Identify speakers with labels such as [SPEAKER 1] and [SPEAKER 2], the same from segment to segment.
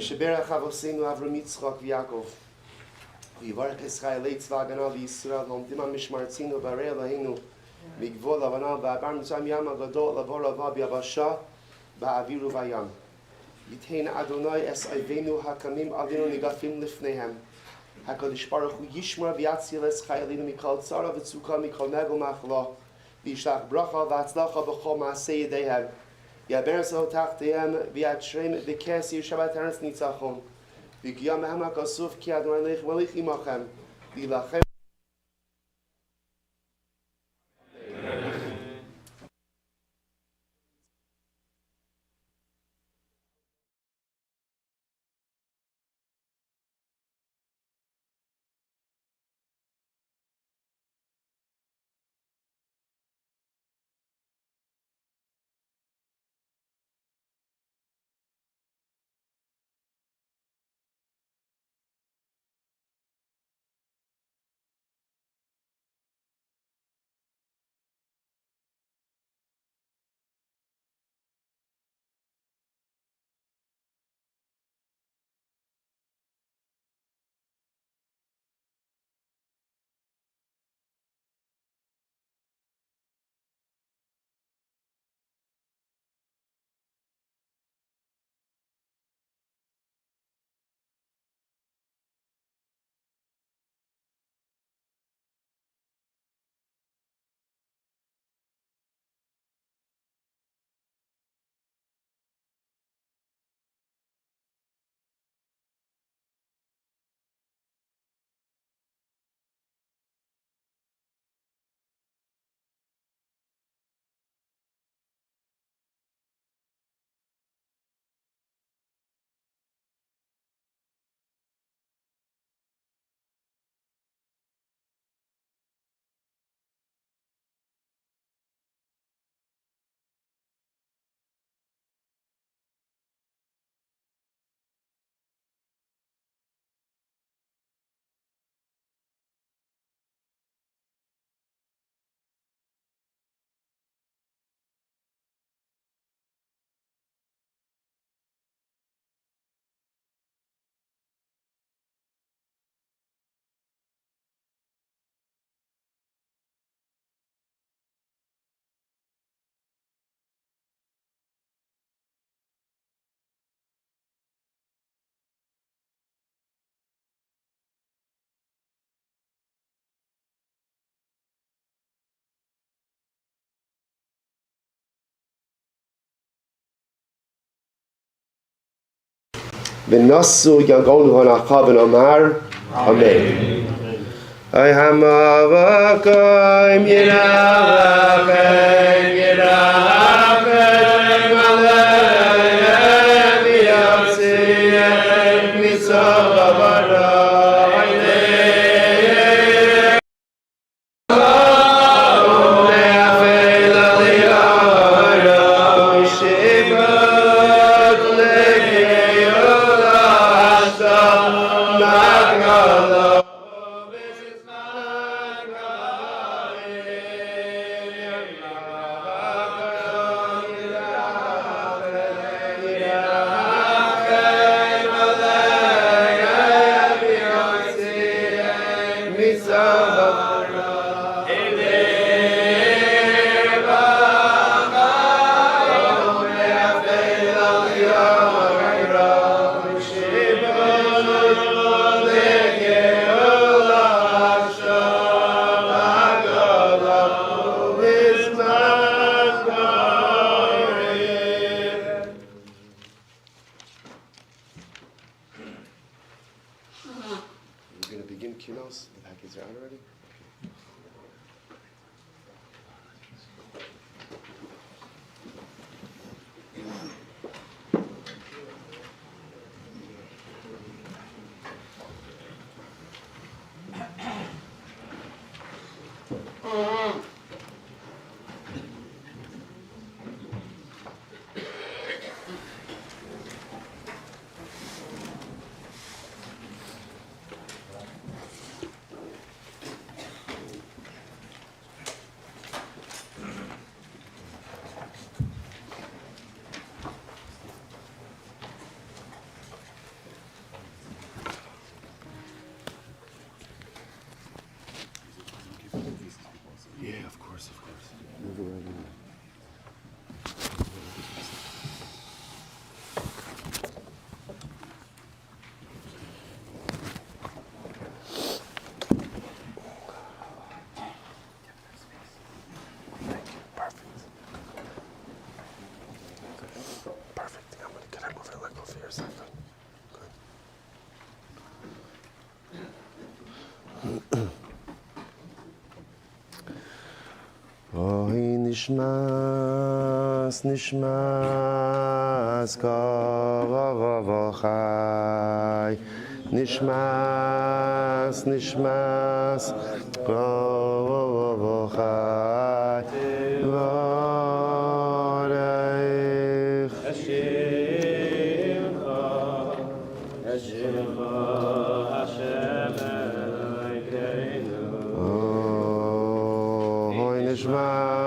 [SPEAKER 1] ושברח אבותינו אברהם יצחק ויעקב ויברך ישראלי צבא הגנה לישראל ועומדים על משמרתנו בערי אלוהינו מגבול לבנון ועבר מצרים ים הגדול לעבור לבוא ביבשה באוויר ובים. ייתן אדוני אס אויבינו הקמים עלינו ניגפים לפניהם. הקדוש ברוך הוא ישמור ויציל את חיילינו מכל צרה וצוקה מכל נגע ומחלה וישלח ברכה והצלחה בכל מעשה ידיהם. יאברס לו תחתיהם ויעטרם בכס שבת ארץ ניצחון. ויגיע מהם הכסוף כי אדוני לך מליך עמכם להילחם. ונשאו יגענו הנחה ונאמר אמן. אי המאבקים ירחם ירחם עליהם ויציל מסוף עברה We're going to begin Kinnos. The packets are out already? nishmas kavavachai, nishmas kavavachai, v'areich hoy nishmas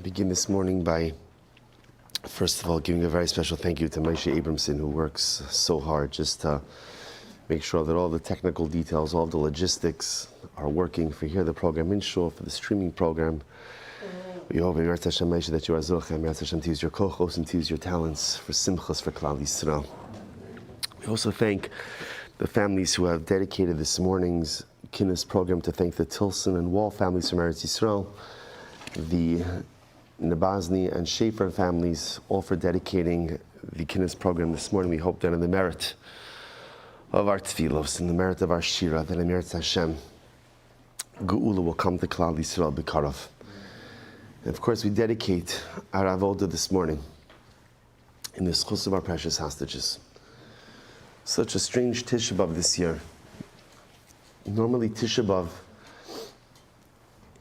[SPEAKER 1] begin this morning by, first of all, giving a very special thank you to Moshe Abramson, who works so hard just to make sure that all the technical details, all the logistics are working for here, the program in Shul, for the streaming program. We hope in Eretz Hashem, Moshe, that you are Zocha, Eretz Hashem, to use your kochos and to use your talents for simchas, for Klal Yisrael. We also thank the families who have dedicated this morning's Kinnos program to thank the Tilson and Wall families from Eretz Yisrael, the Nabazny and Schaefer families, all for dedicating the Kinnos program this morning. We hope that in the merit of our tefillos, in the merit of our shira, that in Eretz Hashem, Geula will come to Klal Yisrael b'karov. And of course, we dedicate our avodah this morning in the schus of our precious hostages. Such a strange Tish B'Av this year. Normally, Tish B'Av,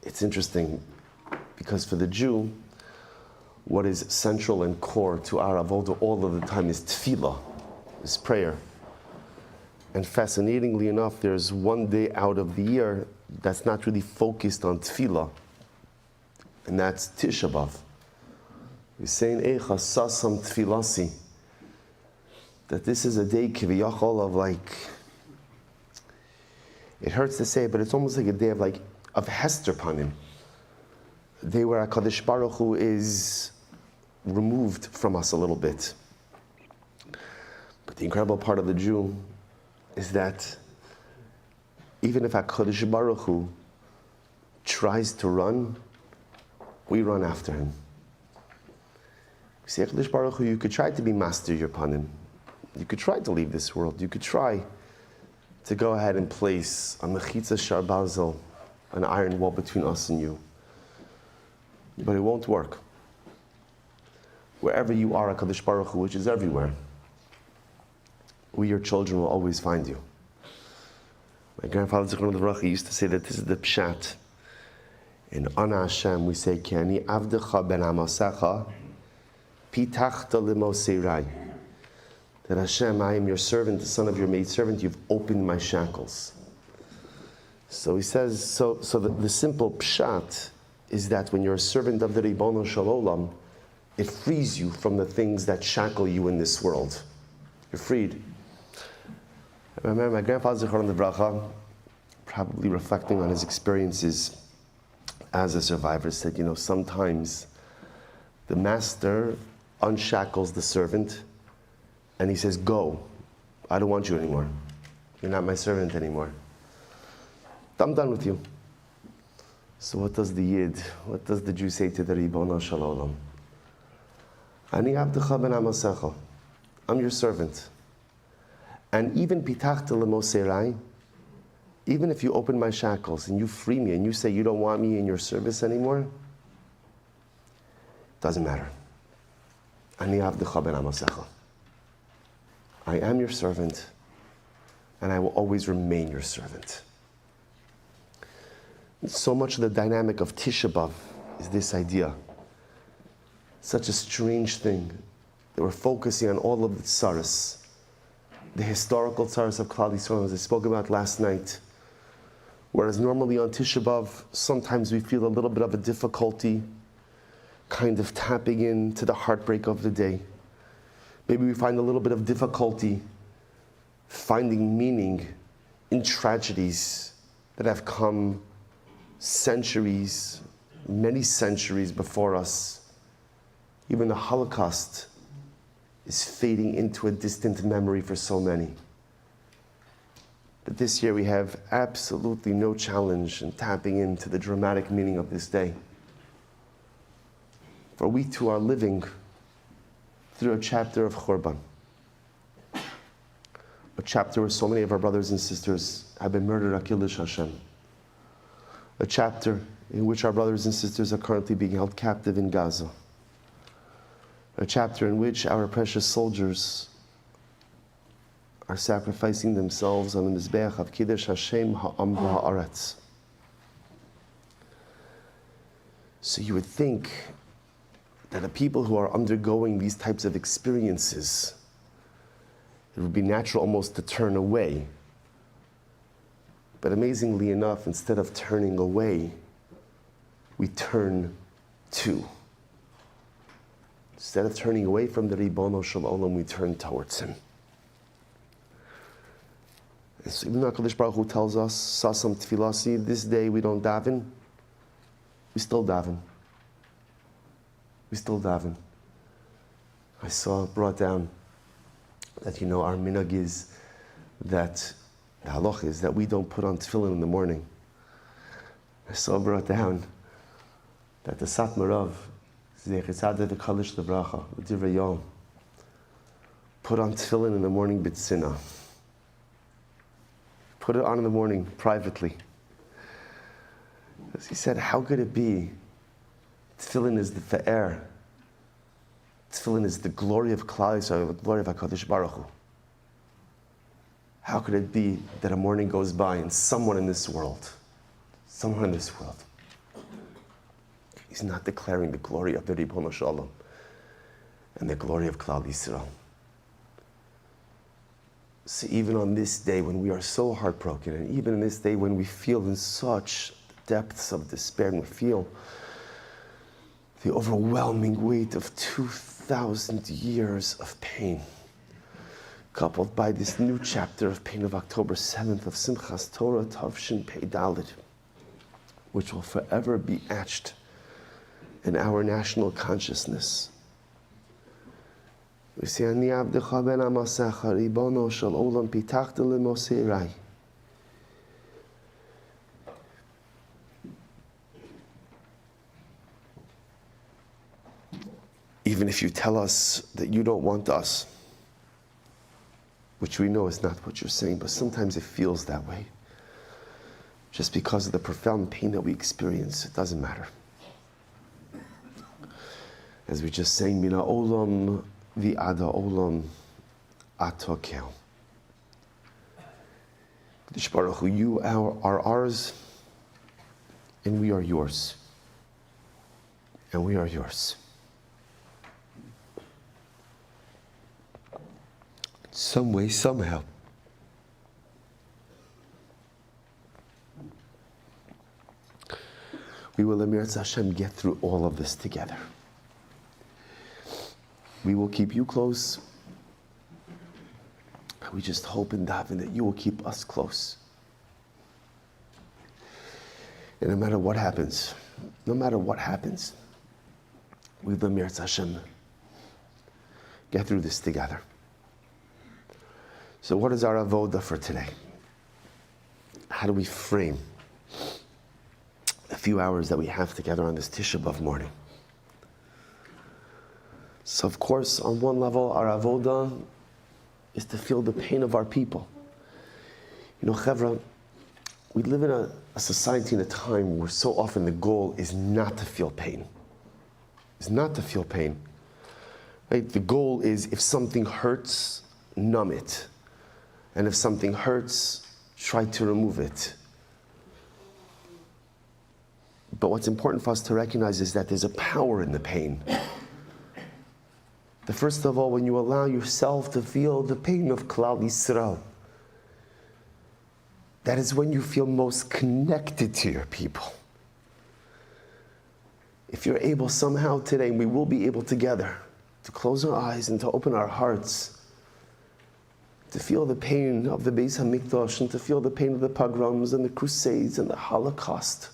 [SPEAKER 1] it's interesting because for the Jew, what is central and core to our avodah all of the time is tefillah, is prayer. And fascinatingly enough, there's one day out of the year that's not really focused on tefillah, and that's Tish B'Av. We're saying, Eicha sasam tefillasi, that this is a day kiviyachol of like, it hurts to say, but it's almost like a day of Hester Panim. A day where HaKadosh Baruch Hu is removed from us a little bit. But the incredible part of the Jew is that even if HaKadosh Baruch Hu tries to run, we run after him. We say, HaKadosh Baruch Hu, you could try to be master your panim. You could try to leave this world. You could try to go ahead and place a mechitza sharbazel, an iron wall between us and you. But it won't work. Wherever you are, HaKadosh Baruch Hu, which is everywhere, we, your children, will always find you. My grandfather Zichron Livracha used to say that this is the pshat. In Ana Hashem, we say, Ki ani avdecha ben amasecha, pitachta limoseirai. That Hashem, I am your servant, the son of your maidservant, you've opened my shackles. So he says, so the simple pshat is that when you're a servant of the Ribono Shel Olam, it frees you from the things that shackle you in this world. You're freed. I remember my grandfather Zichron Livracha, probably reflecting on his experiences as a survivor, said, sometimes the master unshackles the servant and he says, go, I don't want you anymore. You're not my servant anymore. I'm done with you. So what does the Jew say to the Ribono Shel Olam? Ani avdecha ben amasecha. I'm your servant. And even pitachta lemoseirai, even if you open my shackles and you free me and you say you don't want me in your service anymore, doesn't matter. Ani avdecha ben amasecha. I am your servant, and I will always remain your servant. So much of the dynamic of Tisha B'Av is this idea. Such a strange thing that we're focusing on all of the tsaras, the historical tsaras of Klal Yisrael, as I spoke about last night. Whereas normally on Tisha B'Av, sometimes we feel a little bit of a difficulty kind of tapping into the heartbreak of the day. Maybe we find a little bit of difficulty finding meaning in tragedies that have come centuries, many centuries before us. Even the Holocaust is fading into a distant memory for so many. But this year we have absolutely no challenge in tapping into the dramatic meaning of this day. For we too are living through a chapter of Churban. A chapter where so many of our brothers and sisters have been murdered at Kiddush Hashem. A chapter in which our brothers and sisters are currently being held captive in Gaza. A chapter in which our precious soldiers are sacrificing themselves on the Mizbeach of Kiddush Hashem Ha'am Ha'aretz. So you would think that the people who are undergoing these types of experiences, it would be natural almost to turn away. But amazingly enough, instead of turning away, we turn to. Instead of turning away from the Ribono Shel Olam, we turn towards Him. And so even though HaKadosh Baruch Hu tells us, Sasam Tfilasi, this day we don't daven, we still daven. We still daven. I saw brought down that, our minhag is that, the halach is that we don't put on tefillin in the morning. I saw brought down that the Satmarav, Zechetzadeh the Kalish the Bracha, the Divrei Yom, put on tefillin in the morning b'tzina. Put it on in the morning privately. As he said, how could it be? Tefillin is the fe'er. Tefillin is the glory of Klal Yisrael, the glory of HaKadosh Baruch Hu. How could it be that a morning goes by and someone in this world, he's not declaring the glory of the Ribono Shel Olam and the glory of Klal Yisrael? So even on this day when we are so heartbroken, and even in this day when we feel in such depths of despair, and we feel the overwhelming weight of 2,000 years of pain, coupled by this new chapter of pain of October 7th of Simchas Torah Tavshin Pei Daled, which will forever be etched in our national consciousness. We say, Ani Abdecha ben Amasecha, Ribono Shel Olam, Pitachta Lemosei Rai. Even if you tell us that you don't want us, which we know is not what you're saying, but sometimes it feels that way. Just because of the profound pain that we experience, it doesn't matter. As we just sang, Mina Olam V'Ada Olam Ato Kel. Tish B'Av, you are ours, and we are yours. And we are yours. Some way, somehow. We will, Emir Hashem, get through all of this together. We will keep you close. We just hope and daven that you will keep us close. And no matter what happens, we will, Emir Hashem, get through this together. So what is our avoda for today? How do we frame the few hours that we have together on this Tisha B'Av morning? So of course, on one level, our avoda is to feel the pain of our people. Chevra, we live in a society in a time where so often the goal is not to feel pain. It's not to feel pain. Right? The goal is, if something hurts, numb it. And if something hurts, try to remove it. But what's important for us to recognize is that there's a power in the pain. First of all, when you allow yourself to feel the pain of Klal Yisrael, that is when you feel most connected to your people. If you're able somehow today, we will be able together to close our eyes and to open our hearts, to feel the pain of the Beis HaMikdash and to feel the pain of the pogroms and the Crusades and the Holocaust.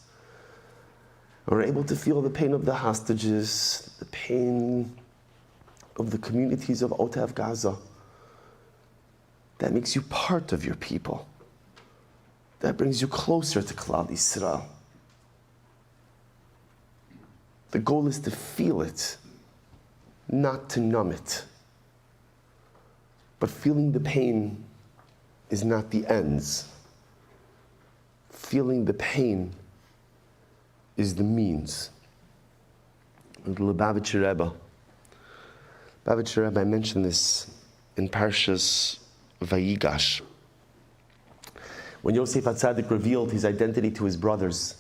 [SPEAKER 1] We're able to feel the pain of the hostages, the pain of the communities of Otav Gaza. That makes you part of your people. That brings you closer to Klal Yisrael. The goal is to feel it, not to numb it. But feeling the pain is not the ends. Feeling the pain is the means. The Lubavitcher Rebbe, I mentioned this in Parshas Vayigash. When Yosef HaTzadik revealed his identity to his brothers,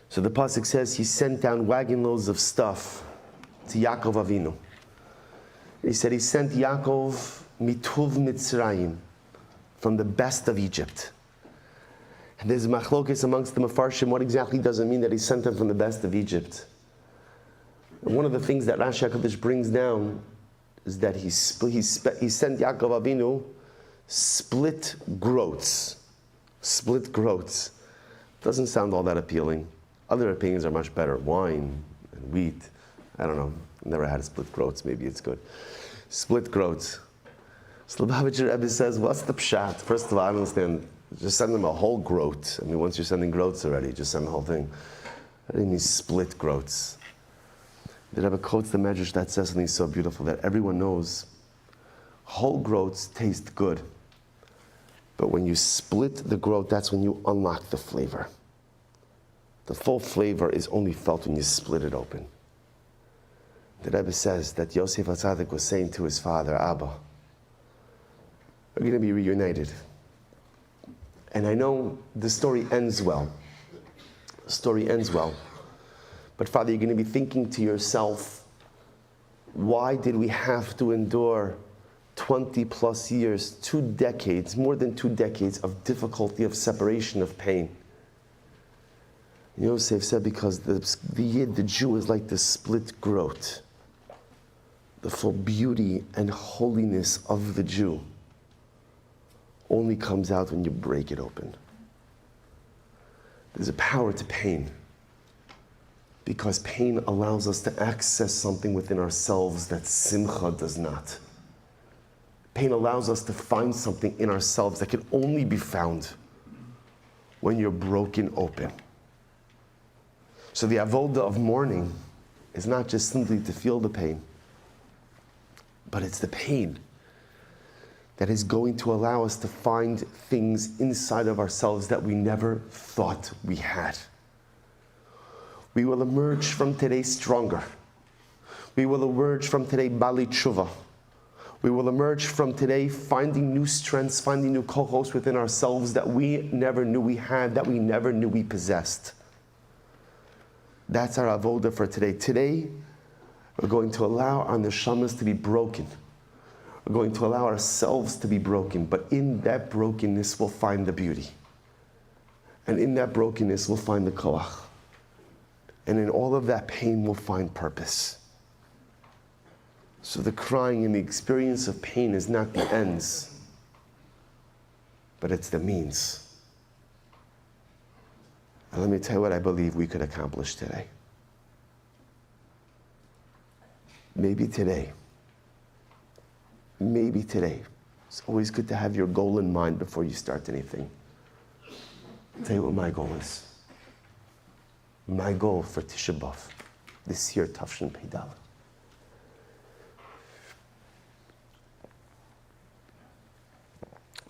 [SPEAKER 1] so the pasuk says he sent down wagon loads of stuff to Yaakov Avinu. He said he sent Yaakov mituv Mitzrayim, from the best of Egypt. And there's machlokes amongst the Mefarshim, what exactly does it mean that he sent him from the best of Egypt? And one of the things that Rashi HaKadosh brings down is that he sent Yaakov Avinu split groats. Split groats. Doesn't sound all that appealing. Other opinions are much better. Wine and wheat. I don't know. Never had split groats. Maybe it's good. Split groats. So the Lubavitcher Rebbe says, what's the pshat? First of all, I don't understand. Just send them a whole groat. I mean, once you're sending groats already, just send the whole thing. I didn't mean split groats. The Rebbe quotes the Medrash that says something so beautiful that everyone knows. Whole groats taste good. But when you split the groat, that's when you unlock the flavor. The full flavor is only felt when you split it open. The Rebbe says that Yosef HaTzadik was saying to his father, Abba, we're going to be reunited. And I know the story ends well. The story ends well. But Father, you're going to be thinking to yourself, why did we have to endure 20 plus years, 2 decades, more than 2 decades of difficulty, of separation, of pain? Yosef said, because the Yid, the Jew, is like the split groat. The full beauty and holiness of the Jew only comes out when you break it open. There's a power to pain, because pain allows us to access something within ourselves that simcha does not. Pain allows us to find something in ourselves that can only be found when you're broken open. So the avoda of mourning is not just simply to feel the pain, but it's the pain that is going to allow us to find things inside of ourselves that we never thought we had. We will emerge from today stronger. We will emerge from today bali tshuva. We will emerge from today finding new strengths, finding new kohos within ourselves that we never knew we had, that we never knew we possessed. That's our avoda for today. Today, we're going to allow our neshamas to be broken. We're going to allow ourselves to be broken, but in that brokenness, we'll find the beauty. And in that brokenness, we'll find the koach. And in all of that pain, we'll find purpose. So the crying and the experience of pain is not the ends, but it's the means. And let me tell you what I believe we could accomplish today. Maybe today. It's always good to have your goal in mind before you start anything. I'll tell you what my goal is. My goal for Tisha B'Av, this year, Tafshin Pei Dalet.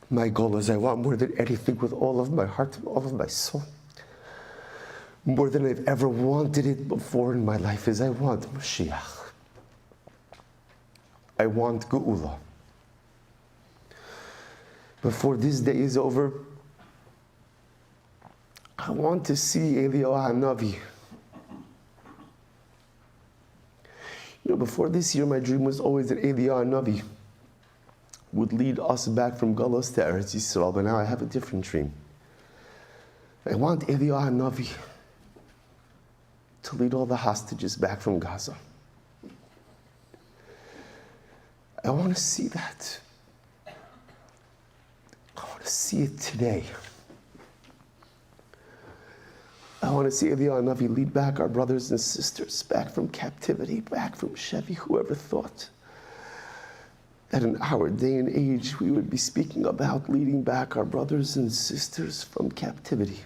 [SPEAKER 1] My goal is I want more than anything with all of my heart and all of my soul. More than I've ever wanted it before in my life is I want Mashiach. I want Geula. Before this day is over, I want to see Eliyahu HaNavi. Before this year, my dream was always that Eliyahu HaNavi would lead us back from Galus to Eretz Yisrael, but now I have a different dream. I want Eliyahu HaNavi to lead all the hostages back from Gaza. I want to see that. I want to see it today. I want to see Eliyahu HaNavi lead back our brothers and sisters back from captivity, back from Shevi. Whoever thought that in our day and age we would be speaking about leading back our brothers and sisters from captivity.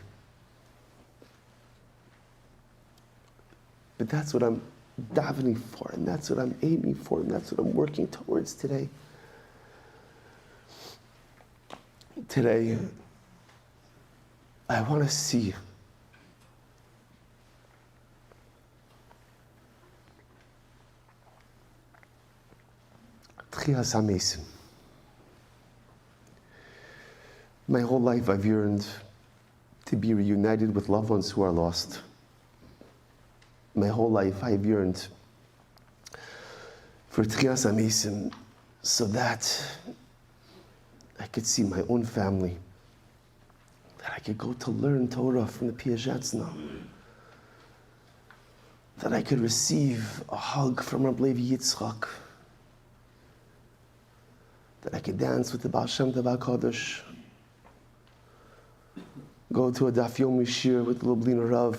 [SPEAKER 1] But that's what I'm davening for, and that's what I'm aiming for, and that's what I'm working towards today. Today, I want to see Tchias HaMesim. My whole life I've yearned to be reunited with loved ones who are lost. My whole life I've yearned for Tchias HaMesim so that I could see my own family, that I could go to learn Torah from the Piajatzna, that I could receive a hug from Rabbi Yitzchak, that I could dance with the Baal Shem Tov HaKadosh, go to a Daf Yomi Shir with the Lublina Rav,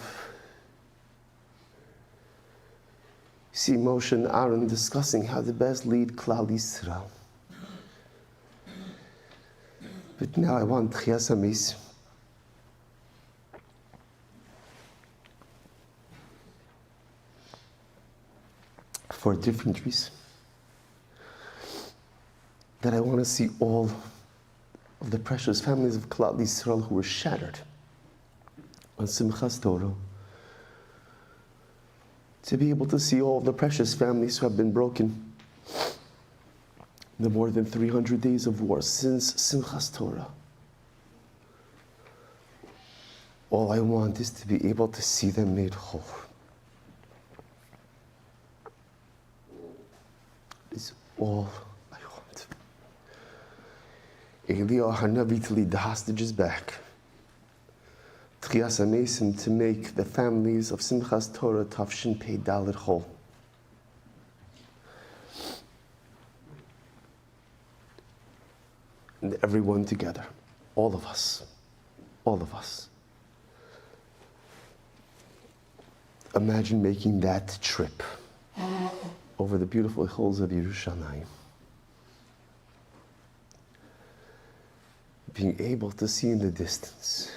[SPEAKER 1] see Moshe and Aaron discussing how to best lead Klal Yisrael. But now I want Tchias HaMeis. For different reasons. That I want to see all of the precious families of Klal Yisrael who were shattered on Simchas Torah. To be able to see all of the precious families who have been broken in the more than 300 days of war since Simchas Torah. All I want is to be able to see them made whole. Is all I want. Eliyahu Hanavi to lead the hostages back. Tchias HaMesim to make the families of Simchas Torah Tafshin Pei Dalet whole. And everyone together, all of us. Imagine making that trip over the beautiful hills of Yerushalayim. Being able to see in the distance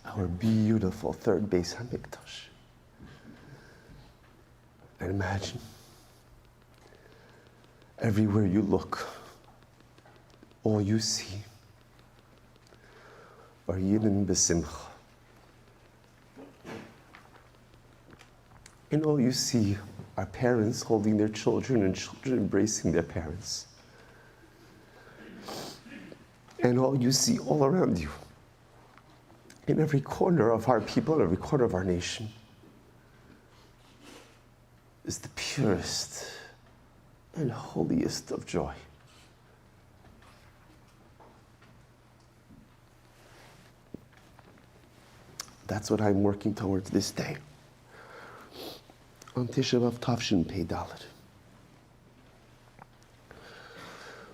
[SPEAKER 1] our beautiful third Beis HaMikdash. And imagine, everywhere you look, all you see are Yidden B'Simcha. And all you see are parents holding their children and children embracing their parents. And all you see all around you, in every corner of our people, in every corner of our nation, is the purest and holiest of joy. That's what I'm working towards this day. On Tisha B'Av Tafshin Pei Dalet.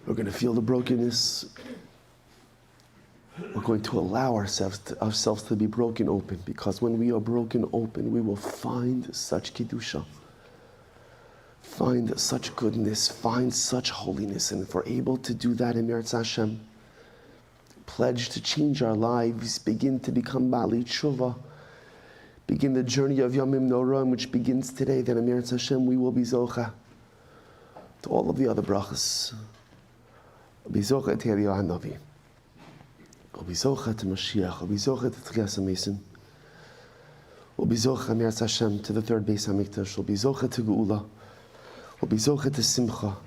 [SPEAKER 1] We're going to feel the brokenness. We're going to allow ourselves to be broken open, because when we are broken open, we will find such Kedusha, find such goodness, find such holiness. And if we're able to do that in Meretz Hashem, pledge to change our lives, begin to become Bali Tshuva, begin the journey of Yomim Noraim, which begins today, then in Meretz Hashem we will be Zocha to all of the other brachas. We'll be Zocha to Eliyahu Hanavi. We'll be Zocha to Mashiach. We'll be Zocha to Tchias HaMesim. We'll be Zocha, Meretz Hashem, to the third Beis HaMikdash. We'll be Zocha to Geula. We'll be Zocha to Simcha.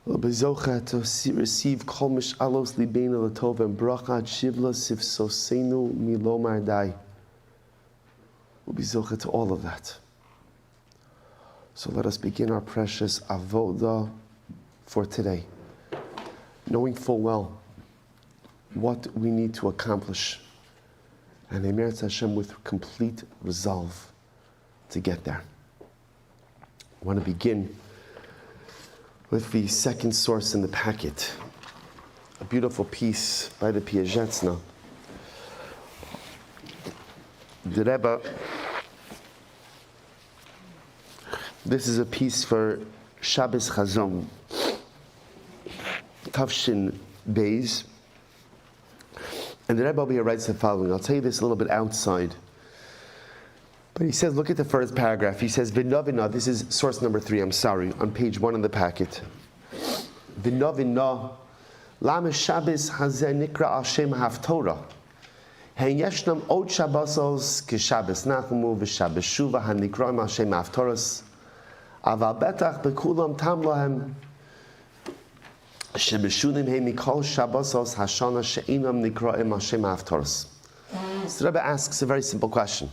[SPEAKER 1] We'll be Zocha to receive Kol Mish'alos Libeinu L'Tov and Bracha Shivla Sifsosenu Milomar Dai. We'll be Zocha to all of that. So let us begin our precious Avodah for today, knowing full well what we need to accomplish, and Meretz Hashem with complete resolve to get there. I want to begin with the second source in the packet, a beautiful piece by the Piazetzna. The Rebbe, this is a piece for Shabbos Chazon, Tafshin Beis. And the Rebbe over here writes the following. I'll tell you this a little bit outside. But he says, look at the first paragraph. He says, V'na, this is source number 3, I'm sorry, on page 1 of the packet. V'na, Lama Shabbos Hazeh Nikra Al Shem Haftorah. Hen Yeshnam Od Shabbosos K'Shabbos Nachamu V'Shabbos Shuva HaNikraim Al Shem Haftoras Aval Betach B'Kulam Tam Lahem Shebeshunim He Mikol Shabbosos Hashana She'inam Nikraim Al Shem Haftoras. So the Rebbe asks a very simple question.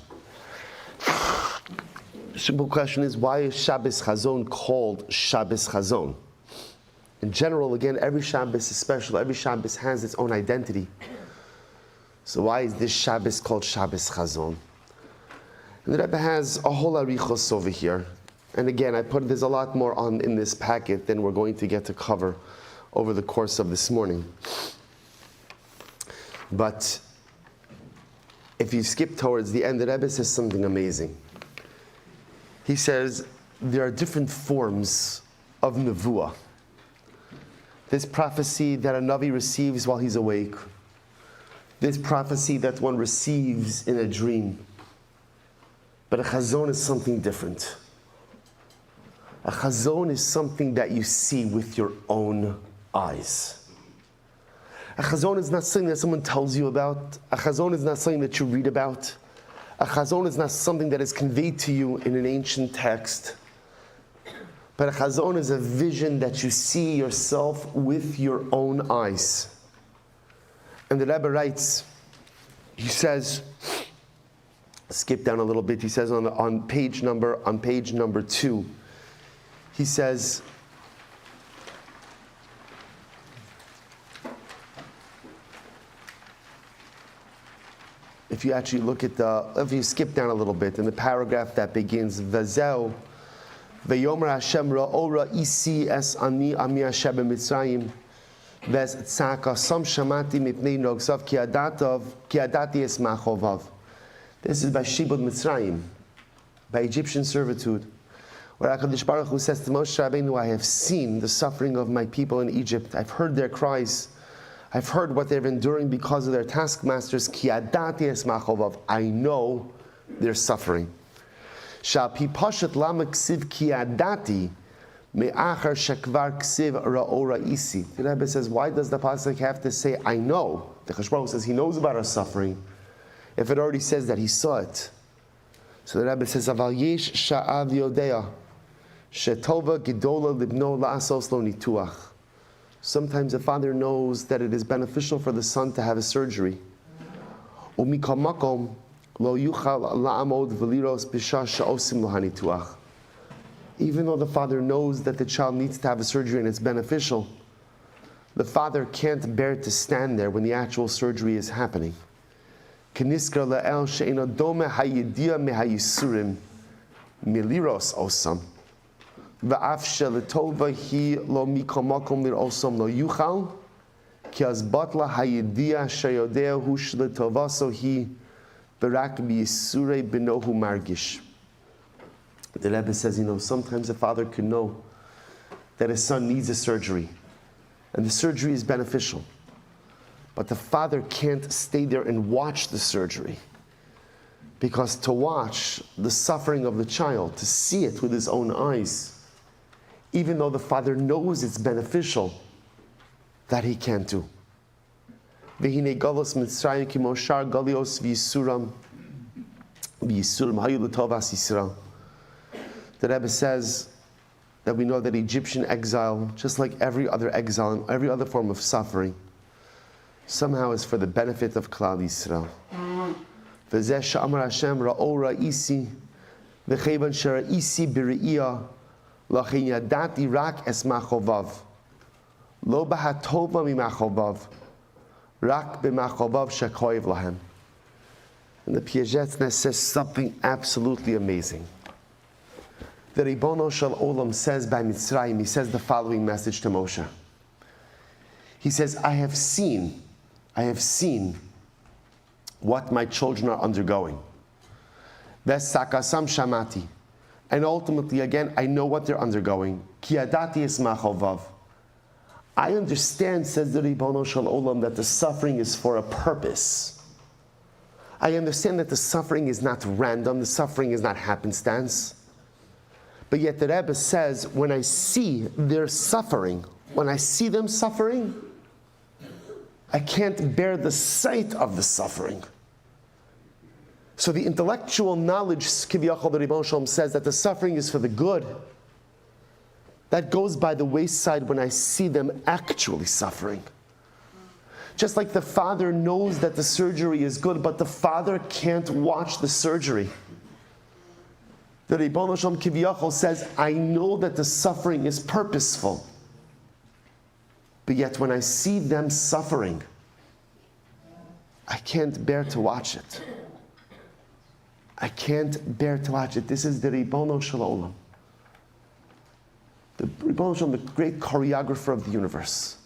[SPEAKER 1] The simple question is, why is Shabbos Chazon called Shabbos Chazon? In general, again, every Shabbos is special. Every Shabbos has its own identity. So why is this Shabbos called Shabbos Chazon? And the Rebbe has a whole arichos over here. And again, there's a lot more in this packet than we're going to get to cover over the course of this morning. But if you skip towards the end, the Rebbe says something amazing. He says there are different forms of nevuah. This prophecy that a Navi receives while he's awake. This prophecy that one receives in a dream. But a chazon is something different. A chazon is something that you see with your own eyes. A chazon is not something that someone tells you about. A chazon is not something that you read about. A chazon is not something that is conveyed to you in an ancient text. But a chazon is a vision that you see yourself with your own eyes. And the Rebbe writes, he says, skip down a little bit, he says on page number 2, he says, if you actually look at if you skip down a little bit, in the paragraph that begins, Vazeu, Veyomer Hashem ra'ora isi es ani ami Hashem b'Mitzrayim, Ves tzaka sam shamati mipnei nogsav ki adati es machovav. This is by Shibud Mitzrayim, by Egyptian servitude, where HaKadosh Baruch Hu says to Moshe Rabbeinu, I have seen the suffering of my people in Egypt. I've heard their cries. I've heard what they're enduring because of their taskmasters. Ki adati es machovav. I know their suffering. Shapi pashat lama ksiv ki adati me'achar shekvar ksiv ra'ora isi. The Rebbe says, why does the pasuk have to say, I know? The HaKadosh Baruch Hu says he knows about our suffering, if it already says that he saw it. So the Rebbe says, Aval yesh sha'av yodea shetova gedola libno la'asos lo nituach. Sometimes a father knows that it is beneficial for the son to have a surgery. Umikal makom lo yuchal la'amod v'liros b'shah sha'osim lo hanituach. Even though the father knows that the child needs to have a surgery and it's beneficial, the father can't bear to stand there when the actual surgery is happening. Keniskar la'el she'ena dome hayidia mehayisurim miliros osam. Va'af she'letova hi lo mikol makom lir osam lo yuchal ki az batla hayidia she'yodea hu she'letovaso hi berak b'yisurei b'nohu margish. The Rebbe says, sometimes a father can know that his son needs a surgery, and the surgery is beneficial. But the father can't stay there and watch the surgery, because to watch the suffering of the child, to see it with his own eyes, even though the father knows it's beneficial, that he can't do. V'hinei galos Mitzrayim ki moshar galios v'yisuram hayu l'tovas Yisrael. The Rebbe says that we know that Egyptian exile, just like every other exile and every other form of suffering, somehow is for the benefit of Klal Yisrael. V'zeh she'amar Hashem ra'o ra'isi v'chevan shera'isi b're'iyah lachin yadati rak es machovav lo b'hatova mimachovav rak b'machovav shekoyev lahem. And the Piagetz says something absolutely amazing. The Ribono Shel Olam says by Mitzrayim, he says the following message to Moshe. He says, I have seen what my children are undergoing. Ves sakasam shamati. And ultimately, again, I know what they're undergoing. Ki adati es machovav. I understand, says the Ribono Shel Olam, that the suffering is for a purpose. I understand that the suffering is not random, the suffering is not happenstance. But yet the Rebbe says, when I see their suffering, when I see them suffering, I can't bear the sight of the suffering. So the intellectual knowledge, Kiviyachol, the Ribono Shel Olam says that the suffering is for the good. That goes by the wayside when I see them actually suffering. Just like the father knows that the surgery is good, but the father can't watch the surgery. The Ribono Shel Olam Kiviyachol says, I know that the suffering is purposeful. But yet when I see them suffering, I can't bear to watch it. I can't bear to watch it. This is the Ribono Shel Olam. The Ribono Shel Olam, the great choreographer of the universe.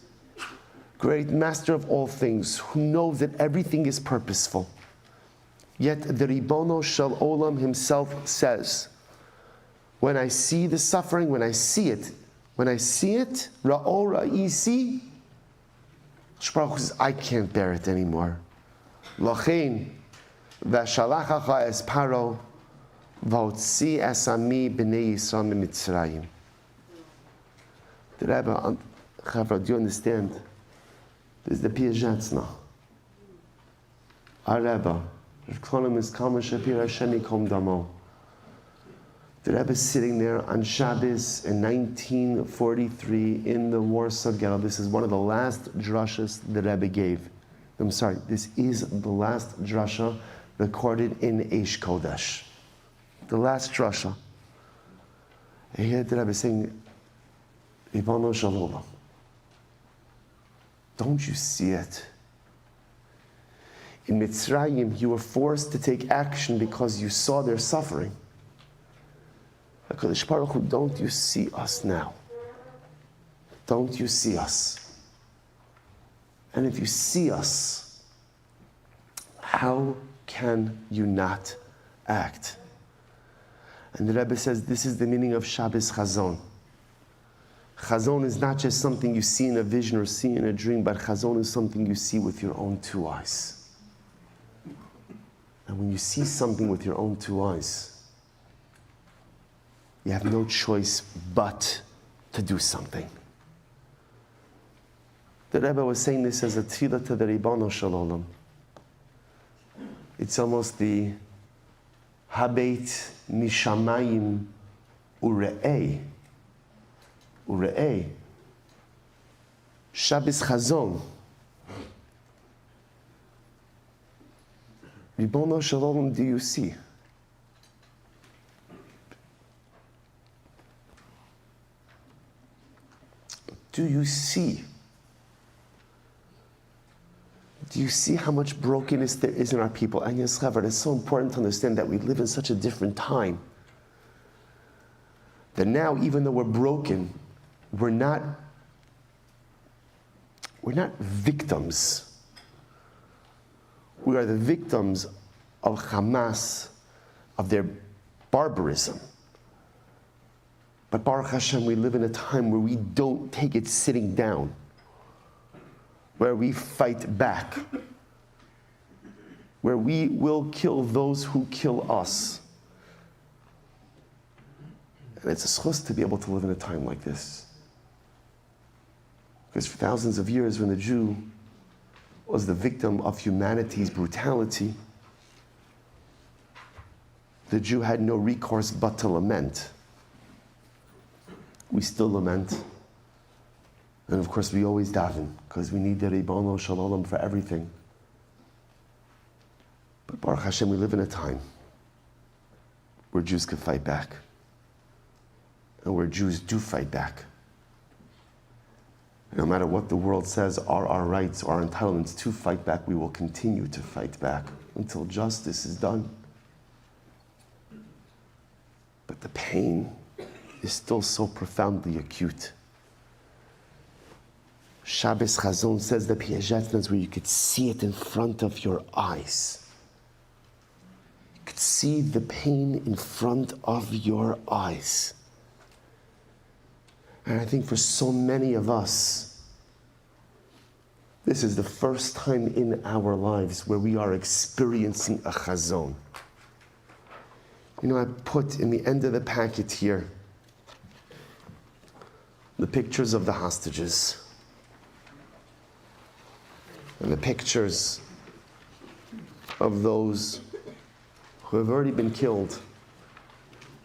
[SPEAKER 1] Great master of all things, who knows that everything is purposeful. Yet the Ribono Shel Olam himself says, when I see the suffering, when I see it, Ra'o Ra'isi, Shprach says, I can't bear it anymore. Lachein, V'shalachacha es Paro, V'otzi es ami b'nei Yisrael mitzrayim. The Rebbe, Chavra, do you understand? This is the Piagetz now. Our Rebbe, Rav Klonim is Kalma Shapir Hashem Yikom Damo. The Rebbe is sitting there on Shabbos in 1943 in the Warsaw Ghetto. This is one of the last drashas the Rebbe gave. I'm sorry, this is the last drasha recorded in Eish Kodesh. The last drasha. And here the Rebbe is saying, Ribono Shel Olam, don't you see it? In Mitzrayim, you were forced to take action because you saw their suffering. HaKadosh Baruch Hu, don't you see us now? Don't you see us? And if you see us, how can you not act? And the Rebbe says this is the meaning of Shabbos Chazon. Chazon is not just something you see in a vision or see in a dream, but Chazon is something you see with your own two eyes. And when you see something with your own two eyes, you have no choice but to do something. The Rebbe was saying this as a tefillah to the Ribono Shel Olam. It's almost the Habeit Mishamayim Ure'ei. Ure'ei. Shabbos Chazon. Ribono Shel Olam, do you see? Do you see? Do you see how much brokenness there is in our people? And yes, Chaver, it's so important to understand that we live in such a different time. That now, even though we're broken, we're not victims. We are the victims of Hamas, of their barbarism. But Baruch Hashem, we live in a time where we don't take it sitting down, where we fight back, where we will kill those who kill us. And it's a schus to be able to live in a time like this. Because for thousands of years, when the Jew was the victim of humanity's brutality, the Jew had no recourse but to lament. We still lament. And of course, we always daven, because we need the Ribono Shel Olam for everything. But Baruch Hashem, we live in a time where Jews can fight back. And where Jews do fight back. And no matter what the world says are our rights or our entitlements to fight back, we will continue to fight back until justice is done. But the pain is still so profoundly acute. Shabbos Chazon says the Piagetz, where you could see it in front of your eyes. You could see the pain in front of your eyes. And I think for so many of us, this is the first time in our lives where we are experiencing a Chazon. You know, I put in the end of the packet here the pictures of the hostages and the pictures of those who have already been killed,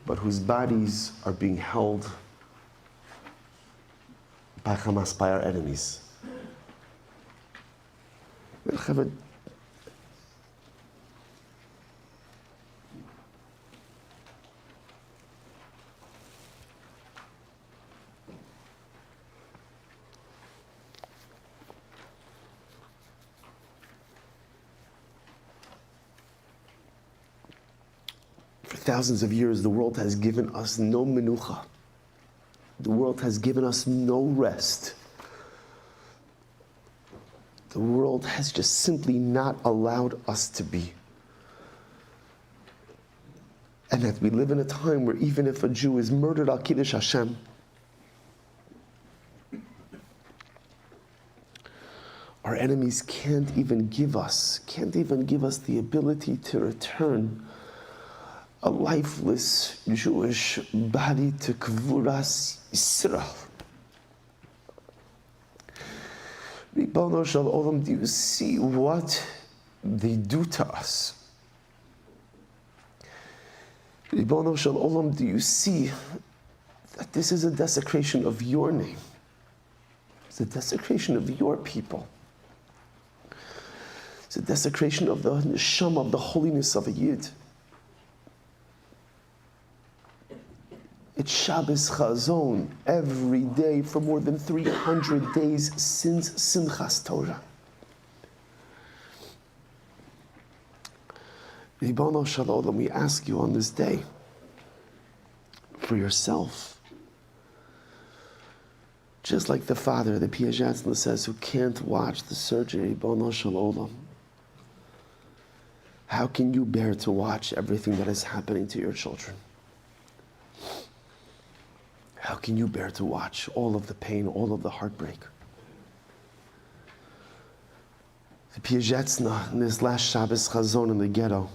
[SPEAKER 1] but whose bodies are being held by Hamas, by our enemies. thousands of years, the world has given us no menucha. The world has given us no rest. The world has just simply not allowed us to be. And that we live in a time where even if a Jew is murdered al Kiddush Hashem, our enemies can't even give us the ability to return a lifeless Jewish body to Kvuras Yisrael. Ribono Shel Olam, do you see what they do to us? Ribono Shel Olam, do you see that this is a desecration of your name? It's a desecration of your people. It's a desecration of the neshama, of the holiness of a Yid. It's Shabbos Chazon every day for more than 300 days since Simchas Torah. Ribono Shel Olam, we ask you on this day for yourself. Just like the father, the Piajatzna says, who can't watch the surgery, Ribono Shel Olam, how can you bear to watch everything that is happening to your children? How can you bear to watch all of the pain, all of the heartbreak? The Piajatzna, in this last Shabbos Chazon in the ghetto,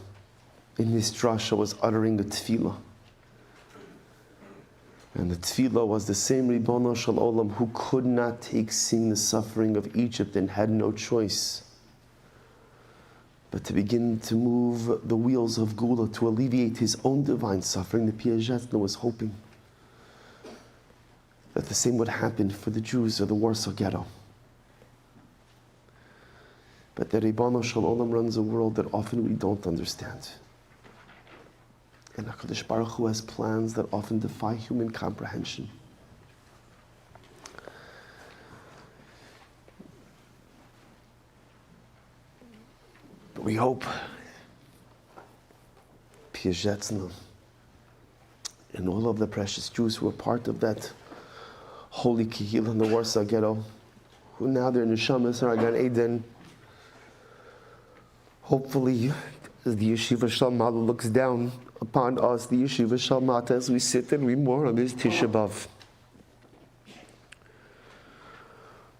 [SPEAKER 1] in this drasha, was uttering a tefillah. And the tefillah was the same Ribono Shel Olam who could not take seeing the suffering of Egypt and had no choice but to begin to move the wheels of Gula to alleviate his own divine suffering. The Piajatzna was hoping that the same would happen for the Jews of the Warsaw Ghetto. But the Ribono Shel Olam runs a world that often we don't understand. And HaKadosh Baruch Hu has plans that often defy human comprehension. But we hope Piajatzna and all of the precious Jews who are part of that holy Kehillah in the Warsaw Ghetto, who now their neshamas are Gan Eden. Hopefully, as the Yeshiva Shalmata looks down upon us, the Yeshiva Shalmata, as we sit and we mourn on this Tish B'Av,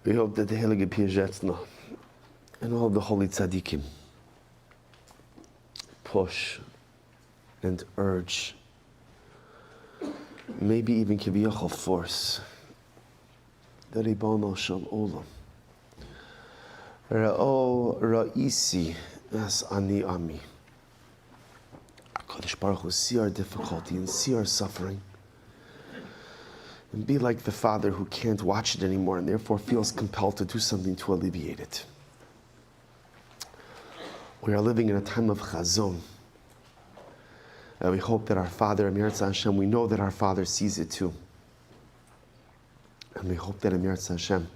[SPEAKER 1] we hope that the Heilige Piajatzna and all of the holy tzaddikim push and urge, maybe even kiviyachol force, the Ribono Shel Olam. Ra'o ra'isi as ani ami. HaKadosh Baruch Hu, see our difficulty and see our suffering, and be like the father who can't watch it anymore and therefore feels compelled to do something to alleviate it. We are living in a time of Chazon. And we hope that our Father, Amir Hashem, we know that our Father sees it too. And we hope that Amir Hashem,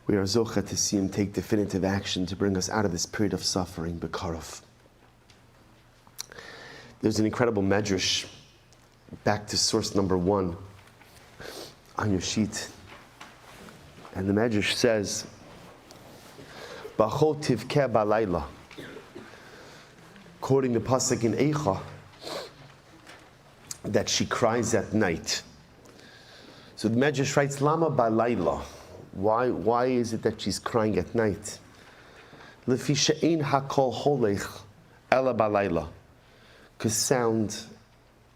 [SPEAKER 1] we are zocha to see Him take definitive action to bring us out of this period of suffering, Bekarov. There's an incredible medrash, back to source number 1 on your sheet. And the medrash says, Bachot tivkeh balayla, quoting the pasuk in Eicha, that she cries at night. So the Medrash writes, Lama balayla. Why is it that she's crying at night? Lefi she'ein hakol holech ela balayla. Because sound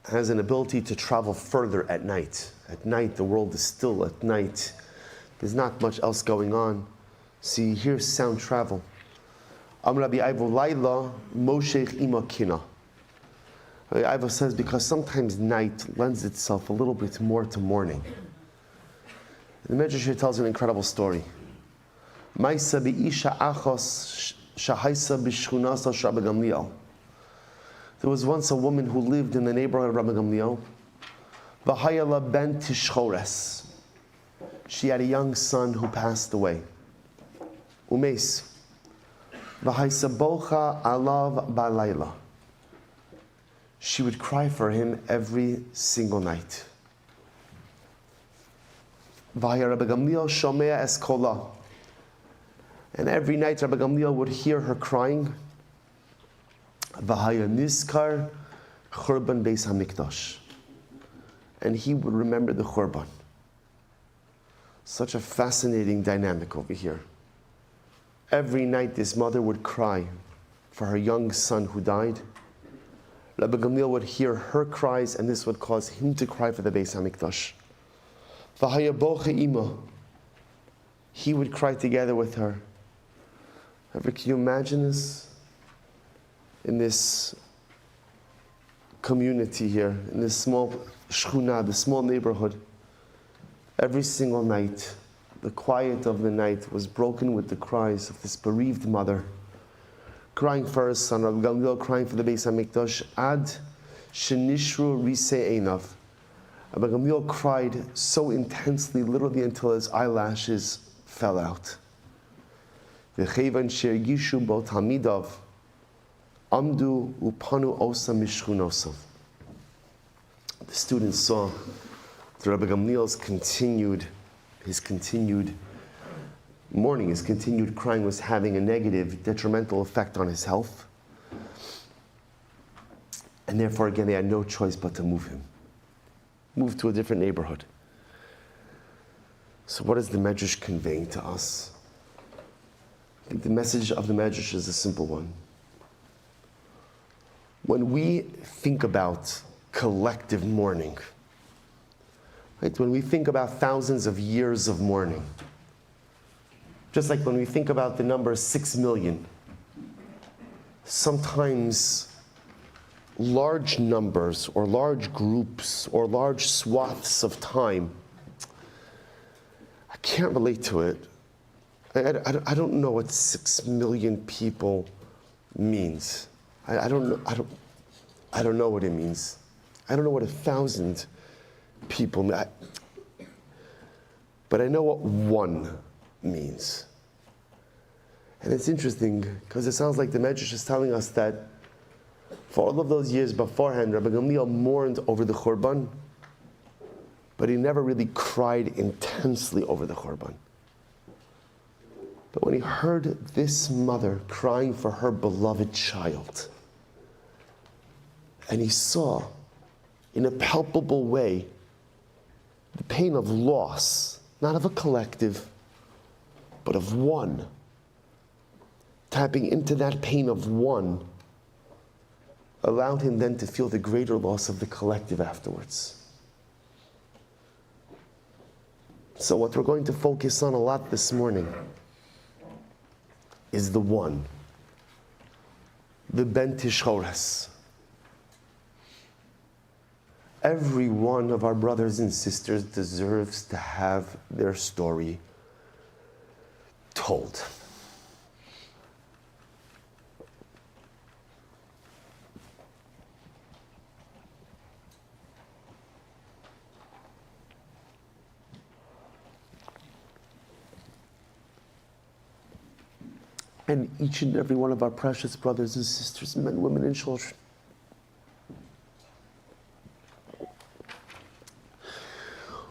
[SPEAKER 1] has an ability to travel further at night. At night, the world is still. At night, there's not much else going on. So you hear sound travel. Rabbi Ivo Laila Moshech Ima Kina. Rabbi Ivo says because sometimes night lends itself a little bit more to morning. The Medrash tells an incredible story. Maisa be'isha achos shahaisa b'shchunasa Rabbi Gamliel. There was once a woman who lived in the neighborhood of Rabbi Gamliel. V'hayala ben tishchores. She had a young son who passed away. Umes. V'haysa bocha alav balayla. she would cry for him every single night. V'haya Rabbi Gamliel shomea es kola. And every night Rabbi Gamliel would hear her crying. V'haya nizkar churban beis hamikdash. And he would remember the churban. Such a fascinating dynamic over here. Every night this mother would cry for her young son who died. Rabbi Gamliel would hear her cries, and this would cause him to cry for the Beis HaMikdash. V'haya boche ima. He would cry together with her. Can you imagine this? In this community here, in this small shchuna, the small neighborhood, every single night, the quiet of the night was broken with the cries of this bereaved mother, crying for her son, Rabbi Gamliel crying for the Beis HaMikdash, ad shenishru risei einav. Rabbi Gamliel cried so intensely, literally until his eyelashes fell out. V'chevan she'ergishu bo talmidav, amdu upanu osa mishchunosam. The students saw that Rabbi Gamliel's continued mourning, his continued crying was having a negative, detrimental effect on his health. And therefore, again, they had no choice but to move him. Move to a different neighborhood. So what is the Medrash conveying to us? I think the message of the Medrash is a simple one. When we think about collective mourning, right? When we think about thousands of years of mourning, just like when we think about the number 6 million, sometimes large numbers or large groups or large swaths of time, I can't relate to it. I don't know what 6 million people means. I don't know what it means. I don't know what 1,000 people mean. But I know what one means. And it's interesting because it sounds like the Medrash is telling us that for all of those years beforehand, Rabbi Gamliel mourned over the Churban, but he never really cried intensely over the Churban. But when he heard this mother crying for her beloved child, and he saw in a palpable way the pain of loss, not of a collective, but of one, tapping into that pain of one, allowed him then to feel the greater loss of the collective afterwards. So what we're going to focus on a lot this morning is the one, the Ben Tishchores. Every one of our brothers and sisters deserves to have their story told. And each and every one of our precious brothers and sisters, men, women, and children,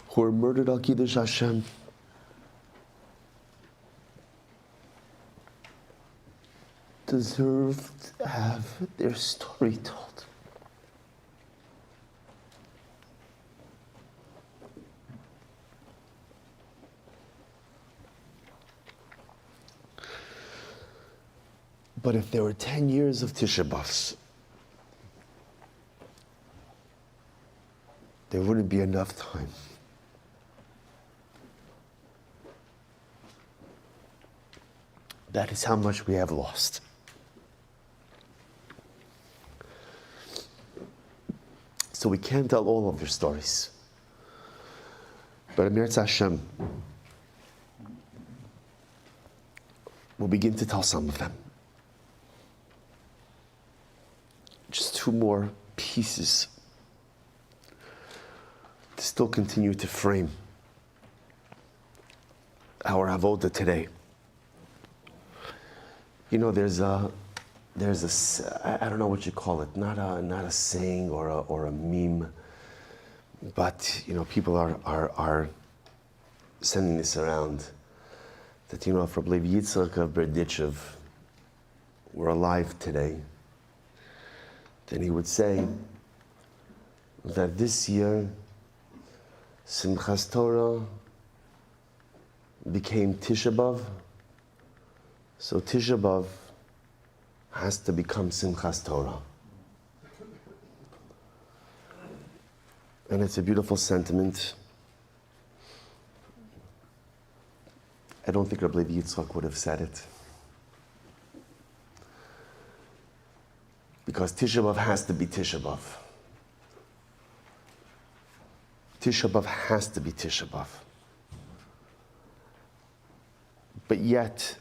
[SPEAKER 1] who were murdered al Kiddush Hashem, deserve to have their story told. But if there were 10 years of Tisha B'Avs, there wouldn't be enough time. That is how much we have lost. So we can't tell all of their stories. But Amir Hashem, we'll begin to tell some of them. Just 2 more pieces to still continue to frame our avoda today. You know, there's a there's I don't know what you call it, not a saying or a meme, but people are sending this around that if Rabbi Yitzchak of Berditchev were alive today, then he would say that this year Simchas Torah became Tisha B'Av, so Tisha B'Av has to become Simchas Torah. And it's a beautiful sentiment. I don't think Rabbi Yitzchak would have said it. Because Tisha B'Av has to be Tisha B'Av. Tisha B'Av has to be Tisha B'Av. But yet,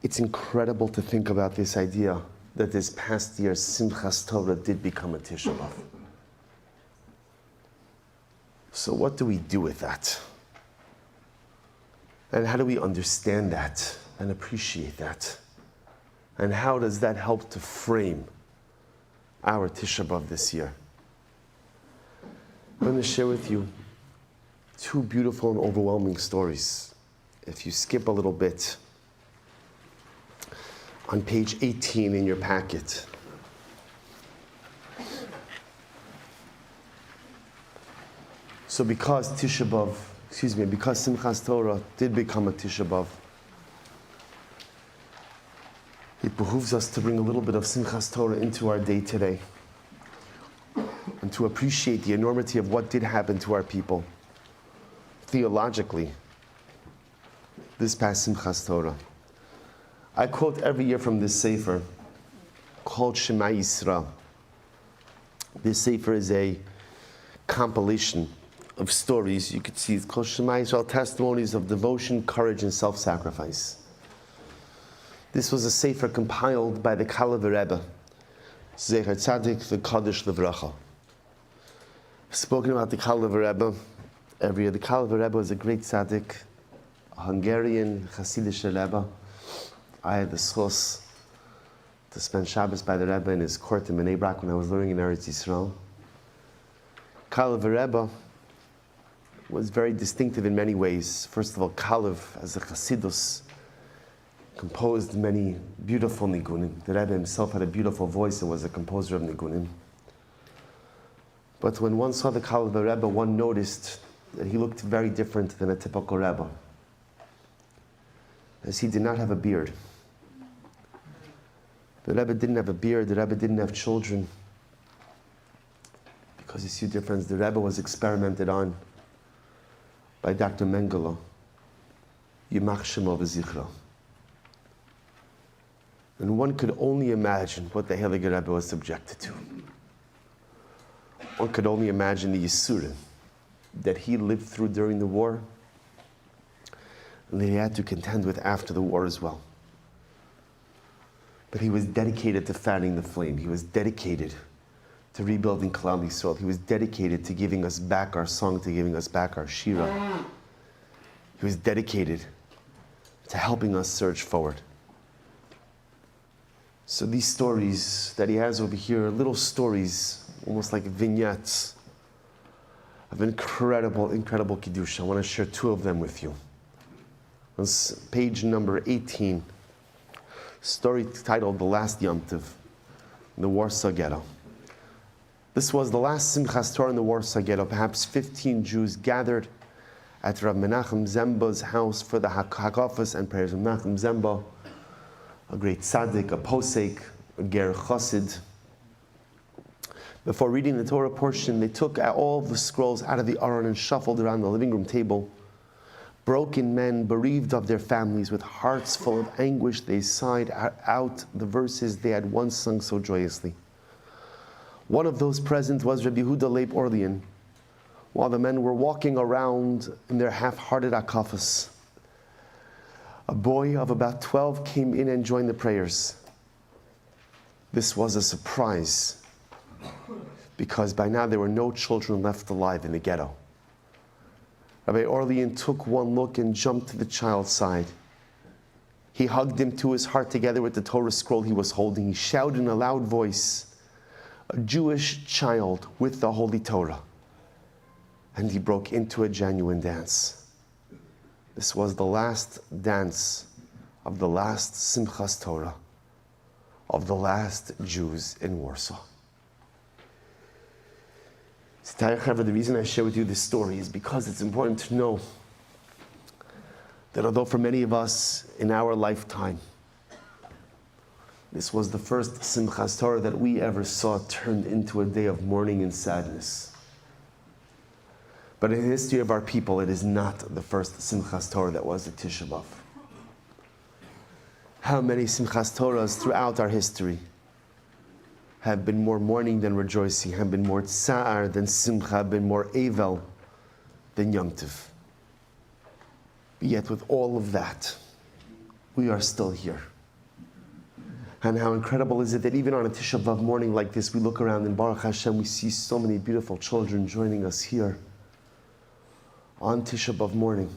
[SPEAKER 1] it's incredible to think about this idea that this past year, Simchas Torah did become a Tisha B'Av. So what do we do with that? And how do we understand that and appreciate that? And how does that help to frame our Tisha B'Av this year? I'm going to share with you two beautiful and overwhelming stories. If you skip a little bit, on page 18 in your packet, so because because Simchas Torah did become a Tisha B'Av, it behooves us to bring a little bit of Simchas Torah into our day today and to appreciate the enormity of what did happen to our people theologically this past Simchas Torah. I quote every year from this sefer called Shema Yisrael. This sefer is a compilation of stories. You could see it's called Shema Yisrael, testimonies of devotion, courage, and self-sacrifice. This was a sefer compiled by the Kalev Rebbe, Zecher Tzadik v'Kadosh Livracha. I've spoken about the Kalev Rebbe every year. The Kalev Rebbe was a great tzaddik, a Hungarian Hasidic Rebbe. I had the schos to spend Shabbos by the Rebbe in his court in Bnei Brak when I was learning in Eretz Yisrael. Kalev Rebbe was very distinctive in many ways. First of all, Kalev, as a Chasidus, composed many beautiful nigunim. The Rebbe himself had a beautiful voice and was a composer of nigunim. But when one saw the Kalev Rebbe, one noticed that he looked very different than a typical Rebbe, as he did not have a beard. The Rebbe didn't have a beard, the Rebbe didn't have children. Because you see the difference, the Rebbe was experimented on by Dr. Mengele, Yimach Shemo v'Zichro. And one could only imagine what the Heilige Rebbe was subjected to. One could only imagine the Yisurim that he lived through during the war, and that he had to contend with after the war as well. But he was dedicated to fanning the flame. He was dedicated to rebuilding Klal Yisrael. He was dedicated to giving us back our song, to giving us back our shira. He was dedicated to helping us surge forward. So these stories that he has over here are little stories, almost like vignettes, of incredible, incredible Kiddush. I want to share two of them with you. On page number 18, story titled The Last Yom Tov, in the Warsaw Ghetto. This was the last Simchas Torah in the Warsaw Ghetto. Perhaps 15 Jews gathered at Rav Menachem Zemba's house for the Hakafas and prayers. Menachem Zemba, a great tzaddik, a posek, a ger chassid. Before reading the Torah portion, they took all the scrolls out of the aron and shuffled around the living room table. Broken men, bereaved of their families, with hearts full of anguish, they sighed out the verses they had once sung so joyously. One of those present was Rabbi Yehuda Leib Orlean. While the men were walking around in their half-hearted akafas, a boy of about 12 came in and joined the prayers. This was a surprise, because by now there were no children left alive in the ghetto. Rabbi Orlean took one look and jumped to the child's side. He hugged him to his heart together with the Torah scroll he was holding. He shouted in a loud voice, a Jewish child with the Holy Torah. And he broke into a genuine dance. This was the last dance of the last Simchas Torah, of the last Jews in Warsaw. The reason I share with you this story is because it's important to know that although for many of us in our lifetime, this was the first Simchas Torah that we ever saw turned into a day of mourning and sadness. But in the history of our people, it is not the first Simchas Torah that was a Tisha B'Av. How many Simchas Torahs throughout our history have been more mourning than rejoicing, have been more tsa'ar than simcha, have been more evel than Yom Tov. But yet with all of that, we are still here. And how incredible is it that even on a Tisha B'Av morning like this, we look around and Baruch Hashem, we see so many beautiful children joining us here on Tisha B'Av morning.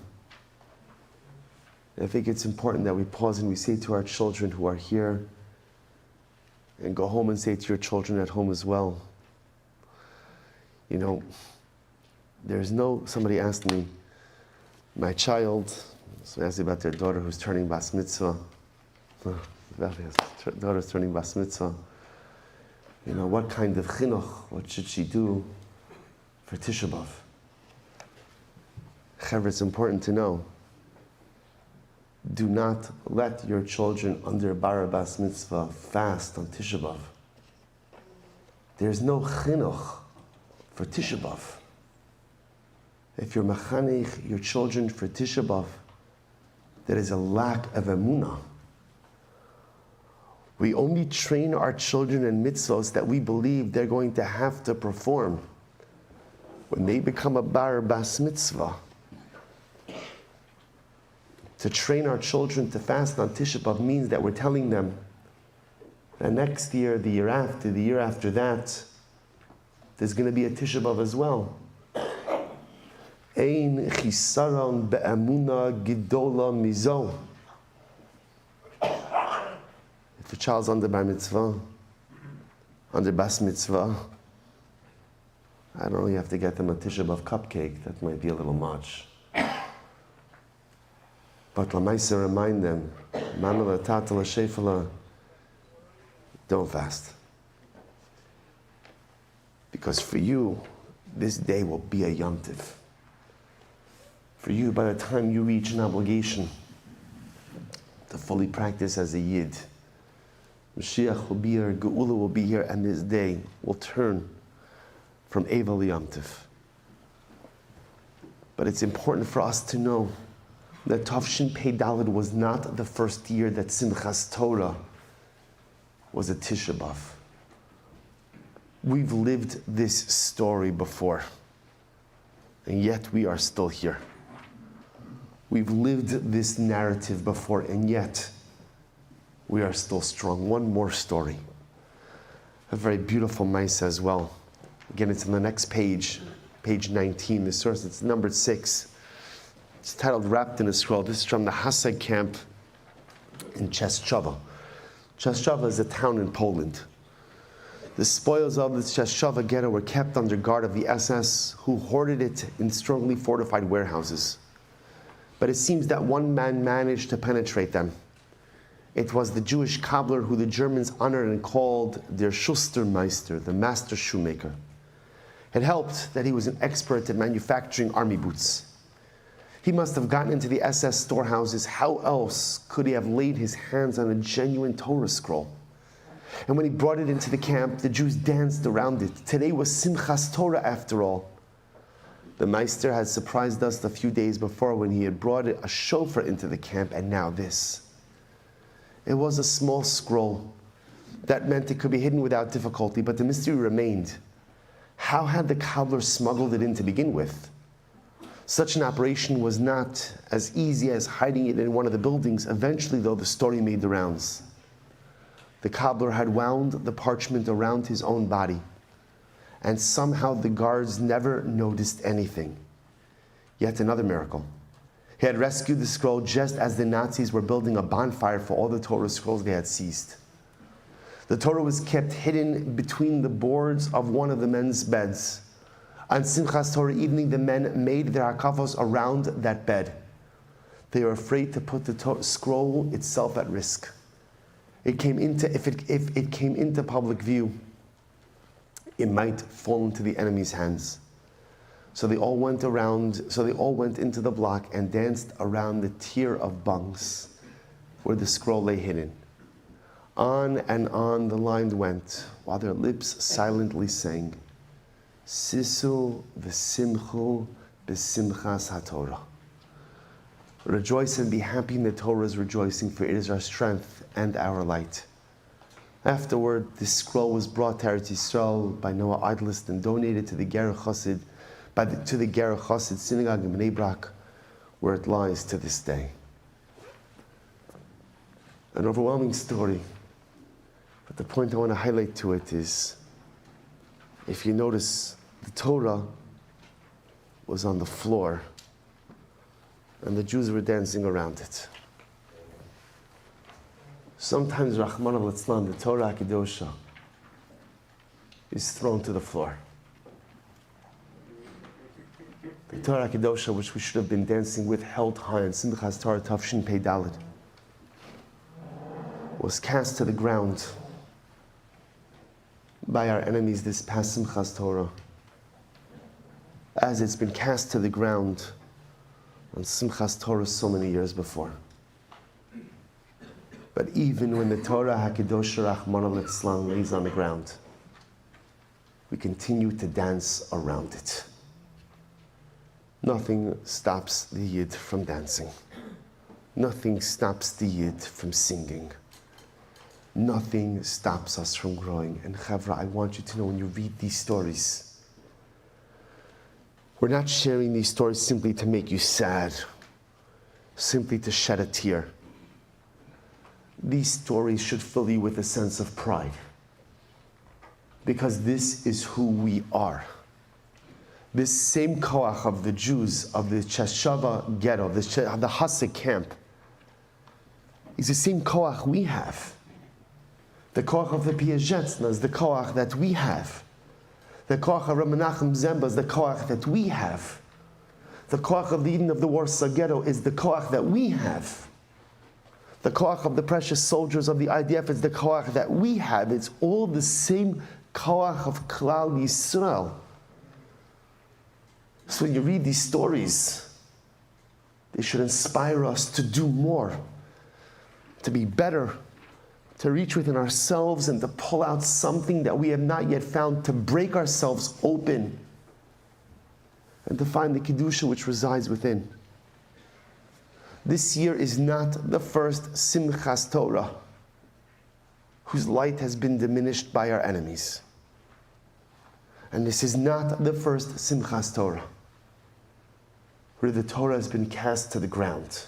[SPEAKER 1] And I think it's important that we pause and we say to our children who are here, and go home and say to your children at home as well, you know, somebody asked me, my child, so asked me about their daughter who's turning bas mitzvah, daughter's turning bas mitzvah, you know, what kind of chinuch, what should she do for Tisha B'Av? However, it's important to know, do not let your children under bar bas mitzvah fast on Tisha B'Av. There's no chinuch for Tisha B'Av. If you're machanech your children for Tisha B'Av, there is a lack of emunah. We only train our children in mitzvahs that we believe they're going to have to perform. When they become a bar bas mitzvah, to train our children to fast on Tisha B'Av means that we're telling them that next year, the year after that, there's going to be a Tisha B'Av as well. Ein chisaron be'amuna gidola mizo. If a child's under bar mitzvah, under bas mitzvah, I don't know, you have to get them a Tisha B'Av cupcake. That might be a little much. But Lamaisa, remind them, Mama Tata Shefala, don't fast. Because for you, this day will be a Yom Tov. For you, by the time you reach an obligation to fully practice as a Yid, Mashiach will be here, Geula will be here, and this day will turn from Evel to Yom Tov. But it's important for us to know that Tavshin Pei Daled was not the first year that Simchas Torah was a Tisha B'Av. We've lived this story before, and yet we are still here. We've lived this narrative before, and yet we are still strong. One more story. A very beautiful Maisa as well. Again, it's on the next page, page 19, the source, it's numbered 6. It's titled Wrapped in a Scroll. This is from the Hasag camp in Czechova. Czechova is a town in Poland. The spoils of the Czechova ghetto were kept under guard of the SS, who hoarded it in strongly fortified warehouses. But it seems that one man managed to penetrate them. It was the Jewish cobbler who the Germans honored and called their Schustermeister, the master shoemaker. It helped that he was an expert at manufacturing army boots. He must have gotten into the SS storehouses. How else could he have laid his hands on a genuine Torah scroll? And when he brought it into the camp, the Jews danced around it. Today was Simchas Torah after all. The Meister had surprised us a few days before when he had brought a shofar into the camp, and now this. It was a small scroll. That meant it could be hidden without difficulty, but the mystery remained. How had the cobbler smuggled it in to begin with? Such an operation was not as easy as hiding it in one of the buildings. Eventually, though, the story made the rounds. The cobbler had wound the parchment around his own body, and somehow the guards never noticed anything. Yet another miracle. He had rescued the scroll just as the Nazis were building a bonfire for all the Torah scrolls they had seized. The Torah was kept hidden between the boards of one of the men's beds. On Simchas Torah evening, the men made their hakafos around that bed. They were afraid to put the scroll itself at risk. If it came into public view, it might fall into the enemy's hands. So they all went into the block and danced around the tier of bunks where the scroll lay hidden. On and on the line went, while their lips silently sang, Sisu v'simchu b'simchas haTorah. Rejoice and be happy in the Torah's rejoicing, for it is our strength and our light. Afterward, this scroll was brought to Eretz Yisrael by Noah Idlist and donated to the Ger Chassid, to the Ger Chassid synagogue in Bnei Brak, where it lies to this day. An overwhelming story, but the point I want to highlight to it is, if you notice, the Torah was on the floor, and the Jews were dancing around it. Sometimes, Rahman al-Islam, the Torah HaKadosha is thrown to the floor. The Torah HaKadosha, which we should have been dancing with, held high in Simchas Torah Tafshin Pei Dalet, was cast to the ground by our enemies this past Simchas Torah, as it's been cast to the ground on Simchas Torah so many years before. But even when the Torah HaKadosh Rahman al-Islam lays on the ground, we continue to dance around it. Nothing stops the Yid from dancing. Nothing stops the Yid from singing. Nothing stops us from growing. And Chavra, I want you to know, when you read these stories, we're not sharing these stories simply to make you sad, simply to shed a tear. These stories should fill you with a sense of pride, because this is who we are. This same koach of the Jews, of the Cheshava ghetto, the Hasek camp, is the same koach we have. The koach of the Piagetna is the koach that we have. The koach of Rabbi Menachem Zemba is the koach that we have. The koach of the Eden of the Warsaw ghetto is the koach that we have. The koach of the precious soldiers of the IDF is the koach that we have. It's all the same koach of Klal Yisrael. So when you read these stories, they should inspire us to do more, to be better, to reach within ourselves and to pull out something that we have not yet found, to break ourselves open and to find the Kedusha which resides within. This year is not the first Simchas Torah whose light has been diminished by our enemies. And this is not the first Simchas Torah where the Torah has been cast to the ground.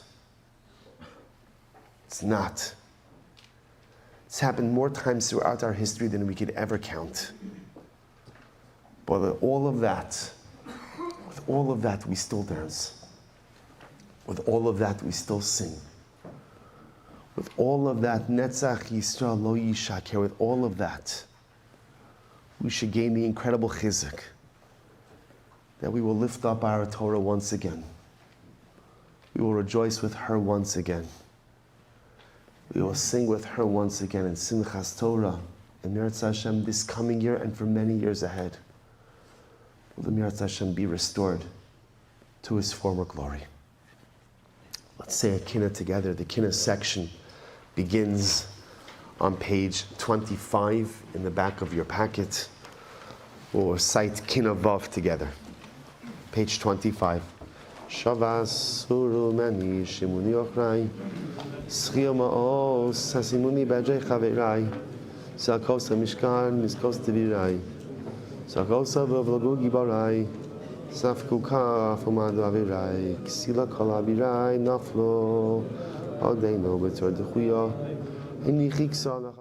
[SPEAKER 1] It's not. It's happened more times throughout our history than we could ever count. But with all of that, we still dance. With all of that, we still sing. With all of that, Netzach Yisrael Lo Yishaker, with all of that, we should gain the incredible chizuk that we will lift up our Torah once again. We will rejoice with her once again. We will sing with her once again in Simchas Torah, in Meretz Hashem, this coming year and for many years ahead. Will the Meretz Hashem be restored to his former glory. Let's say a Kinnos together. The Kinnos section begins on page 25 in the back of your packet. We'll recite Kinnos B'Av together. Page 25. Shavas suru mani shimuni ochrai schio ma'os sasimuni b'ajay chaverai sakos ha-mishkan miskos tevirai sakos ha-v'vlogu gibarai safku kaf umadu avirai ksila kol avirai naflo odeino b'tzor dechuya inni chiksa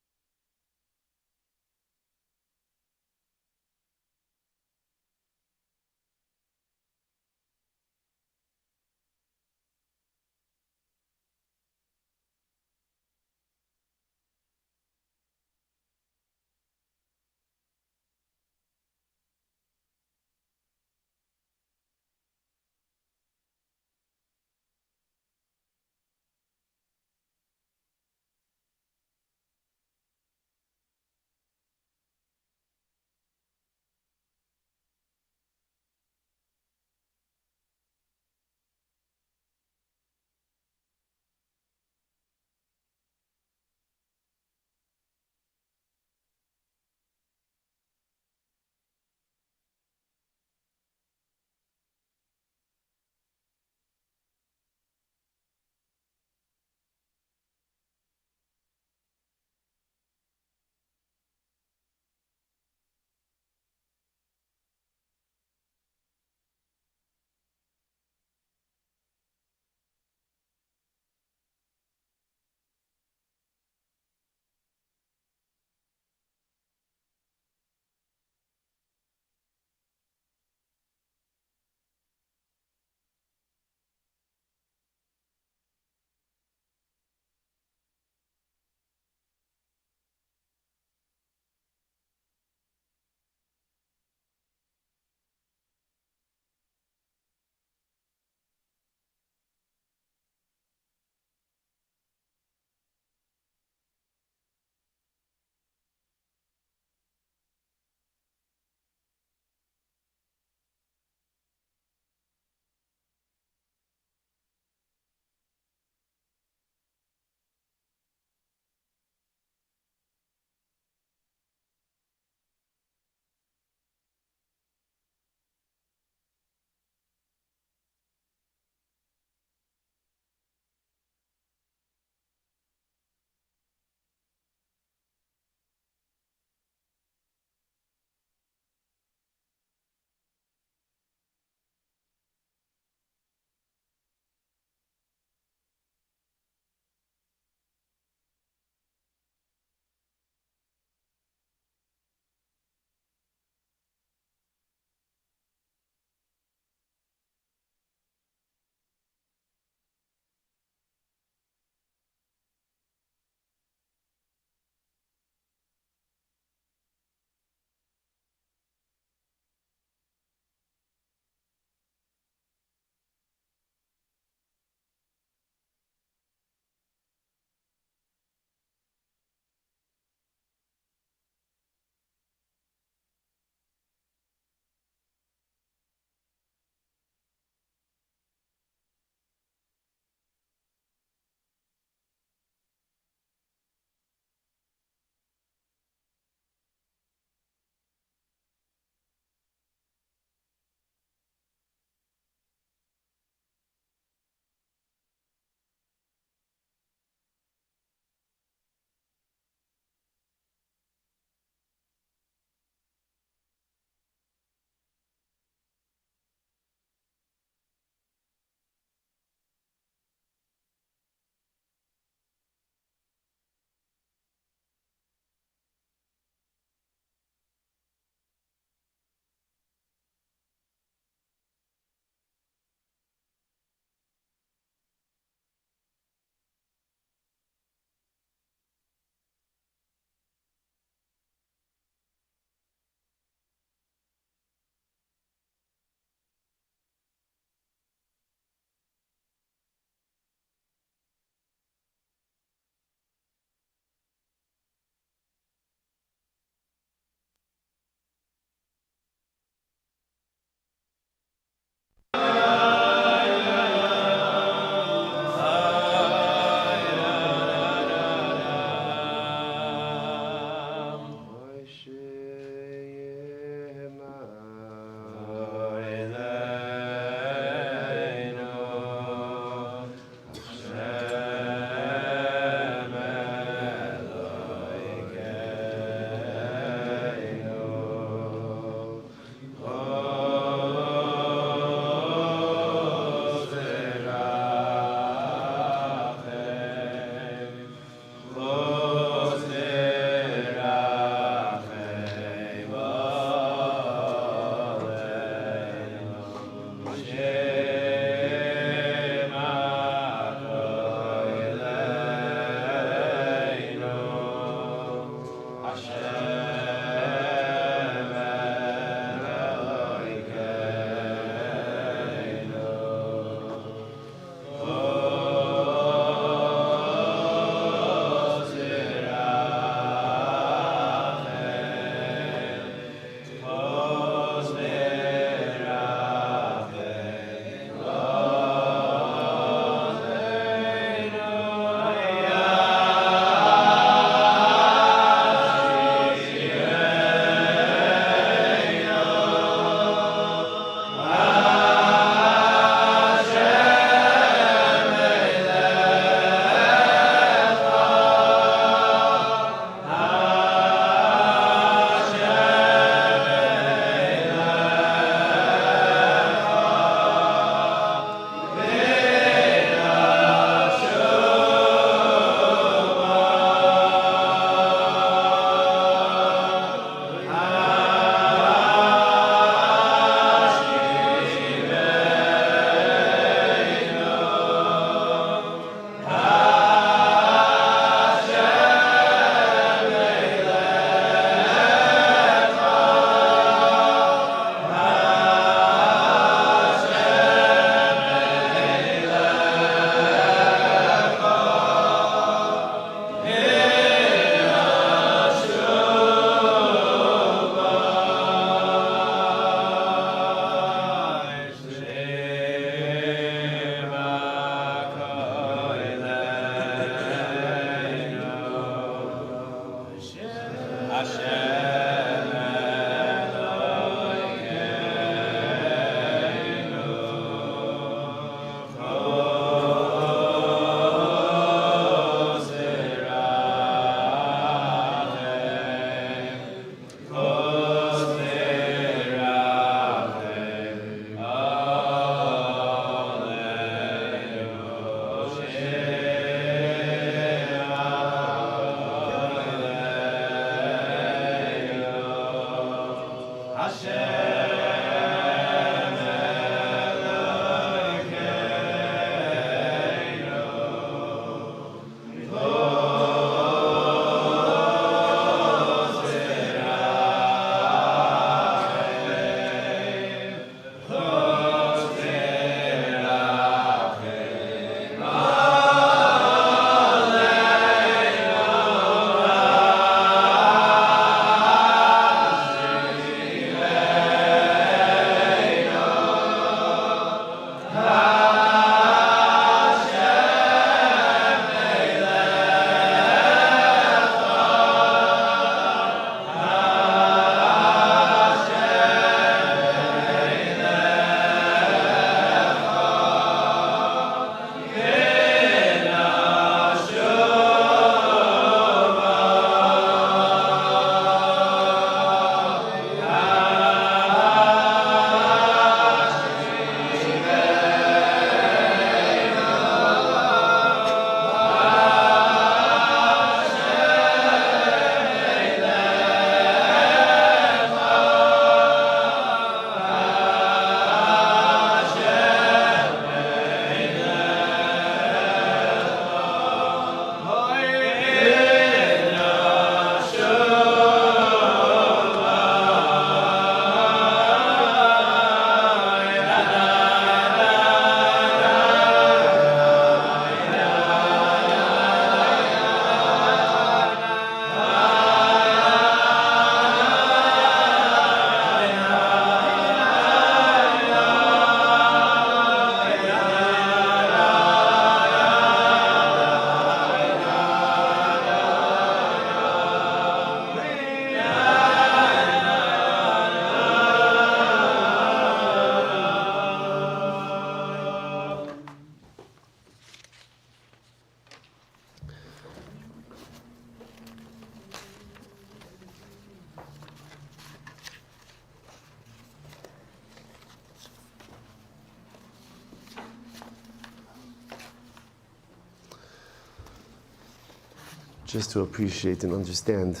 [SPEAKER 1] just to appreciate and understand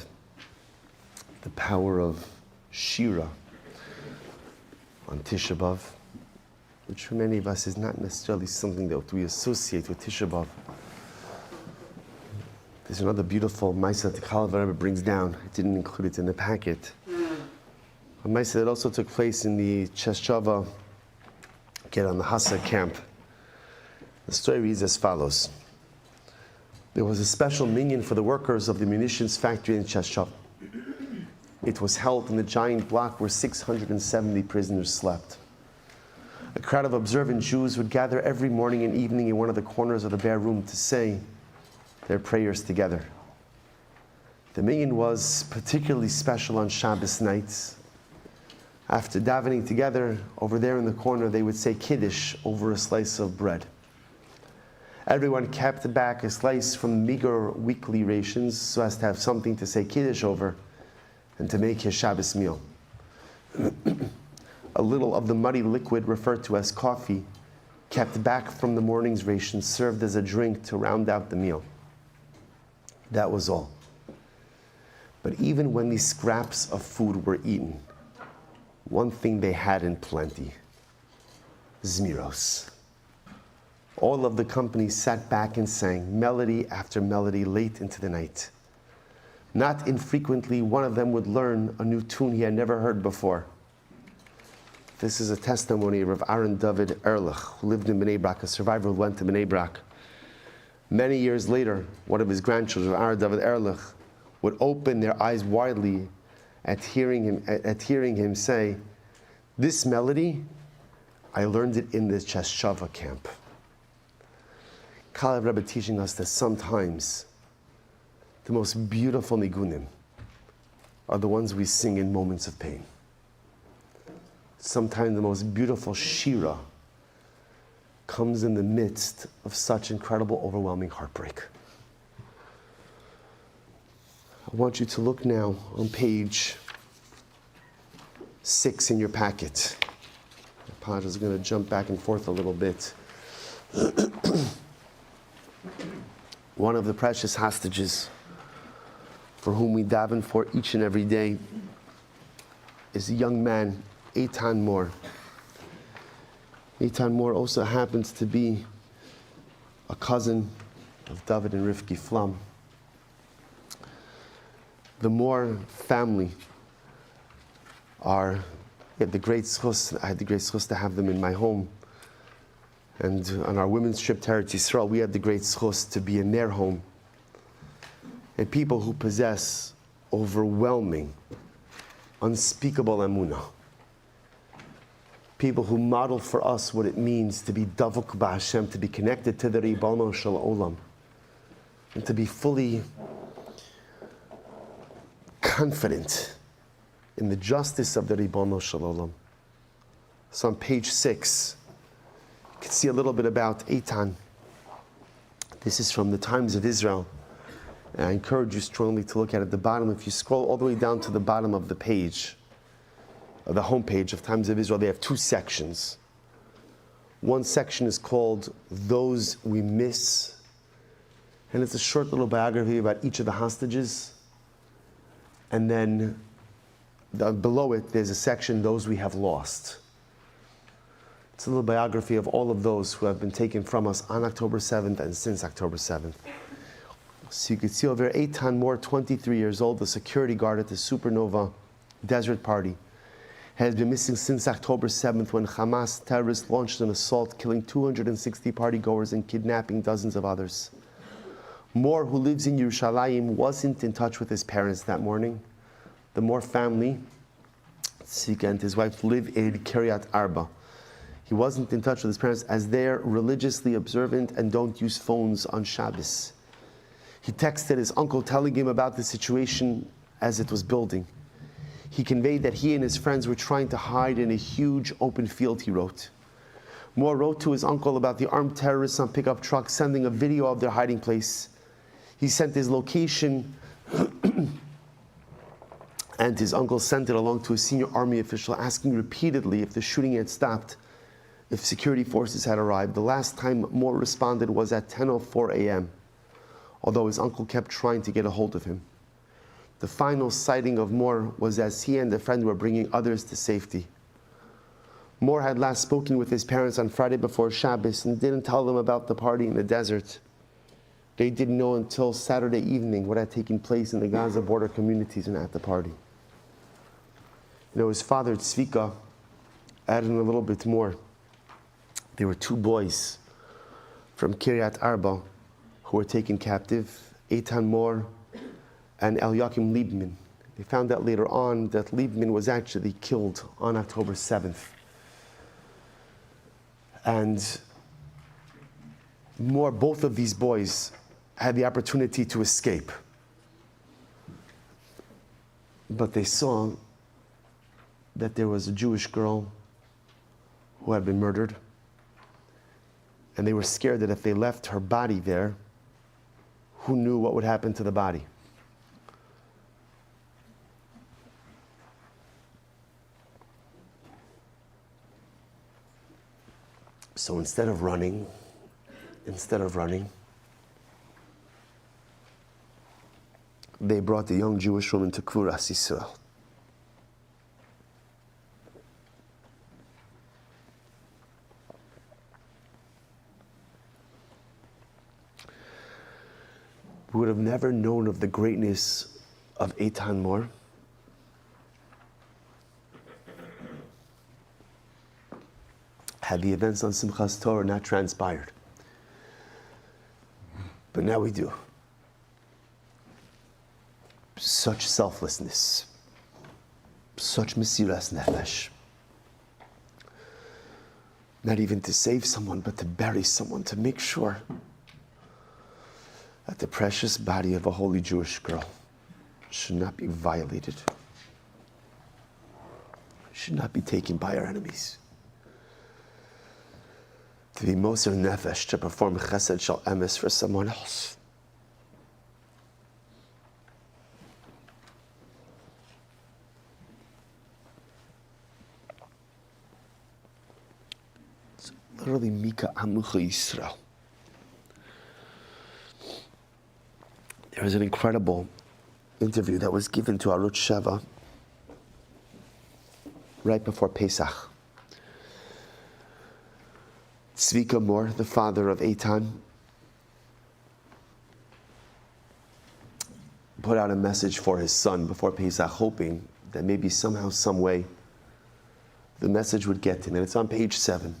[SPEAKER 1] the power of Shira on Tish B'Av, which for many of us is not necessarily something that we associate with Tish B'Av. There's another beautiful Maisa that the Chalva Rebbe brings down. I didn't include it in the packet. A Maisa that also took place in the Cheshava, on the Hassa camp. The story reads as follows. There was a special minyan for the workers of the munitions factory in Cheshava. It was held in the giant block where 670 prisoners slept. A crowd of observant Jews would gather every morning and evening in one of the corners of the bare room to say their prayers together. The minyan was particularly special on Shabbos nights. After davening together, over there in the corner, they would say Kiddush over a slice of bread. Everyone kept back a slice from meager weekly rations so as to have something to say Kiddush over and to make his Shabbos meal. A little of the muddy liquid referred to as coffee, kept back from the morning's ration, served as a drink to round out the meal. That was all. But even when these scraps of food were eaten, one thing they had in plenty, Zmiros. All of the company sat back and sang melody after melody late into the night. Not infrequently, one of them would learn a new tune he had never heard before. This is a testimony of Aaron David Ehrlich, who lived in Bnei Brak, a survivor who went to Bnei Brak. Many years later, one of his grandchildren, Aaron David Ehrlich, would open their eyes widely at hearing him say, "This melody, I learned it in the Cheshava camp." Kalev Rebbe teaching us that sometimes the most beautiful nigunim are the ones we sing in moments of pain. Sometimes the most beautiful shira comes in the midst of such incredible, overwhelming heartbreak. I want you to look now on page 6 in your packet. I apologize, I'm going to jump back and forth a little bit. One of the precious hostages for whom we daven for each and every day is a young man, Eitan Moore. Eitan Moore also happens to be a cousin of David and Rivki Flum. The Moore family I had the great schus to have them in my home. And on our women's trip to Eretz Yisrael, we had the great schus to be in their home. And people who possess overwhelming, unspeakable emunah. People who model for us what it means to be davuk b'Hashem, to be connected to the Ribono Shel Olam, and to be fully confident in the justice of the Ribono Shel Olam. So on page 6, you can see a little bit about Eitan. This is from the Times of Israel. And I encourage you strongly to look at it at the bottom. If you scroll all the way down to the bottom of the page, of the homepage of Times of Israel, they have 2 sections. One section is called Those We Miss. And it's a short little biography about each of the hostages. And then below it, there's a section, Those We Have Lost. It's a little biography of all of those who have been taken from us on October 7th and since October 7th. So you can see over Eitan Moore, 23 years old, the security guard at the Supernova Desert Party, has been missing since October 7th when Hamas terrorists launched an assault, killing 260 partygoers and kidnapping dozens of others. Moore, who lives in Yerushalayim, wasn't in touch with his parents that morning. The Moore family, Sika and his wife, live in Kiryat Arba. He wasn't in touch with his parents as they're religiously observant and don't use phones on Shabbos. He texted his uncle telling him about the situation as it was building. He conveyed that he and his friends were trying to hide in a huge open field, he wrote. Moore wrote to his uncle about the armed terrorists on pickup trucks, sending a video of their hiding place. He sent his location and his uncle sent it along to a senior army official, asking repeatedly if the shooting had stopped, if security forces had arrived. The last time Moore responded was at 10:04 a.m. although his uncle kept trying to get a hold of him. The final sighting of Mor was as he and a friend were bringing others to safety. Mor had last spoken with his parents on Friday before Shabbos and didn't tell them about the party in the desert. They didn't know until Saturday evening what had taken place in the Gaza border communities and at the party. His father, Tzvika, added in a little bit more. There were two boys from Kiryat Arba who were taken captive, Eitan Mor and Eliakim Liebman. They found out later on that Liebman was actually killed on October 7th. And both of these boys had the opportunity to escape. But they saw that there was a Jewish girl who had been murdered. And they were scared that if they left her body there, who knew what would happen to the body? So instead of running, they brought the young Jewish woman to Kvuras Yisrael. We would have never known of the greatness of Eitan Mor had the events on Simchas Torah not transpired. But now we do. Such selflessness, such mesiras nefesh. Not even to save someone, but to bury someone, to make sure that the precious body of a holy Jewish girl should not be violated, should not be taken by our enemies. To be moser nefesh, to perform chesed shel emes for someone else. It's literally Mika Amucha Yisrael. There was an incredible interview that was given to Arutz Sheva right before Pesach. Tzvika Mor, the father of Eitan, put out a message for his son before Pesach, hoping that maybe somehow, some way, the message would get to him. And it's on page 7.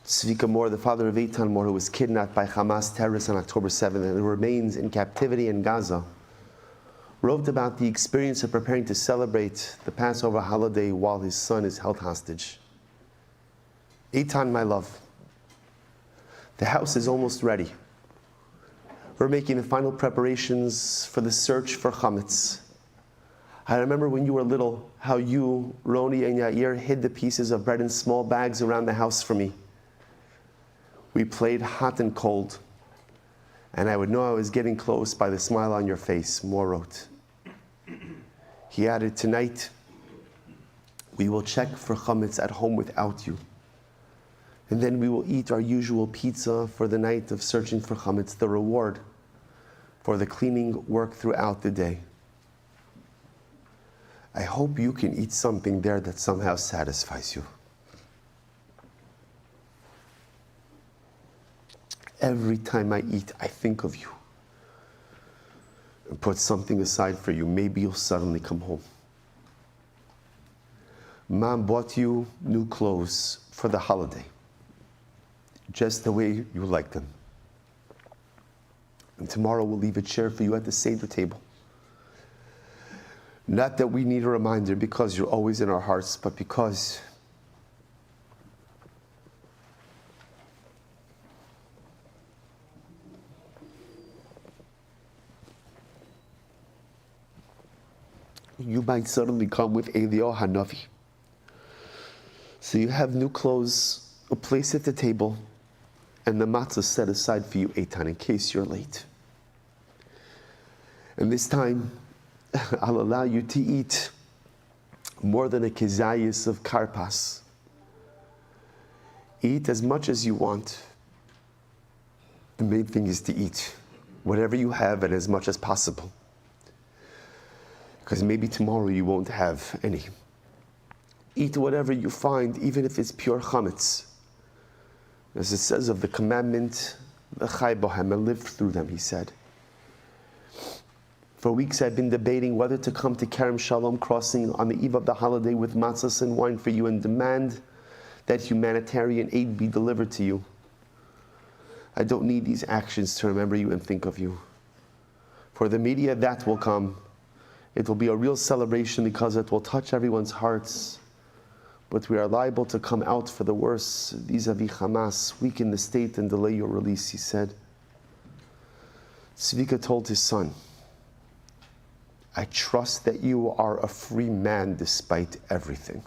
[SPEAKER 1] Tzvika Mor, the father of Eitan Mor, who was kidnapped by Hamas terrorists on October 7th and remains in captivity in Gaza, wrote about the experience of preparing to celebrate the Passover holiday while his son is held hostage. Eitan, my love, the house is almost ready. We're making the final preparations for the search for chametz. I remember when you were little, how you, Roni, and Yair hid the pieces of bread in small bags around the house for me. We played hot and cold, and I would know I was getting close by the smile on your face, Mor wrote. He added, tonight, we will check for chametz at home without you. And then we will eat our usual pizza for the night of searching for chametz, the reward for the cleaning work throughout the day. I hope you can eat something there that somehow satisfies you. Every time I eat, I think of you and put something aside for you. Maybe you'll suddenly come home. Mom bought you new clothes for the holiday, just the way you like them. And tomorrow we'll leave a chair for you at the Seder table. Not that we need a reminder because you're always in our hearts, but because you might suddenly come with Eliyahu Hanavi. So you have new clothes, a place at the table, and the matzah set aside for you, Eitan, in case you're late. And this time, I'll allow you to eat more than a kezayis of karpas. Eat as much as you want. The main thing is to eat. whatever you have and as much as possible. Because maybe tomorrow you won't have any. Eat whatever you find, even if it's pure chametz. As it says of the commandment, v'chai bohem, and live through them, he said. For weeks I've been debating whether to come to Kerem Shalom crossing on the eve of the holiday with matzahs and wine for you and demand that humanitarian aid be delivered to you. I don't need these actions to remember you and think of you. For the media, that will come. It will be a real celebration because it will touch everyone's hearts. But we are liable to come out for the worse vis-a-vis Hamas, weaken the state and delay your release, he said. Tzvika told his son, I trust that you are a free man despite everything.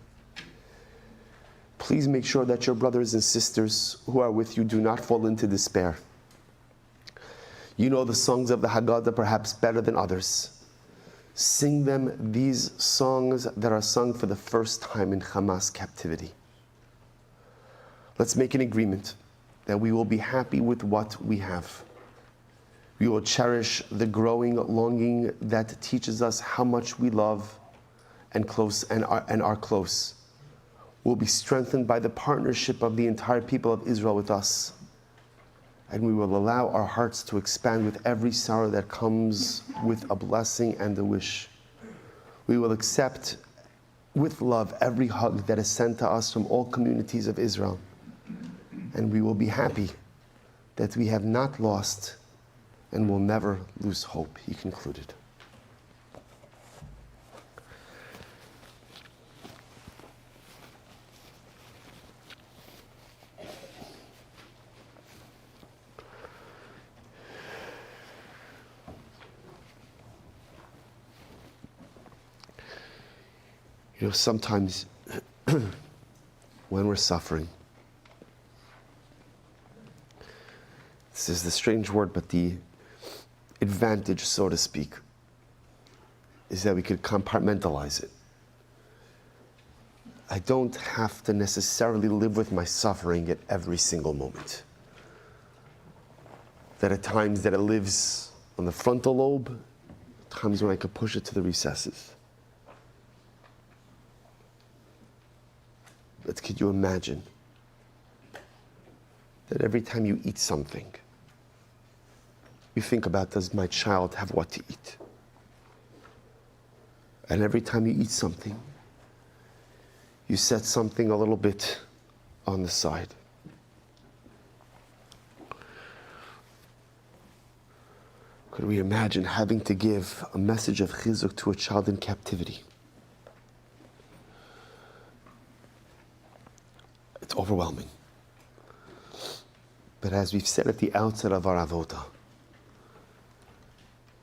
[SPEAKER 1] Please make sure that your brothers and sisters who are with you do not fall into despair. You know the songs of the Haggadah perhaps better than others. Sing them these songs that are sung for the first time in Hamas captivity. Let's make an agreement that we will be happy with what we have. We will cherish the growing longing that teaches us how much we love and are close. We'll be strengthened by the partnership of the entire people of Israel with us. And we will allow our hearts to expand with every sorrow that comes with a blessing and a wish. We will accept with love every hug that is sent to us from all communities of Israel. And we will be happy that we have not lost and will never lose hope, he concluded. You know, sometimes when we're suffering, this is the strange word, but the advantage, so to speak, is that we could compartmentalize it. I don't have to necessarily live with my suffering at every single moment. That at times that it lives on the frontal lobe, times when I could push it to the recesses. But could you imagine that every time you eat something, you think about, does my child have what to eat? And every time you eat something, you set something a little bit on the side. Could we imagine having to give a message of chizuk to a child in captivity? It's overwhelming. But as we've said at the outset of our avoda,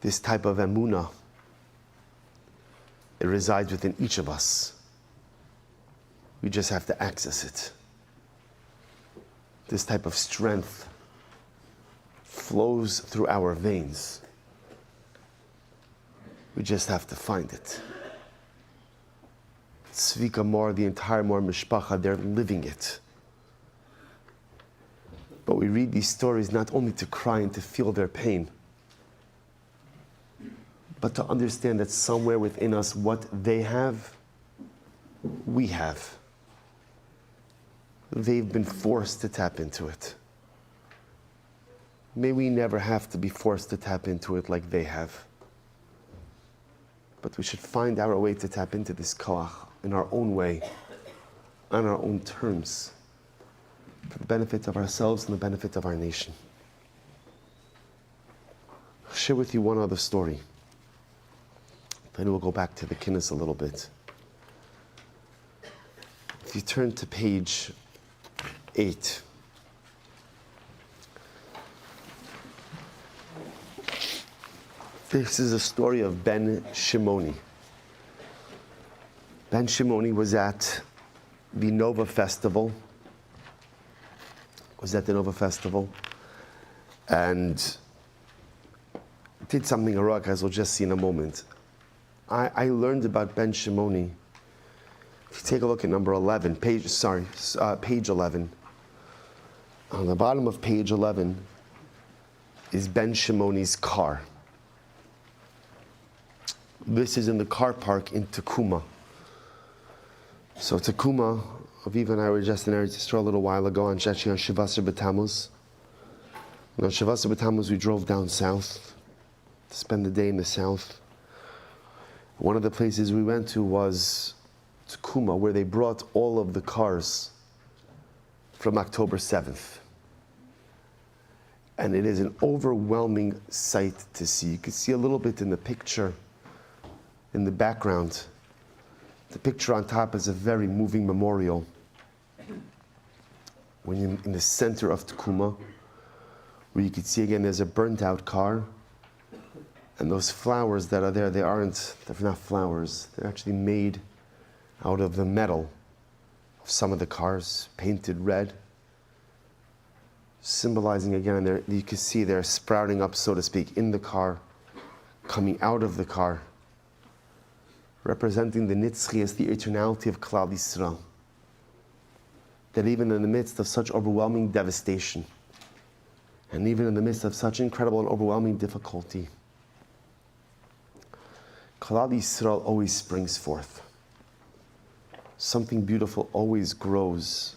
[SPEAKER 1] this type of emunah, it resides within each of us. We just have to access it. This type of strength flows through our veins. We just have to find it. Tzvika Mor, the entire Mor Mishpacha, they're living it. But we read these stories not only to cry and to feel their pain, but to understand that somewhere within us, what they have, we have. They've been forced to tap into it. May we never have to be forced to tap into it like they have. But we should find our way to tap into this koach in our own way, on our own terms, for the benefit of ourselves and the benefit of our nation. I'll share with you one other story. Then we'll go back to the Kinnos a little bit. If you turn to page 8. This is a story of Ben Shimoni. Ben Shimoni was at the Nova Festival. And did something heroic, as we'll just see in a moment. I learned about Ben Shimoni. If you take a look at number 11, page 11. On the bottom of page 11, is Ben Shimoni's car. This is in the car park in Tekuma. So Tekuma, Aviva and I were just in Eretz Yisrael a little while ago, actually on Shabbos B'Tammuz. And on Shabbos B'Tammuz we drove down south to spend the day in the south. One of the places we went to was Tekuma, where they brought all of the cars from October 7th. And it is an overwhelming sight to see. You can see a little bit in the picture, in the background. The picture on top is a very moving memorial. When you're in the center of Tekuma, where you can see again there's a burnt out car, and those flowers that are there, they're not flowers, they're actually made out of the metal of some of the cars, painted red, symbolizing again, you can see they're sprouting up, so to speak, in the car, coming out of the car, representing the nitzchias, the eternality of Klal Yisrael. That even in the midst of such overwhelming devastation, and even in the midst of such incredible and overwhelming difficulty, Klal Yisrael always springs forth. Something beautiful always grows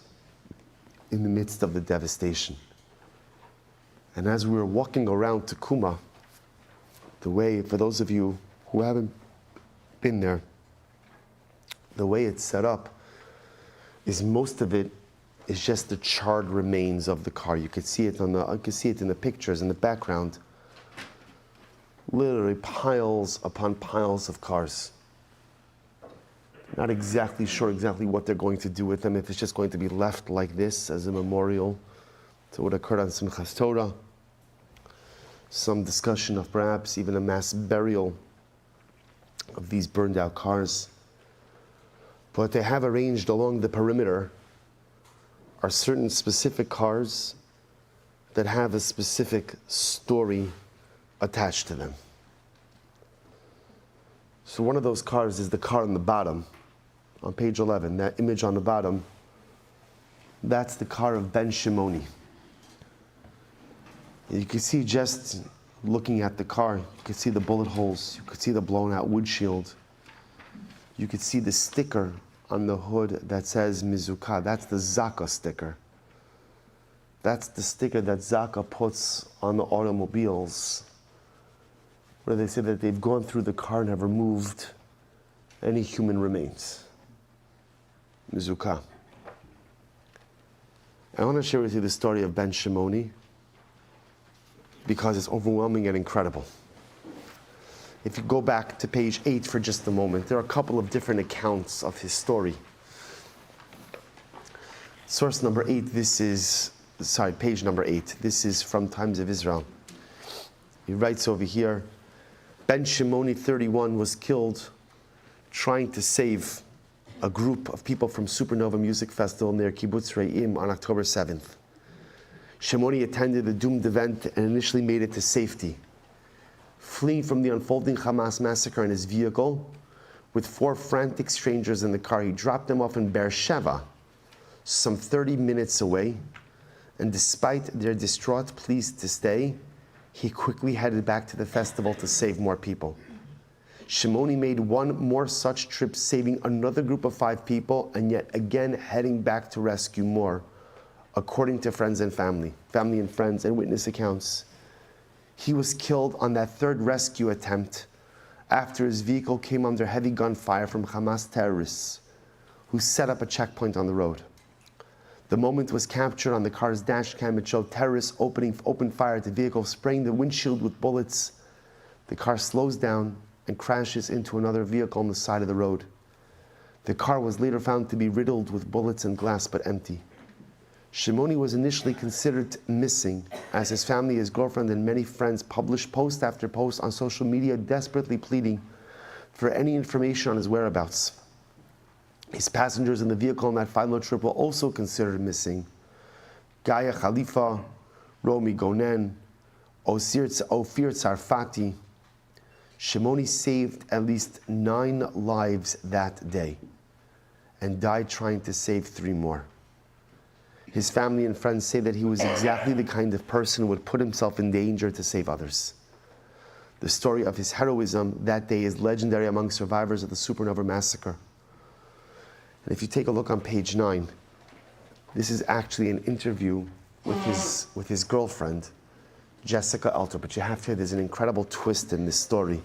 [SPEAKER 1] in the midst of the devastation. And as we were walking around Tekuma, the way, for those of you who haven't been there, the way it's set up is most of it is just the charred remains of the car. You could see it in the pictures in the background. Literally piles upon piles of cars. Not exactly sure what they're going to do with them, if it's just going to be left like this as a memorial to what occurred on Simchas Torah. Some discussion of perhaps even a mass burial of these burned out cars. But they have arranged along the perimeter are certain specific cars that have a specific story attached to them. So one of those cars is the car on the bottom, on page 11, that image on the bottom, that's the car of Ben Shimoni. You can see, just looking at the car, you could see the bullet holes, you could see the blown out windshield, you could see the sticker on the hood that says Mizukah. That's the Zaka sticker. That's the sticker that Zaka puts on the automobiles, where they say that they've gone through the car and have removed any human remains. Mizukah. I want to share with you the story of Ben Shimoni because it's overwhelming and incredible. If you go back to page 8 for just a moment, there are a couple of different accounts of his story. Source number 8, page number 8. This is from Times of Israel. He writes over here, Ben Shimoni, 31, was killed trying to save a group of people from Supernova Music Festival near Kibbutz Re'im on October 7th. Shimoni attended the doomed event and initially made it to safety, fleeing from the unfolding Hamas massacre in his vehicle with 4 frantic strangers in the car. He dropped them off in Beersheba, some 30 minutes away, and despite their distraught pleas to stay, he quickly headed back to the festival to save more people. Shimoni made one more such trip, saving another group of 5 people, and yet again heading back to rescue more, according to friends and family and friends and witness accounts. He was killed on that 3rd rescue attempt after his vehicle came under heavy gunfire from Hamas terrorists who set up a checkpoint on the road. The moment was captured on the car's dash cam. It showed terrorists open fire at the vehicle, spraying the windshield with bullets. The car slows down and crashes into another vehicle on the side of the road. The car was later found to be riddled with bullets and glass, but empty. Shimoni was initially considered missing, as his family, his girlfriend, and many friends published post after post on social media desperately pleading for any information on his whereabouts. His passengers in the vehicle on that final trip were also considered missing. Gaia Khalifa, Romi Gonen, Ophir Tsarfati. Shimoni saved at least 9 lives that day and died trying to save 3 more. His family and friends say that he was exactly the kind of person who would put himself in danger to save others. The story of his heroism that day is legendary among survivors of the Supernova massacre. And if you take a look on page 9, this is actually an interview with his girlfriend, Jessica Alter. But you have to hear, there's an incredible twist in this story.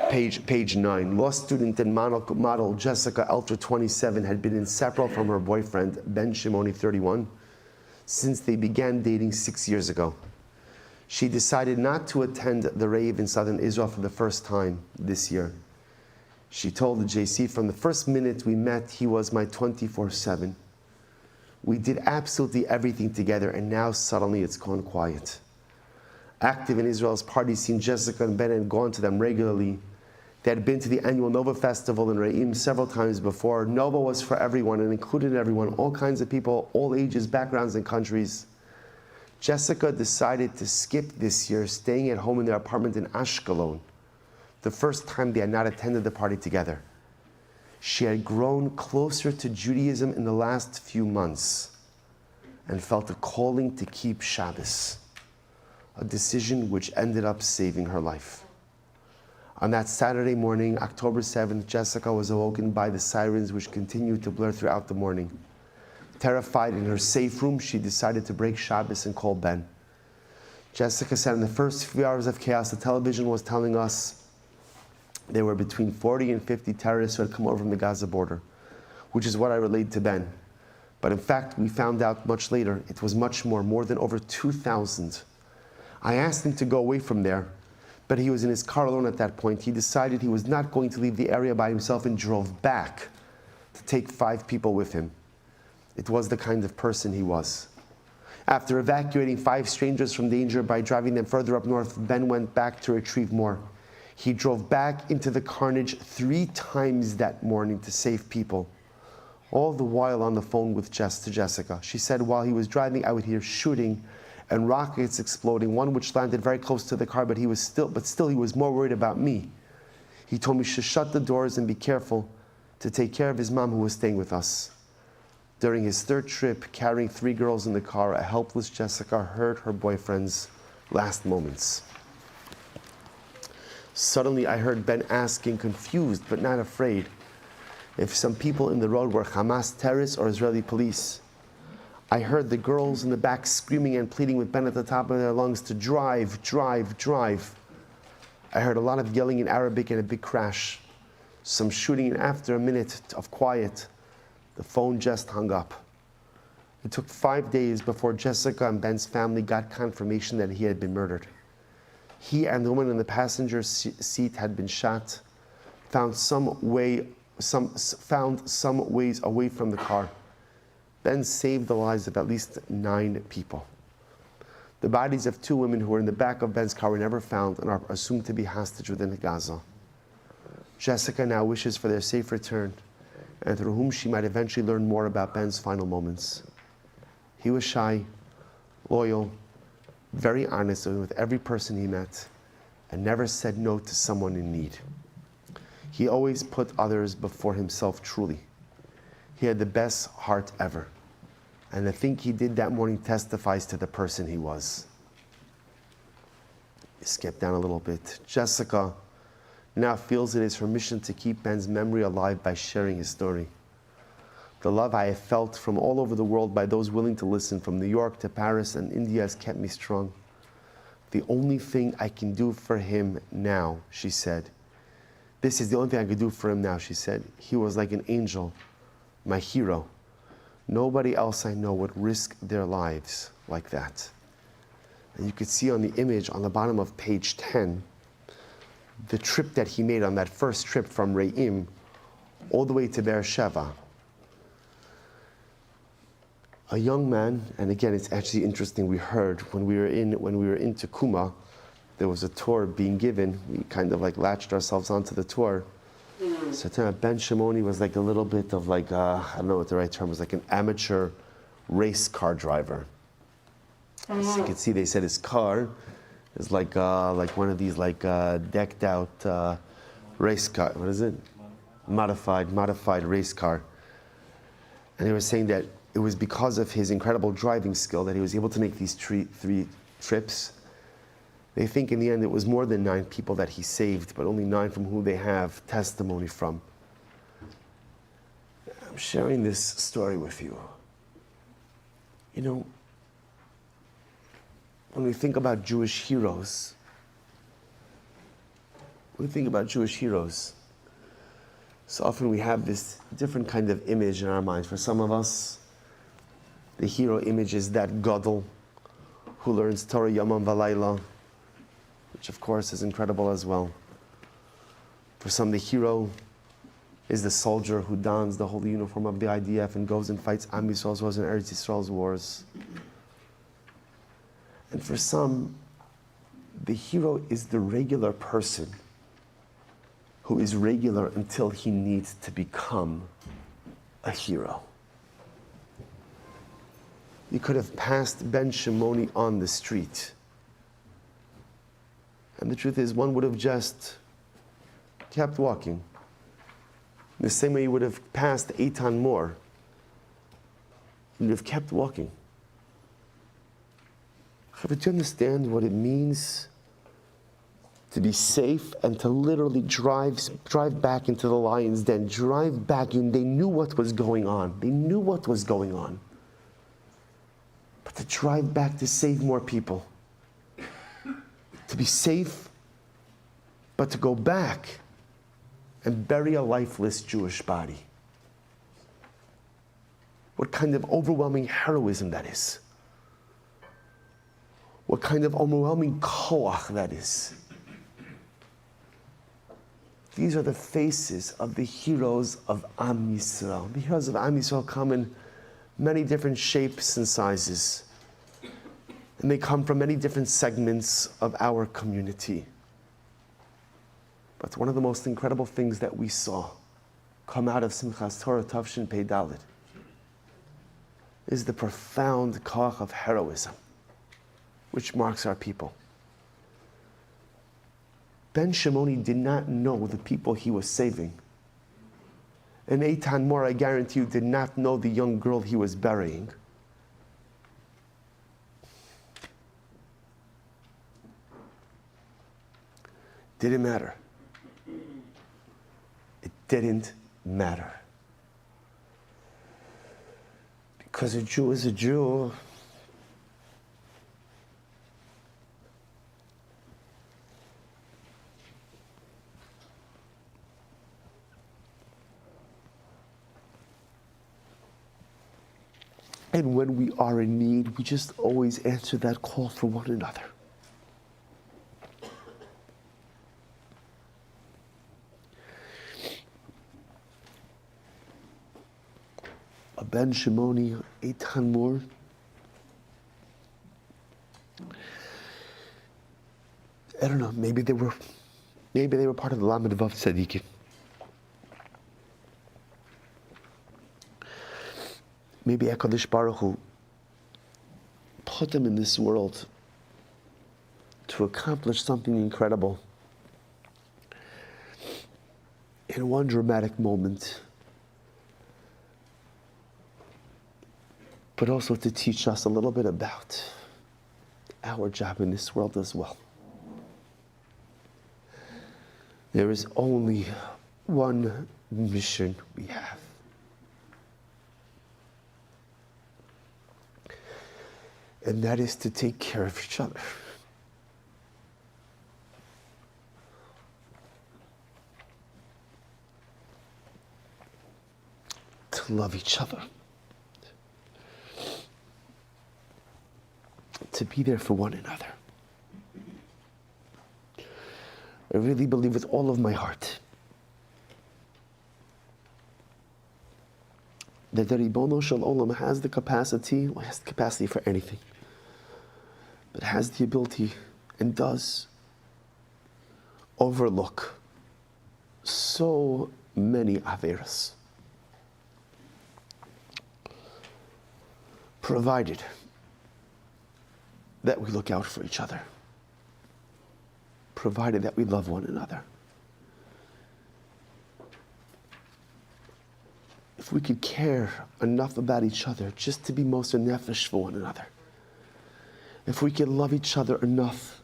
[SPEAKER 1] Page 9. Law student and model Jessica Alter, 27, had been inseparable from her boyfriend, Ben Shimoni, 31, since they began dating 6 years ago. She decided not to attend the rave in southern Israel for the first time this year. She told the JC, from the first minute we met, he was my 24/7. We did absolutely everything together, and now suddenly it's gone quiet. Active in Israel's party scene, Jessica and Ben had gone to them regularly. They had been to the annual Nova Festival in Re'im several times before. Nova was for everyone and included everyone, all kinds of people, all ages, backgrounds, and countries. Jessica decided to skip this year, staying at home in their apartment in Ashkelon, the first time they had not attended the party together. She had grown closer to Judaism in the last few months and felt a calling to keep Shabbos, a decision which ended up saving her life. On that Saturday morning, October 7th, Jessica was awoken by the sirens which continued to blare throughout the morning. Terrified in her safe room, she decided to break Shabbos and call Ben. Jessica said in the first few hours of chaos, the television was telling us there were between 40 and 50 terrorists who had come over from the Gaza border, which is what I relayed to Ben. But in fact, we found out much later, it was much more than over 2,000. I asked him to go away from there, but he was in his car alone at that point. He decided he was not going to leave the area by himself and drove back to take 5 people with him. It was the kind of person he was. After evacuating 5 strangers from danger by driving them further up north, Ben went back to retrieve more. He drove back into the carnage 3 times that morning to save people, all the while on the phone with Jessica. She said, while he was driving, I would hear shooting and rockets exploding, one which landed very close to the car, but still he was more worried about me. He told me to shut the doors and be careful to take care of his mom who was staying with us. During his 3rd trip, carrying 3 girls in the car, a helpless Jessica heard her boyfriend's last moments. Suddenly I heard Ben asking, confused but not afraid, if some people in the road were Hamas terrorists or Israeli police. I heard the girls in the back screaming and pleading with Ben at the top of their lungs to drive, drive, drive. I heard a lot of yelling in Arabic and a big crash, some shooting, and after a minute of quiet, the phone just hung up. It took 5 days before Jessica and Ben's family got confirmation that he had been murdered. He and the woman in the passenger seat had been shot, found some ways away from the car. Ben saved the lives of at least 9 people. The bodies of 2 women who were in the back of Ben's car were never found and are assumed to be hostage within Gaza. Jessica now wishes for their safe return, and through whom she might eventually learn more about Ben's final moments. He was shy, loyal, very honest with every person he met, and never said no to someone in need. He always put others before himself truly. He had the best heart ever. And the thing he did that morning testifies to the person he was. Skip down a little bit. Jessica now feels it is her mission to keep Ben's memory alive by sharing his story. The love I have felt from all over the world by those willing to listen, from New York to Paris and India, has kept me strong. The only thing I can do for him now, she said. This is the only thing I could do for him now, she said. He was like an angel, my hero. Nobody else I know would risk their lives like that. And you could see on the image on the bottom of page 10, the trip that he made on that first trip from Re'im all the way to Beersheba. A young man, and again, it's actually interesting, we heard when we were in Takuma, there was a tour being given. We kind of like latched ourselves onto the tour. So Ben Shimoni was like a little bit of like, I don't know what the right term was, like an amateur race car driver. As you can see, they said his car is like one of these like decked out race car. What is it? Modified race car. And they were saying that it was because of his incredible driving skill that he was able to make these three trips. They think in the end it was more than 9 people that he saved, but only 9 from who they have testimony from. I'm sharing this story with you. You know, when we think about Jewish heroes, so often we have this different kind of image in our minds. For some of us, the hero image is that gadol who learns Torah Yomam V'Layla, which of course is incredible as well. For some, the hero is the soldier who dons the holy uniform of the IDF and goes and fights Am Yisrael's wars and Eretz Yisrael's wars. And for some, the hero is the regular person who is regular until he needs to become a hero. You could have passed Ben Shimoni on the street, and the truth is, one would have just kept walking. The same way you would have passed Eitan Moore, you would have kept walking. But do you understand what it means to be safe and to literally drive back into the lion's den, drive back in? They knew what was going on. But to drive back to save more people. To be safe, but to go back and bury a lifeless Jewish body. What kind of overwhelming heroism that is. What kind of overwhelming koach that is. These are the faces of the heroes of Am Yisrael. The heroes of Am Yisrael come in many different shapes and sizes. And they come from many different segments of our community. But one of the most incredible things that we saw come out of Simchas Torah Tavshin Pei Dalet is the profound koach of heroism, which marks our people. Ben Shimoni did not know the people he was saving. And Eitan Moore, I guarantee you, did not know the young girl he was burying. Didn't matter. It didn't matter. Because a Jew is a Jew. And when we are in need, we just always answer that call for one another. A Ben Shimoni, Eitan Moore, I don't know, maybe they were part of the Lamed Vav Tzadikim. Maybe HaKadosh Baruch Hu put them in this world to accomplish something incredible in one dramatic moment, but also to teach us a little bit about our job in this world as well. There is only one mission we have. And that is to take care of each other. To love each other. To be there for one another. I really believe with all of my heart that the Ribono Shel Olam has the capacity for anything, but has the ability and does overlook so many averas, provided that we look out for each other, provided that we love one another. If if we could care enough about each other just to be most nefesh for one another, if we could love each other enough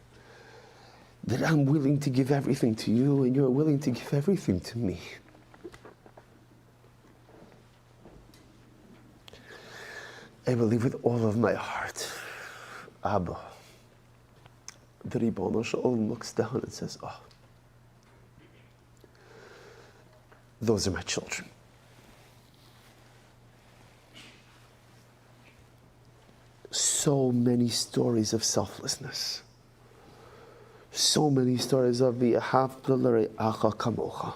[SPEAKER 1] that I'm willing to give everything to you and you're willing to give everything to me. I believe with all of my heart, Abba, the Ribono Shalom looks down and says, oh, those are my children. So many stories of selflessness. So many stories of v'ahavta l're'acha kamocha.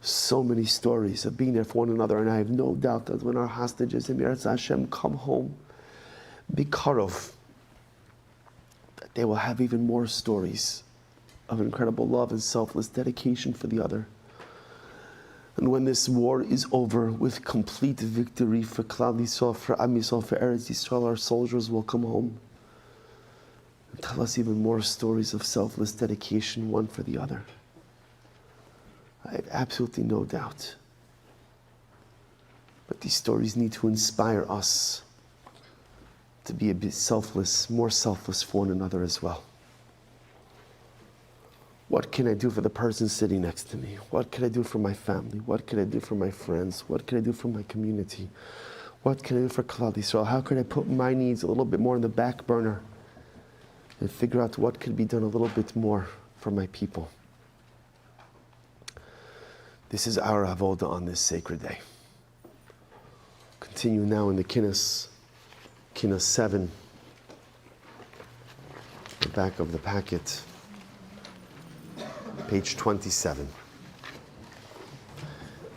[SPEAKER 1] So many stories of being there for one another, and I have no doubt that when our hostages in Eretz Hashem come home, bikarov, that they will have even more stories of incredible love and selfless dedication for the other. And when this war is over with complete victory for Klal Yisrael, for Am Yisrael, for Eretz Yisrael, our soldiers will come home and tell us even more stories of selfless dedication, one for the other. I have absolutely no doubt. But these stories need to inspire us to be a bit selfless, more selfless for one another as well. What can I do for the person sitting next to me? What can I do for my family? What can I do for my friends? What can I do for my community? What can I do for Klal Yisrael? How can I put my needs a little bit more on the back burner and figure out what could be done a little bit more for my people? This is our avoda on this sacred day. Continue now in the Kinnos 7, the back of the packet. Page 27.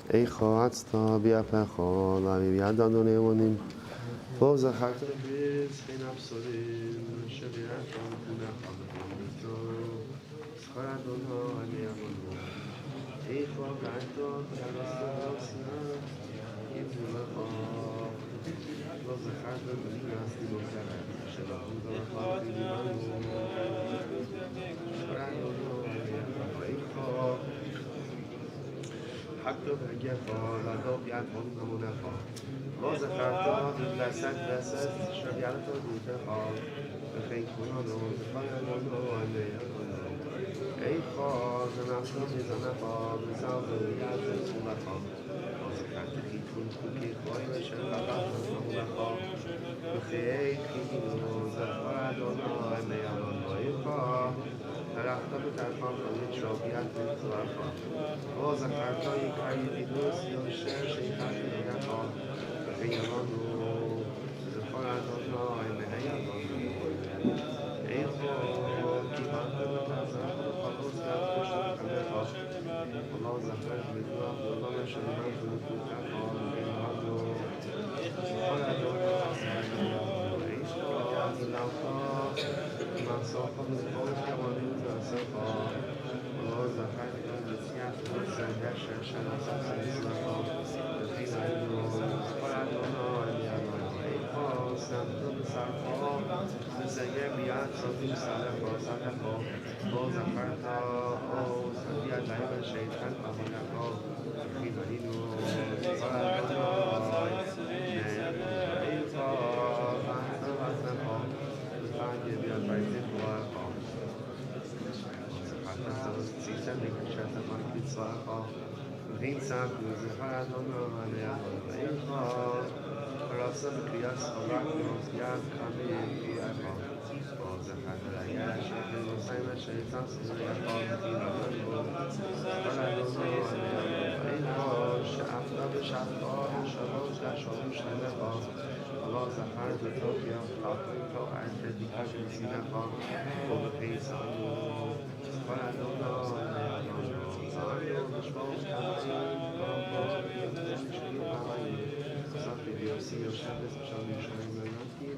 [SPEAKER 1] Eicha atzta bi'apecha lavi b'yadanu ne'onim lo zacharta b'zchein absorim shebi'acha kunecha b'chomito schar Adonai me'amonu eicha g'anto b'yadosna yivu lecha lo zacharta b'linas t'imoteret she'lahu d'lecha b'limanu schar Adonai حتى بهجفا لدو بيعتهم نمونفا باز خرطا بلسد شبيعتا دوتفا بخين كنانو بخانانو وانيانو ای خواز نفتا بزنفا بزاو بیعتا سولفا باز خرطا خیتون کوکی خواهی بشه لقد نمونفا بخیر خیتونو زفا دونا انیانو ای خواز درختا به ترخان کنید شابیت به طرفا باز خرطای کاری بیدوز یا شش ایتر نگفا به خیانانو زفار ادانا ایمنیانانو ای خواه کی بانده به نظر خود خالوز گرد کشت کنفا الله زفر بدو عبدالله شدیدن کنید کنفا به خیانانو زفار ادانا ایمنیانانو ای خواه لوتا من صافا بزفار کمانی زفا الله زفر بسیار زنده شرشن اساس زفا به خیانانو زفار ادانا ایمنیانانو ای خواه سمتو به سرفا بزنگه بیاد صدیم سلفا سلفا باز خرطا او سندیت لعب شیطان امانفا به خیانانو زفار ادانا ای خواه فهمتا وزنفا بفنگه بیاد بایدی خواه سیستم نکشت من کلیسا وین سمت زفر ادانا ایمنیانانو ای خواه راستا به قیاس آورد نازگرد کامل بیعفا باز خطرگر شکل نسیم شیطان سوزه خواه خیانانو زفر ادانا ایمنیانانو ای خواه شعفتا به شفا شباز گشاوش نمخا الله زفر به تو بیافتا تو عرض دیگر بسینه خواه و به پیسانو زفر ادانا ایمنیانانو زانو بشباز کمایی کامبا بیافتا شکل بمایی صافي بيوسي وشابس بشامي شامي ملاتي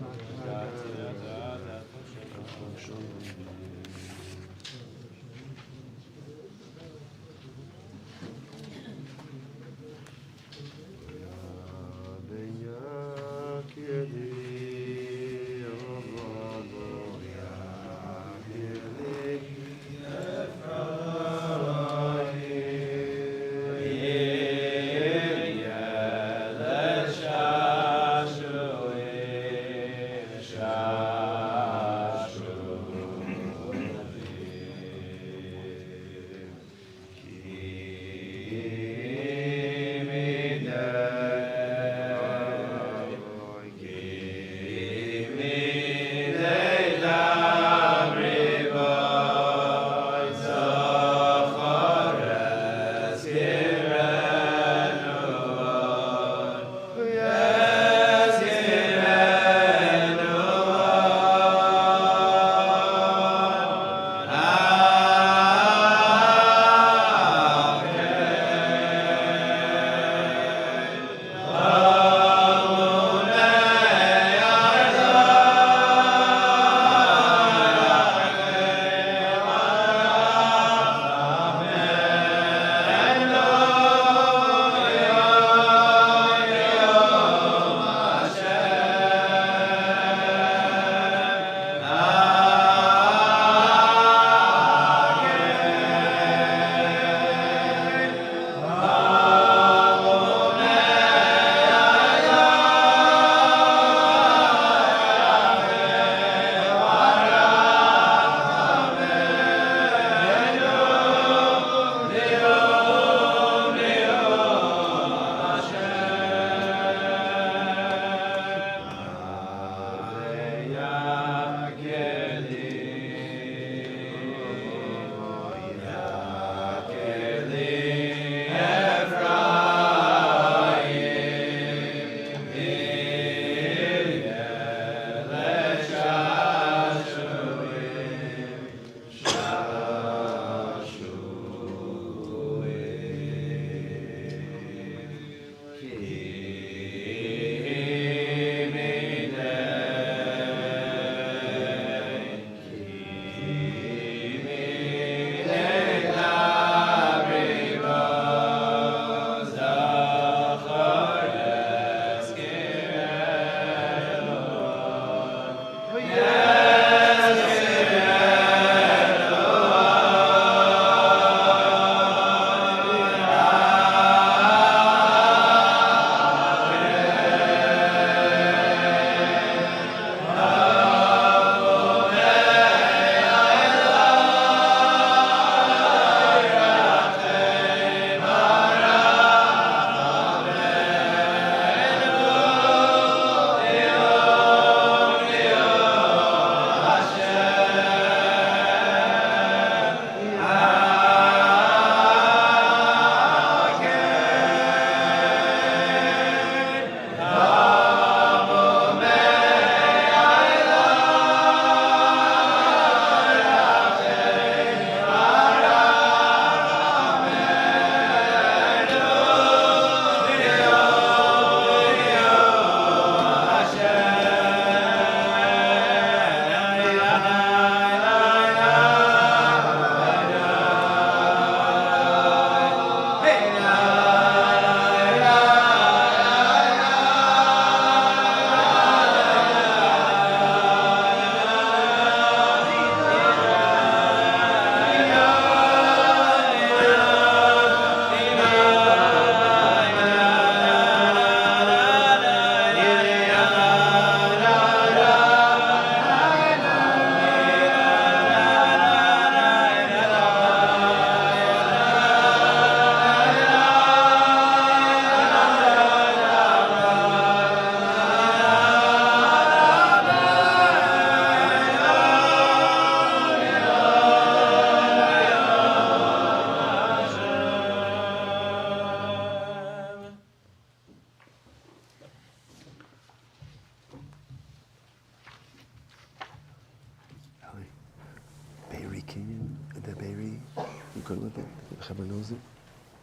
[SPEAKER 1] Kenyan, the Beiri, you good with it? The Chaber knows it?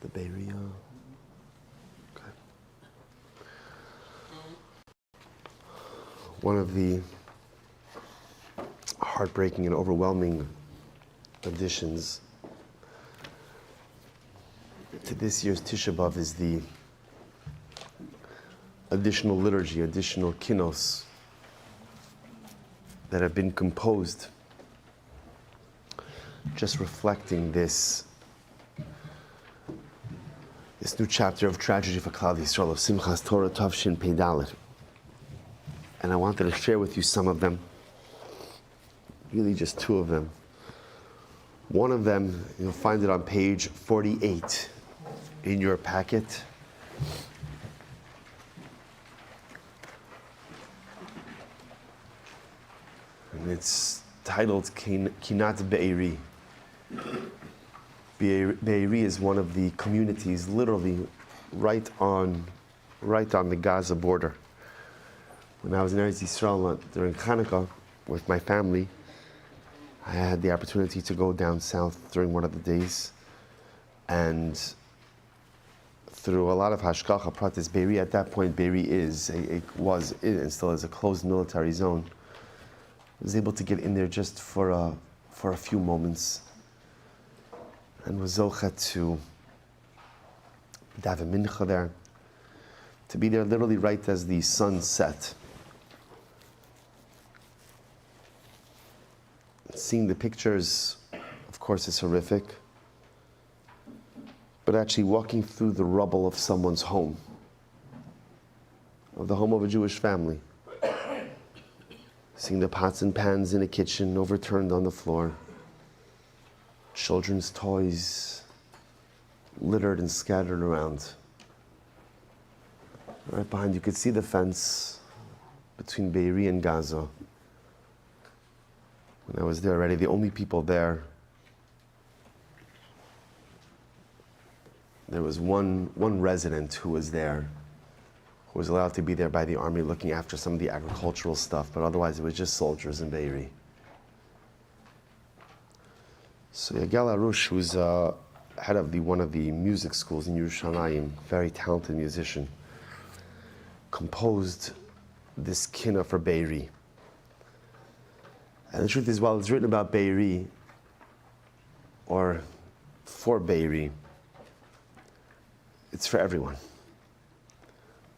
[SPEAKER 1] The Beiri, okay. One of the heartbreaking and overwhelming additions to this year's Tisha B'Av is the additional liturgy, additional Kinnos that have been composed just reflecting this new chapter of tragedy for Klal Yisrael, of Simchas Torah Tavshin Pei Dalet. And I wanted to share with you some of them, really just two of them. One of them, you'll find it on page 48 in your packet. And it's titled Kinat Be'eri. Be'eri is one of the communities, literally right on the Gaza border. When I was in Eretz Yisrael during Hanukkah with my family, I had the opportunity to go down south during one of the days, and through a lot of hashgacha pratis, Be'eri at that point, Be'eri was and still is a closed military zone. I was able to get in there just for a few moments, and was zocha to daven mincha there, to be there literally right as the sun set. Seeing the pictures, of course, is horrific, but actually walking through the rubble of someone's home, of the home of a Jewish family, seeing the pots and pans in a kitchen overturned on the floor, children's toys littered and scattered around. Right behind you could see the fence between Be'eri and Gaza. When I was there already, the only people there, there was one resident who was there, who was allowed to be there by the army looking after some of the agricultural stuff, but otherwise it was just soldiers in Be'eri. So Yagal Arush, who's head of one of the music schools in Yerushalayim, very talented musician, composed this kinna for Be'eri. And the truth is, while it's written about Be'eri, or for Be'eri, it's for everyone.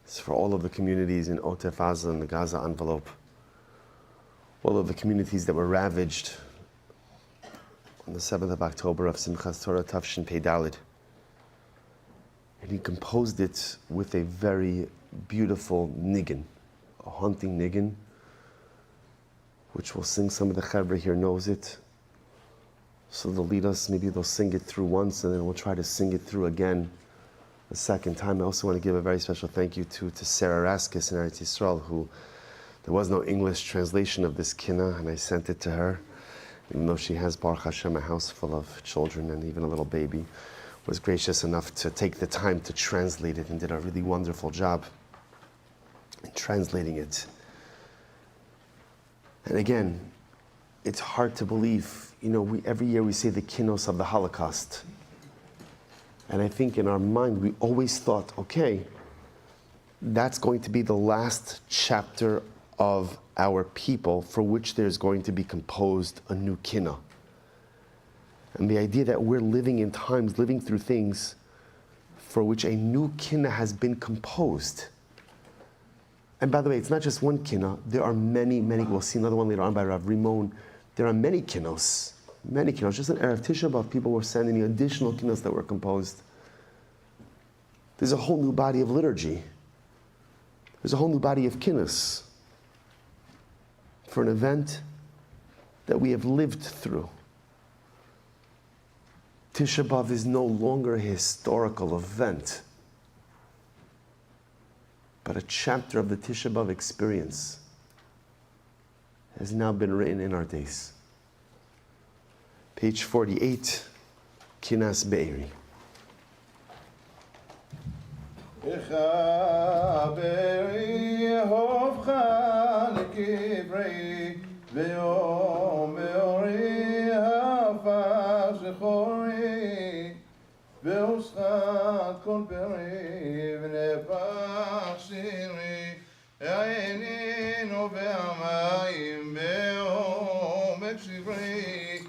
[SPEAKER 1] It's for all of the communities in Otef Aza and the Gaza envelope, all of the communities that were ravaged on the 7th of October of Simchas Torah Tavshin Pei Dalet. And he composed it with a very beautiful niggin, a haunting niggin, which we'll sing. Some of the Chevra here knows it. So they'll lead us, maybe they'll sing it through once, and then we'll try to sing it through again a second time. I also want to give a very special thank you to Sarah Raskis in Eretz Yisrael, who, there was no English translation of this kinna, and I sent it to her, even though she has, Baruch Hashem, a house full of children and even a little baby, was gracious enough to take the time to translate it and did a really wonderful job in translating it. And again, it's hard to believe, every year we say the Kinnos of the Holocaust. And I think in our mind, we always thought, okay, that's going to be the last chapter of our people for which there's going to be composed a new Kinna. And the idea that we're living in times, living through things for which a new Kinna has been composed. And by the way, it's not just one kinna. There are many, we'll see another one later on by Rav Rimon. There are many kinnos. Just an Erev Tisha B'Av, people were sending me additional kinnos that were composed. There's a whole new body of liturgy. There's a whole new body of kinnos for an event that we have lived through. Tisha B'Av is no longer a historical event, but a chapter of the Tisha B'Av experience has now been written in our days. Page 48, Kinas Be'eri.
[SPEAKER 2] שברי,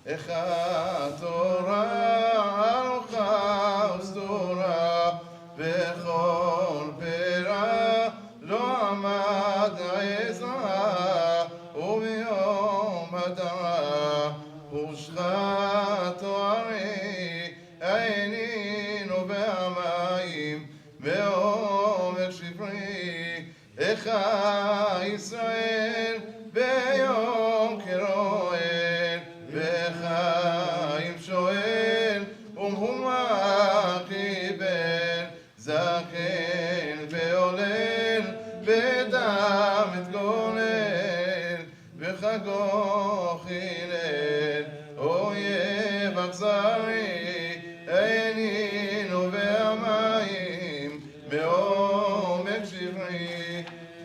[SPEAKER 2] אחד תורה ארוכה וסדורה, בכל פרה לא עמד עזרה, וביום הדרה הושחת תוארי, עינינו והמים בעומק שברי, איכה ישראל ביום כרועל, בחיים שואל ומהומה קיבל, זקן ועולל בדם מתגולל, בחגו חילל אויב אכזרי, עינינו והמים בעומק שברי,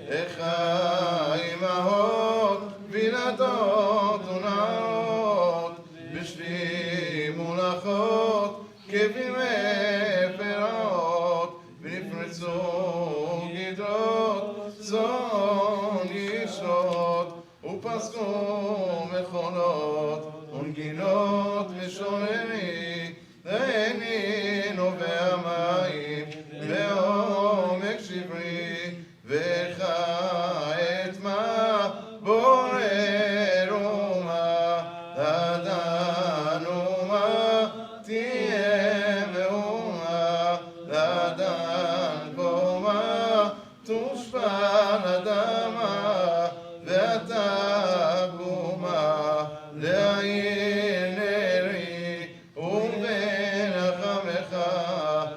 [SPEAKER 2] איכה אמהות וילדות ונערות, בשבי מולכות כבימי פרעות, ונפרצו גדרות צאן ישרות, ופסקו מכונות ונגינות משוררי, עינינו והמים בעומק שברי, וכעת מה בורר ומה לדענו מה תהיה מהומה, לדען בו מה תושפע לדמה, ואתה גומה לעיר נרי, ובנחמך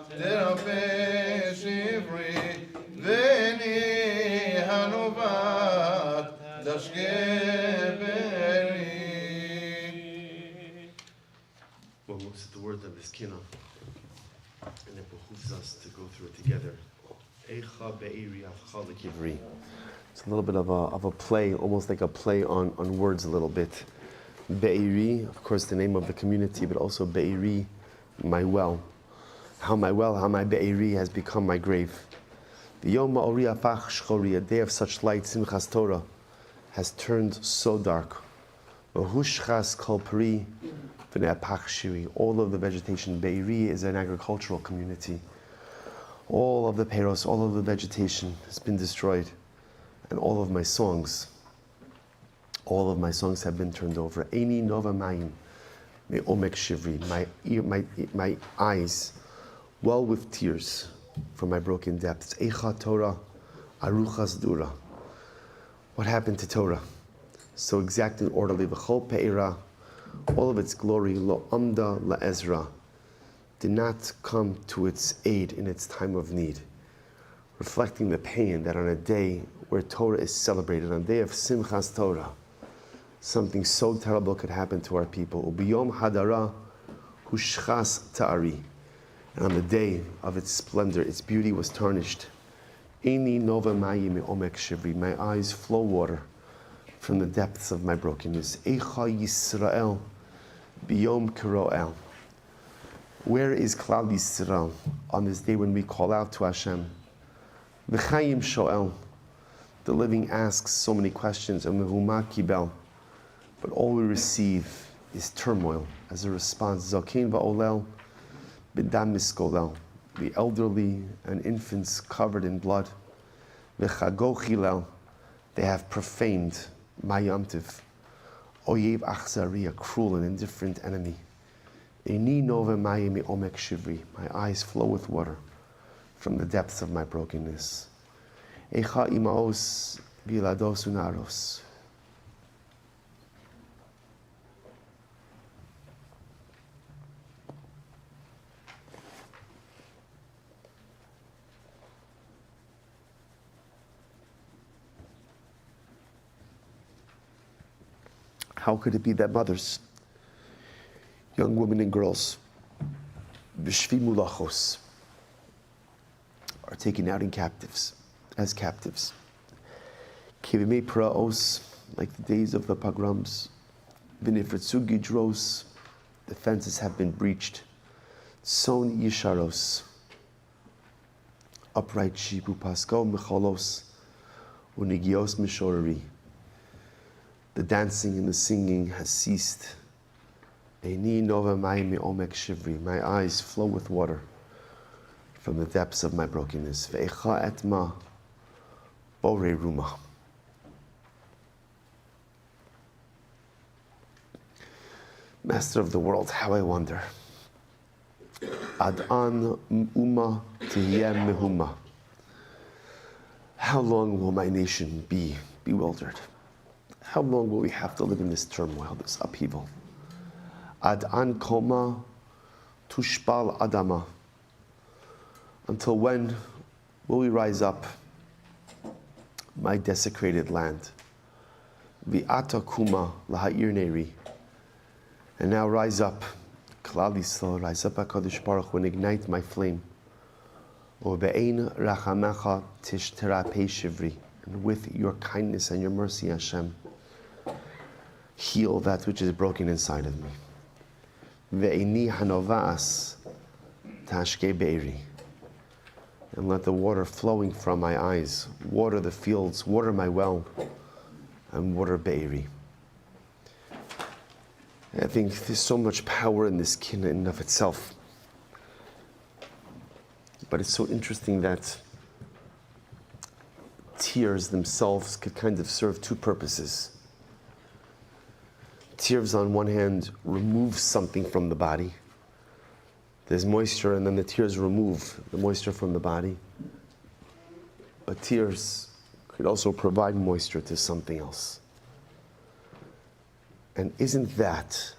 [SPEAKER 2] תרפא שברי, וניהנו בת תשקה ברי.
[SPEAKER 1] One looks at the word of this Kinnos, and it behooves us to go through it together. Eicha be'iri afcha lekivri. It's a little bit of a play, almost like a play on words a little bit. Be'iri, of course, the name of the community, but also Be'iri, my well. How my Be'iri has become my grave. The Yom Ma'ori Afach Shchori, a day of such light, Simchas Torah, has turned so dark. V'hushchas kol peri v'nei apach shiri. All of the vegetation. Be'iri is an agricultural community. All of the peros, all of the vegetation has been destroyed. And all of my songs have been turned over. Eini nova mayim me omek shivri. My eyes well with tears from my broken depths. Eicha Torah aruchas dura. What happened to Torah? So exact and orderly. V'chol pe'ira, all of its glory, lo amda la Ezra, did not come to its aid in its time of need, reflecting the pain that on a day where Torah is celebrated, on a day of Simchas Torah, something so terrible could happen to our people. Ubiyom hadara hushchas ta'ari. And on the day of its splendor, its beauty was tarnished. Eini nova mayi me omek shivri. My eyes flow water from the depths of my brokenness. Eicha Yisrael biyom kiroel. Where is Klal Yisrael on this day when we call out to Hashem? V'chayim shoel. The living asks so many questions, and mehuma kibel. But all we receive is turmoil as a response. Zakin va'olel b'dam miskolel. The elderly and infants covered in blood. V'chago chilel. They have profaned my Yom Tov. Oyev achzari, a cruel and indifferent enemy. Eini nova mayi mi omek shivri. My eyes flow with water from the depths of my brokenness. Eicha imaos vilados unaros. How could it be that mothers, young women and girls, b'shvi mulachos, are taken out as captives? Kivimei praos, like the days of the pogroms, v'nifritzu gidros, the fences have been breached. Son yisharos, upright sheep, upasko mecholos, unigios mishorari. The dancing and the singing has ceased. Eini nova mai mi omek shivri. My eyes flow with water from the depths of my brokenness. Ve'echa etma bore ruma. Master of the world, how I wonder. Ad an uma tiyeh mehuma. How long will my nation be bewildered? How long will we have to live in this turmoil, this upheaval? Ad an koma tushpal adama. Until when will we rise up, my desecrated land? Vi'ata kuma laha'ir neri. And now rise up, Klal Yisrael, rise up, HaKadosh Baruch Hu, and ignite my flame. O be'ein rachamecha tish terapei shivri. And with your kindness and your mercy, Hashem, heal that which is broken inside of me. Ve'eini hanovas tashke be'eri. And let the water flowing from my eyes water the fields, water my well, and water be'eri. I think there's so much power in this kinna in and of itself. But it's so interesting that tears themselves could kind of serve two purposes. Tears, on one hand, remove something from the body. There's moisture, and then the tears remove the moisture from the body. But tears could also provide moisture to something else. And isn't that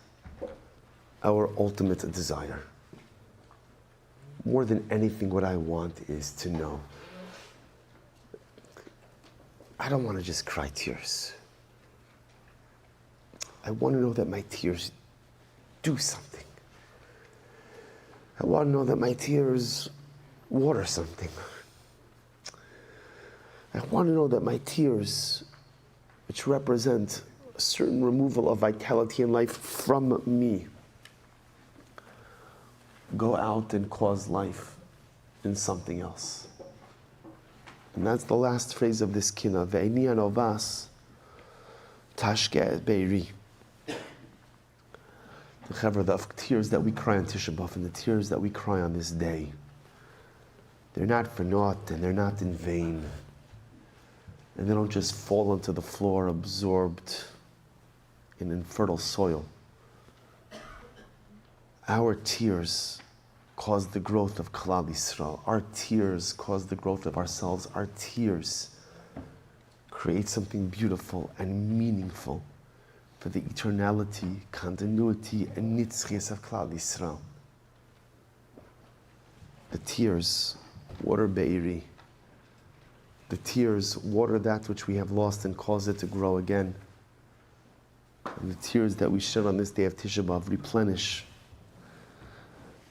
[SPEAKER 1] our ultimate desire? More than anything, what I want is to know. I don't want to just cry tears. I want to know that my tears do something. I want to know that my tears water something. I want to know that my tears, which represent a certain removal of vitality and life from me, go out and cause life in something else. And that's the last phrase of this kinna. Ve'eni anovas tashke be'eri. The tears that we cry on Tisha B'Av and the tears that we cry on this day, they're not for naught and they're not in vain. And they don't just fall onto the floor absorbed in infertile soil. Our tears cause the growth of Klal Yisrael. Our tears cause the growth of ourselves. Our tears create something beautiful and meaningful for the eternality, continuity, and nitzchias of Klal Yisrael. The tears water be'eri. The tears water that which we have lost and cause it to grow again. And the tears that we shed on this day of Tisha B'Av replenish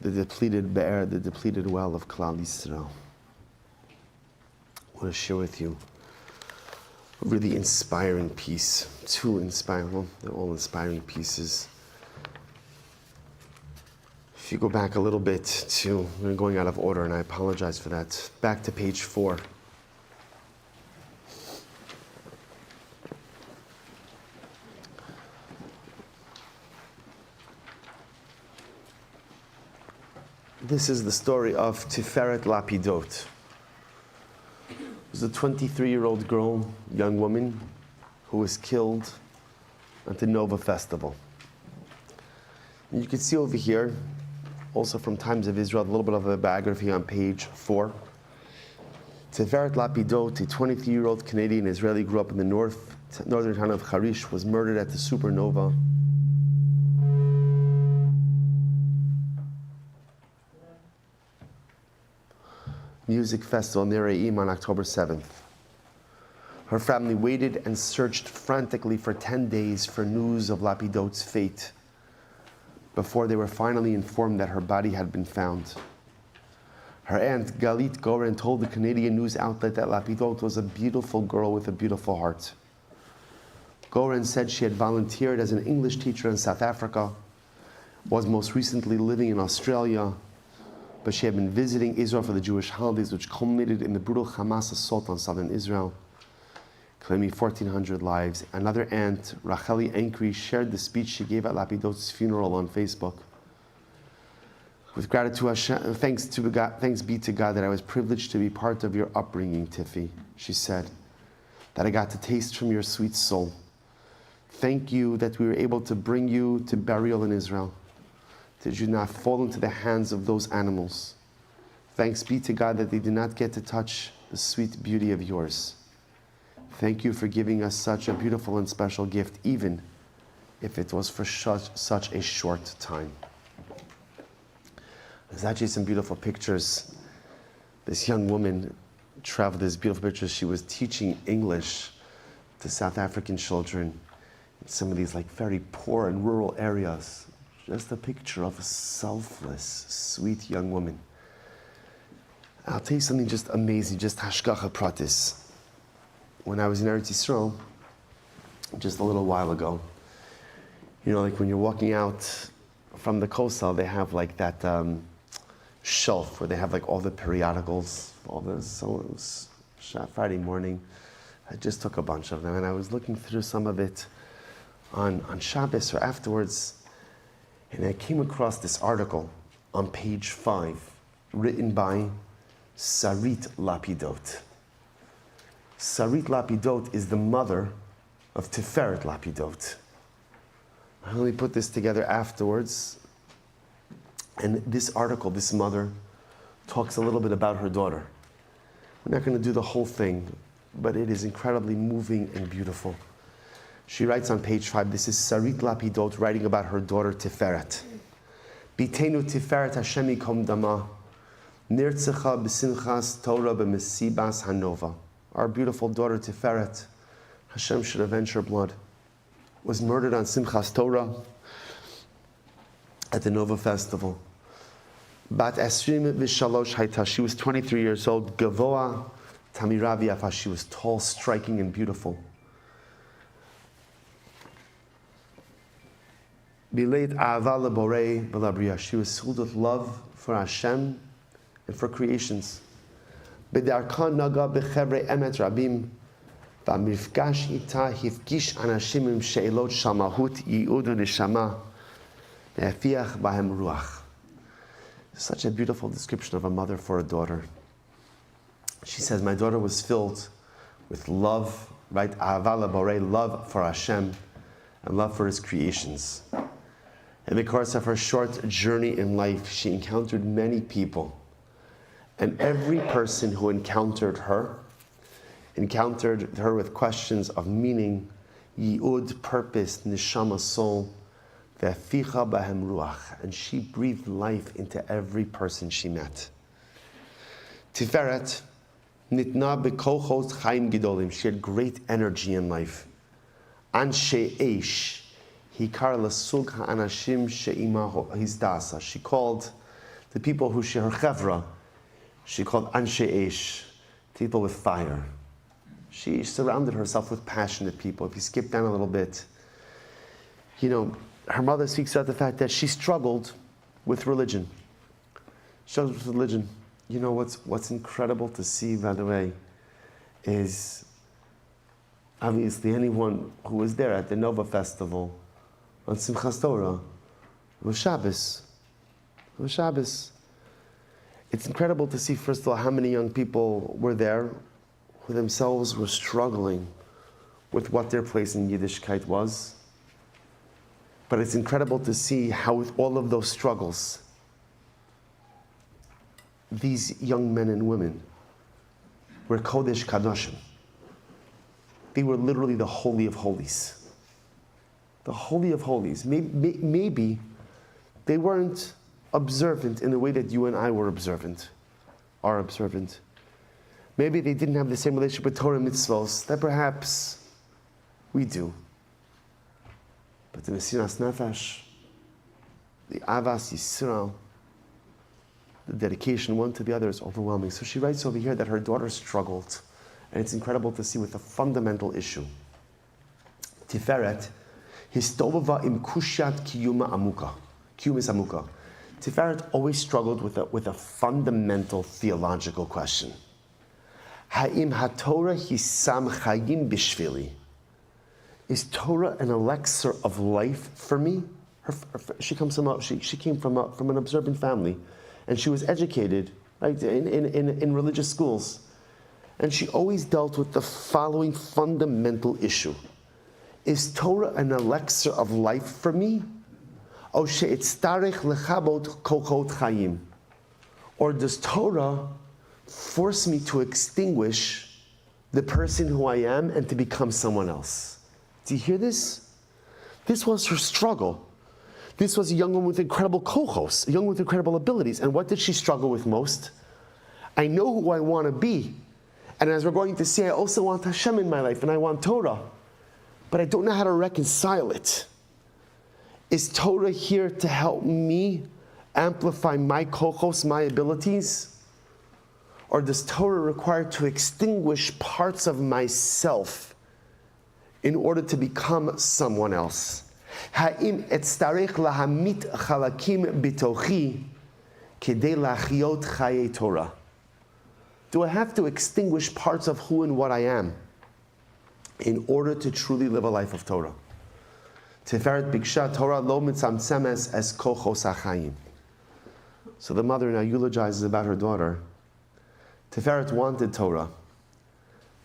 [SPEAKER 1] the depleted be'er, the depleted well of Klal Yisrael. I want to share with you a really inspiring piece. Two inspiring, well, they're all inspiring pieces. If you go back a little bit to, we're going out of order and I apologize for that. Back to page 4. This is the story of Tiferet Lapidot. It was a 23-year-old girl, young woman, who was killed at the Nova Festival. And you can see over here, also from Times of Israel, a little bit of a biography on page 4. Tiferet Lapidot, a 23-year-old Canadian Israeli, grew up in the northern town of Harish, was murdered at the supernova music festival near Re'im on October 7th. Her family waited and searched frantically for 10 days for news of Lapidot's fate before they were finally informed that her body had been found. Her aunt, Galit Goren, told the Canadian news outlet that Lapidot was a beautiful girl with a beautiful heart. Goren said she had volunteered as an English teacher in South Africa, was most recently living in Australia, but she had been visiting Israel for the Jewish holidays, which culminated in the brutal Hamas assault on southern Israel. claiming 1,400 lives. Another aunt, Racheli Enkri, shared the speech she gave at Lapidot's funeral on Facebook. With gratitude, Hashem, thanks be to God that I was privileged to be part of your upbringing, Tiffy, she said, that I got to taste from your sweet soul. Thank you that we were able to bring you to burial in Israel. Did you not fall into the hands of those animals? Thanks be to God that they did not get to touch the sweet beauty of yours. Thank you for giving us such a beautiful and special gift, even if it was for such a short time. There's actually some beautiful pictures. This young woman traveled, these beautiful pictures. She was teaching English to South African children in some of these very poor and rural areas. Just a picture of a selfless, sweet young woman. I'll tell you something just amazing, just hashgacha pratis. When I was in Eretz Yisrael, just a little while ago, when you're walking out from the kosel, they have that shelf where they have all the periodicals, so it was Friday morning. I just took a bunch of them and I was looking through some of it on Shabbos or afterwards, and I came across this article on page 5, written by Sarit Lapidot. Sarit Lapidot is the mother of Tiferet Lapidot. I only put this together afterwards. And this article, this mother, talks a little bit about her daughter. We're not going to do the whole thing, but it is incredibly moving and beautiful. She writes on page 5, this is Sarit Lapidot writing about her daughter Tiferet. Bitenu Tiferet Hashem yikom dama. Nirtzecha b'simchas Torah b'mesibas hanova. Our beautiful daughter Tiferet, Hashem should avenge her blood, was murdered on Simchas Torah at the Nova Festival. Bat Esrim v'shalosh hayta. She was 23 years old. Gavoa tamira v'yafa. She was tall, striking, and beautiful. Bileit a'ava leborei b'labriya. She was filled with love for Hashem and for creations. B'darka naga b'chevre emet rabim. V'amifgash ita hifgish anashim im she'elot shamahut yi'ud v'neshama. Ne'afiach b'hem ruach. Such a beautiful description of a mother for a daughter. She says, my daughter was filled with love, right? Ahava leborei, love for Hashem and love for His creations. In the course of her short journey in life, she encountered many people. And every person who encountered her with questions of meaning, yi'ud, purpose, neshama, soul, ve'aficha b'hem ruach, and she breathed life into every person she met. Tiferet nitna b'kolchos chaim gidolim. She had great energy in life. Anshe eish hikar lasug ha'anashim she'ima hizdasa. She called the people who she her chevra. She called anshe eish, people with fire. She surrounded herself with passionate people. If you skip down a little bit, her mother speaks about the fact that she struggled with religion. What's incredible to see, by the way, is obviously anyone who was there at the Nova Festival on Simchas Torah, it was Shabbos. It's incredible to see, first of all, how many young people were there who themselves were struggling with what their place in Yiddishkeit was. But it's incredible to see how with all of those struggles, these young men and women were Kodesh Kadoshim. They were literally the Holy of Holies. The Holy of Holies. Maybe they weren't observant in the way that you and I are observant. Maybe they didn't have the same relationship with Torah mitzvos that perhaps we do. But the Mesiras Nefesh, the Avas Yisrael, the dedication one to the other is overwhelming. So she writes over here that her daughter struggled, and it's incredible to see with a fundamental issue. Tiferet, histovava im kushat kiyumis amuka. Tiferet always struggled with a fundamental theological question. Ha'im haTorah hisam chayim bishvili. Is Torah an elixir of life for me? She came from an observant family, and she was educated, right, in religious schools. And she always dealt with the following fundamental issue. Is Torah an elixir of life for me? Or does Torah force me to extinguish the person who I am and to become someone else? Do you hear this? This was her struggle. This was a young woman with incredible kochos, a young woman with incredible abilities. And what did she struggle with most? I know who I want to be. And as we're going to see, I also want Hashem in my life, and I want Torah. But I don't know how to reconcile it. Is Torah here to help me amplify my kochos, my abilities? Or does Torah require to extinguish parts of myself in order to become someone else? Ha'im etzarech lahamit chalakim bitochi kedei lachiyot chayei Torah. Do I have to extinguish parts of who and what I am in order to truly live a life of Torah? Tiferet biksha Torah lo mitzamtzemes es kochos hachayim. So the mother now eulogizes about her daughter. Tiferet wanted Torah,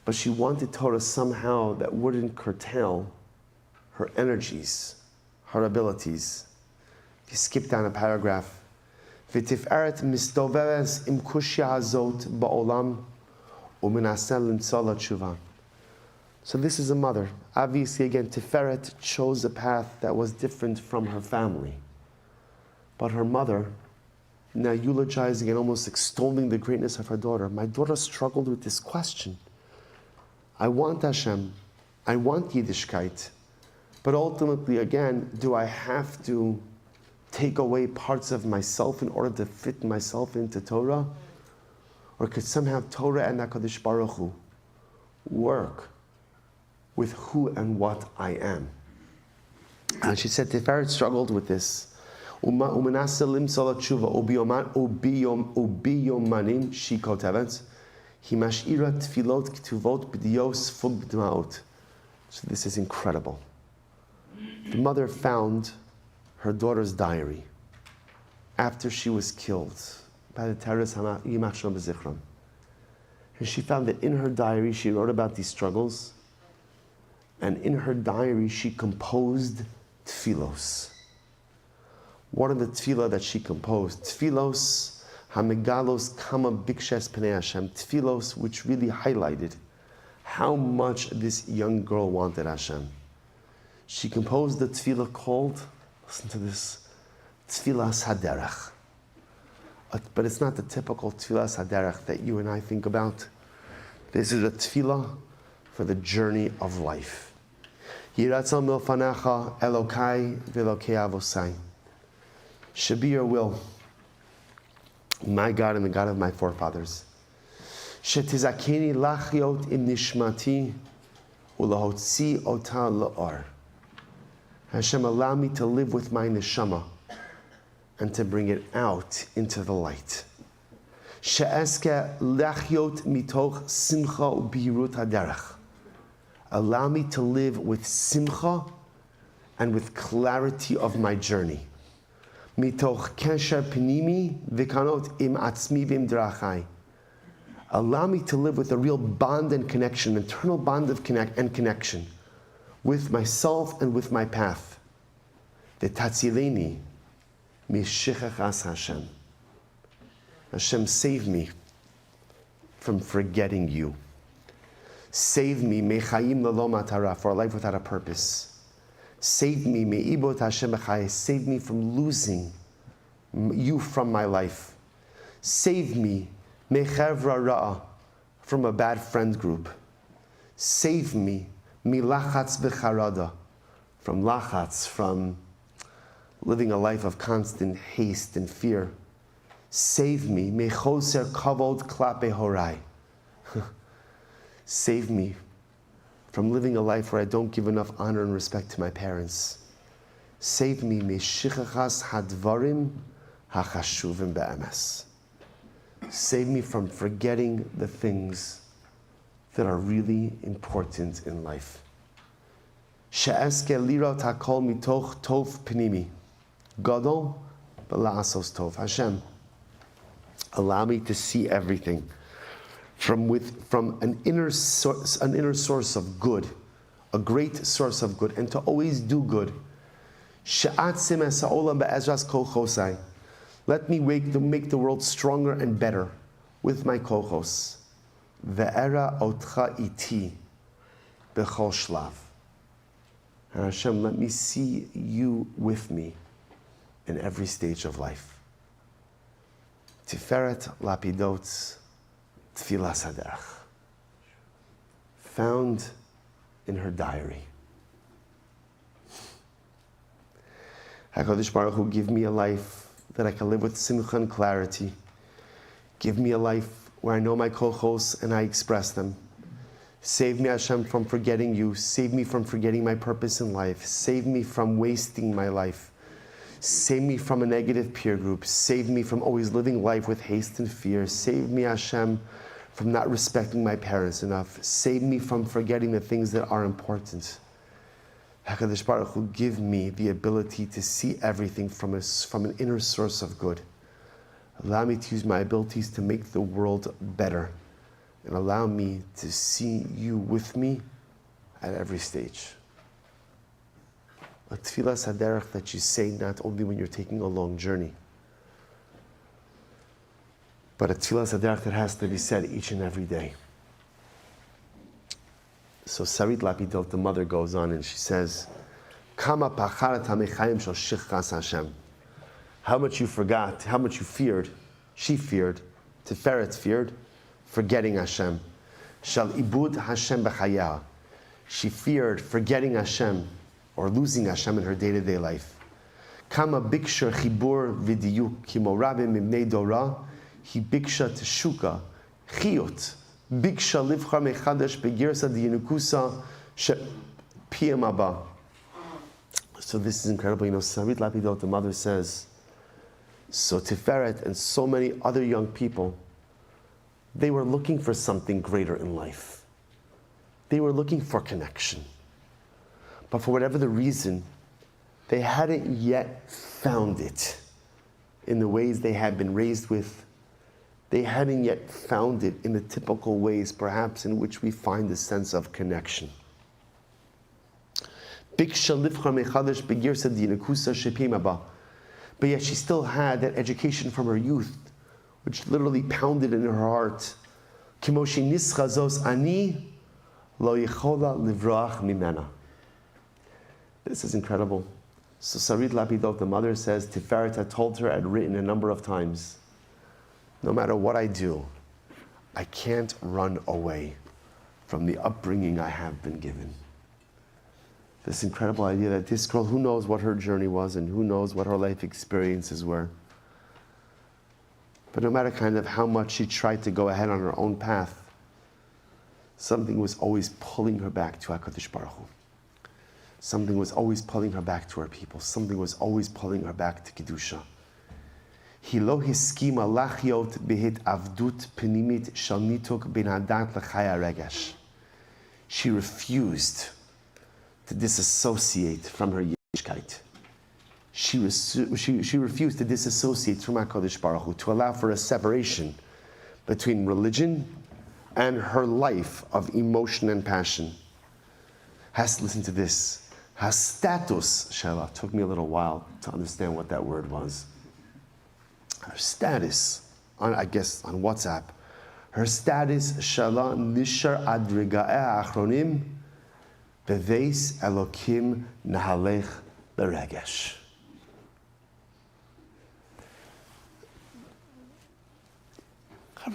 [SPEAKER 1] but she wanted Torah somehow that wouldn't curtail her energies, her abilities. If you skip down a paragraph, V'tiferet mistoveres im kushya hazot ba'olam u'menaseh limtzah la tshuva. So this is a mother. Obviously, again, Tiferet chose a path that was different from her family. But her mother, now eulogizing and almost extolling the greatness of her daughter. My daughter struggled with this question. I want Hashem. I want Yiddishkeit. But ultimately, again, do I have to take away parts of myself in order to fit myself into Torah? Or could somehow Torah and HaKadosh Baruch Hu work with who and what I am? And she said Tiferet struggled with this. Umenaseh limtzah tshuva ubiyomanim she kotevet himashira tefilot ktuvot b'dios fug b'dmaot. So this is incredible. The mother found her daughter's diary after she was killed by the terrorists Yimach Shalom B'Zichron. And she found that in her diary she wrote about these struggles, and in her diary she composed tefillos. What are the tefillah that she composed? Tefillos hamegalos kama bikshes pnei Hashem. Tefillos which really highlighted how much this young girl wanted Hashem. She composed the tefillah called, listen to this, Tefillas Haderech. But it's not the typical Tefillas Haderech that you and I think about. This is a tefillah for the journey of life. Yiratzon milfanecha Elokai v'Elokei avosai. Should be your will, my God and the God of my forefathers. Shetizakeni lachiot im nishmati ulahotzi ota la'or. Hashem, allow me to live with my neshama and to bring it out into the light. She'eske lachiot mitoch simcha u'bihirut haderech. Allow me to live with simcha and with clarity of my journey. Mitoch kesher pinimi v'kanot im atzmi v'im drachai. Allow me to live with a real bond and connection, internal bond of connection with myself and with my path. V'tatzileni mishichachas Hashem. Hashem, save me from forgetting you. Save me mechayim lelo matara, for a life without a purpose. Save me, me'ibot Hashem b'chai. Save me from losing you from my life. Save me, mechevra ra'ah, from a bad friend group. Save me, milachatz v'charada, from lachatz, from living a life of constant haste and fear. Save me, mechoser kavod klape horai. Save me from living a life where I don't give enough honor and respect to my parents. Save me, meshichachas hadvarim hachashuvim be'emes. Save me from forgetting the things that are really important in life. She'eske lirot hakol mitoch tov pnimi. Gadol b'la'asos tov. Hashem, allow me to see everything from an inner source of good, a great source of good, and to always do good. She'atzim es ha'olam be'ezras kol chosai. Let me make the world stronger and better with my kochos. Ve'era otcha iti b'chol shlav. And Hashem, let me see you with me in every stage of life. Tiferet lapidot tfilas haderech. Found in her diary. HaKadosh Baruch Hu, give me a life that I can live with simcha and clarity. Give me a life where I know my kochos and I express them. Save me, Hashem, from forgetting you. Save me from forgetting my purpose in life. Save me from wasting my life. Save me from a negative peer group. Save me from always living life with haste and fear. Save me, Hashem, from not respecting my parents enough. Save me from forgetting the things that are important. HaKadosh Baruch Hu, give me the ability to see everything from an inner source of good. Allow me to use my abilities to make the world better. And allow me to see you with me at every stage. A tfilas haderech that you say not only when you're taking a long journey, but a tfilas haderech that has to be said each and every day. So Sarit Lapidot, the mother, goes on and she says, Kama pacharat hamechayim shel shichas Hashem. How much you forgot, how much you feared, she feared, Tiferet feared, forgetting Hashem. Shal ibud Hashem b'chayah. She feared forgetting Hashem or losing Hashem in her day-to-day life. Kama biksha chibur v'diyuk kimo rabim mibnei dora, he biksha teshuka, chiyot, biksha livchar mechadesh begirsa diyinukusa piyam abba. So this is incredible. You know, Sarit Lapidot, the mother, says, so Tiferet and so many other young people, they were looking for something greater in life. They were looking for connection. But for whatever the reason, they hadn't yet found it in the ways they had been raised with. They hadn't yet found it in the typical ways, perhaps, in which we find a sense of connection. But yet she still had that education from her youth, which literally pounded in her heart. This is incredible. So Sarit Lapidot, the mother, says, Tiferet had told her, had written a number of times, no matter what I do, I can't run away from the upbringing I have been given. This incredible idea that this girl, who knows what her journey was and who knows what her life experiences were, but no matter kind of how much she tried to go ahead on her own path, something was always pulling her back to HaKadosh Baruch Hu. Something was always pulling her back to her people. Something was always pulling her back to Kedusha. He lo hiskima lachiot behit avdut penimit shal nituk ben hadat lechaya regesh. She refused to disassociate from her Yiddishkeit. She refused to disassociate from HaKadosh Baruch Hu, to allow for a separation between religion and her life of emotion and passion. Listen to this. Her status, Shela, took me a little while to understand what that word was. Her status, on WhatsApp, her status, Shela, nishar ad rega'eh achronim, beveis elokim nahalech beregesh.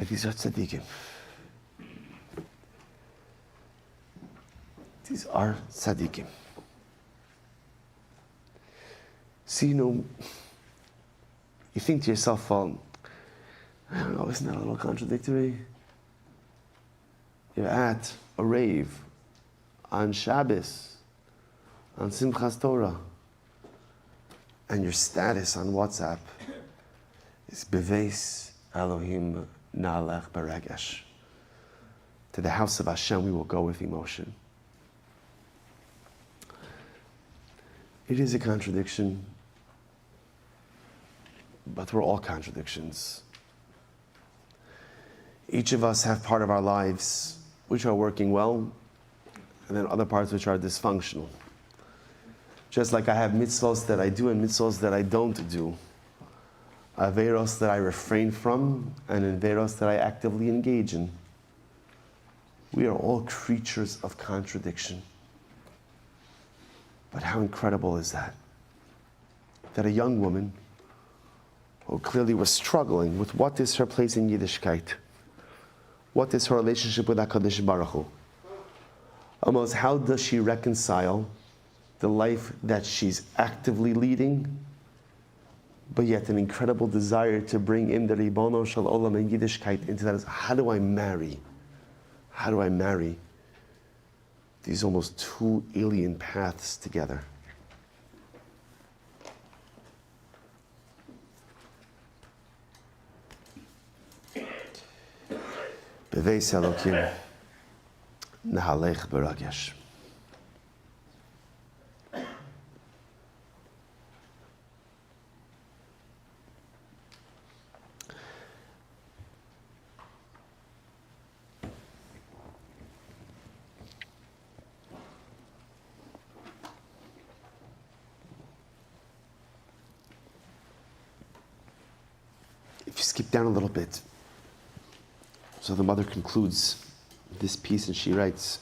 [SPEAKER 1] These are tzaddikim. These are tzaddikim. So, you think to yourself, well, I don't know, isn't that a little contradictory? You're at a rave on Shabbos, on Simchas Torah, and your status on WhatsApp is Beveis Elohim Na'alech Beregesh. to the house of Hashem, we will go with emotion. It is a contradiction, but we're all contradictions. Each of us have part of our lives which are working well, and then other parts which are dysfunctional. Just like I have mitzvos that I do and mitzvos that I don't do. Averos that I refrain from, and averos that I actively engage in. We are all creatures of contradiction. But how incredible is that? That a young woman who clearly was struggling with what is her place in Yiddishkeit, what is her relationship with HaKadosh Baruch Hu, almost how does she reconcile the life that she's actively leading, but yet an incredible desire to bring in the Ribono Shel Olam and Yiddishkeit into that. How do I marry? How do I marry these almost two alien paths together? Beveis Elokim Nahalech Beragesh. If you skip down a little bit, so the mother concludes this piece and she writes,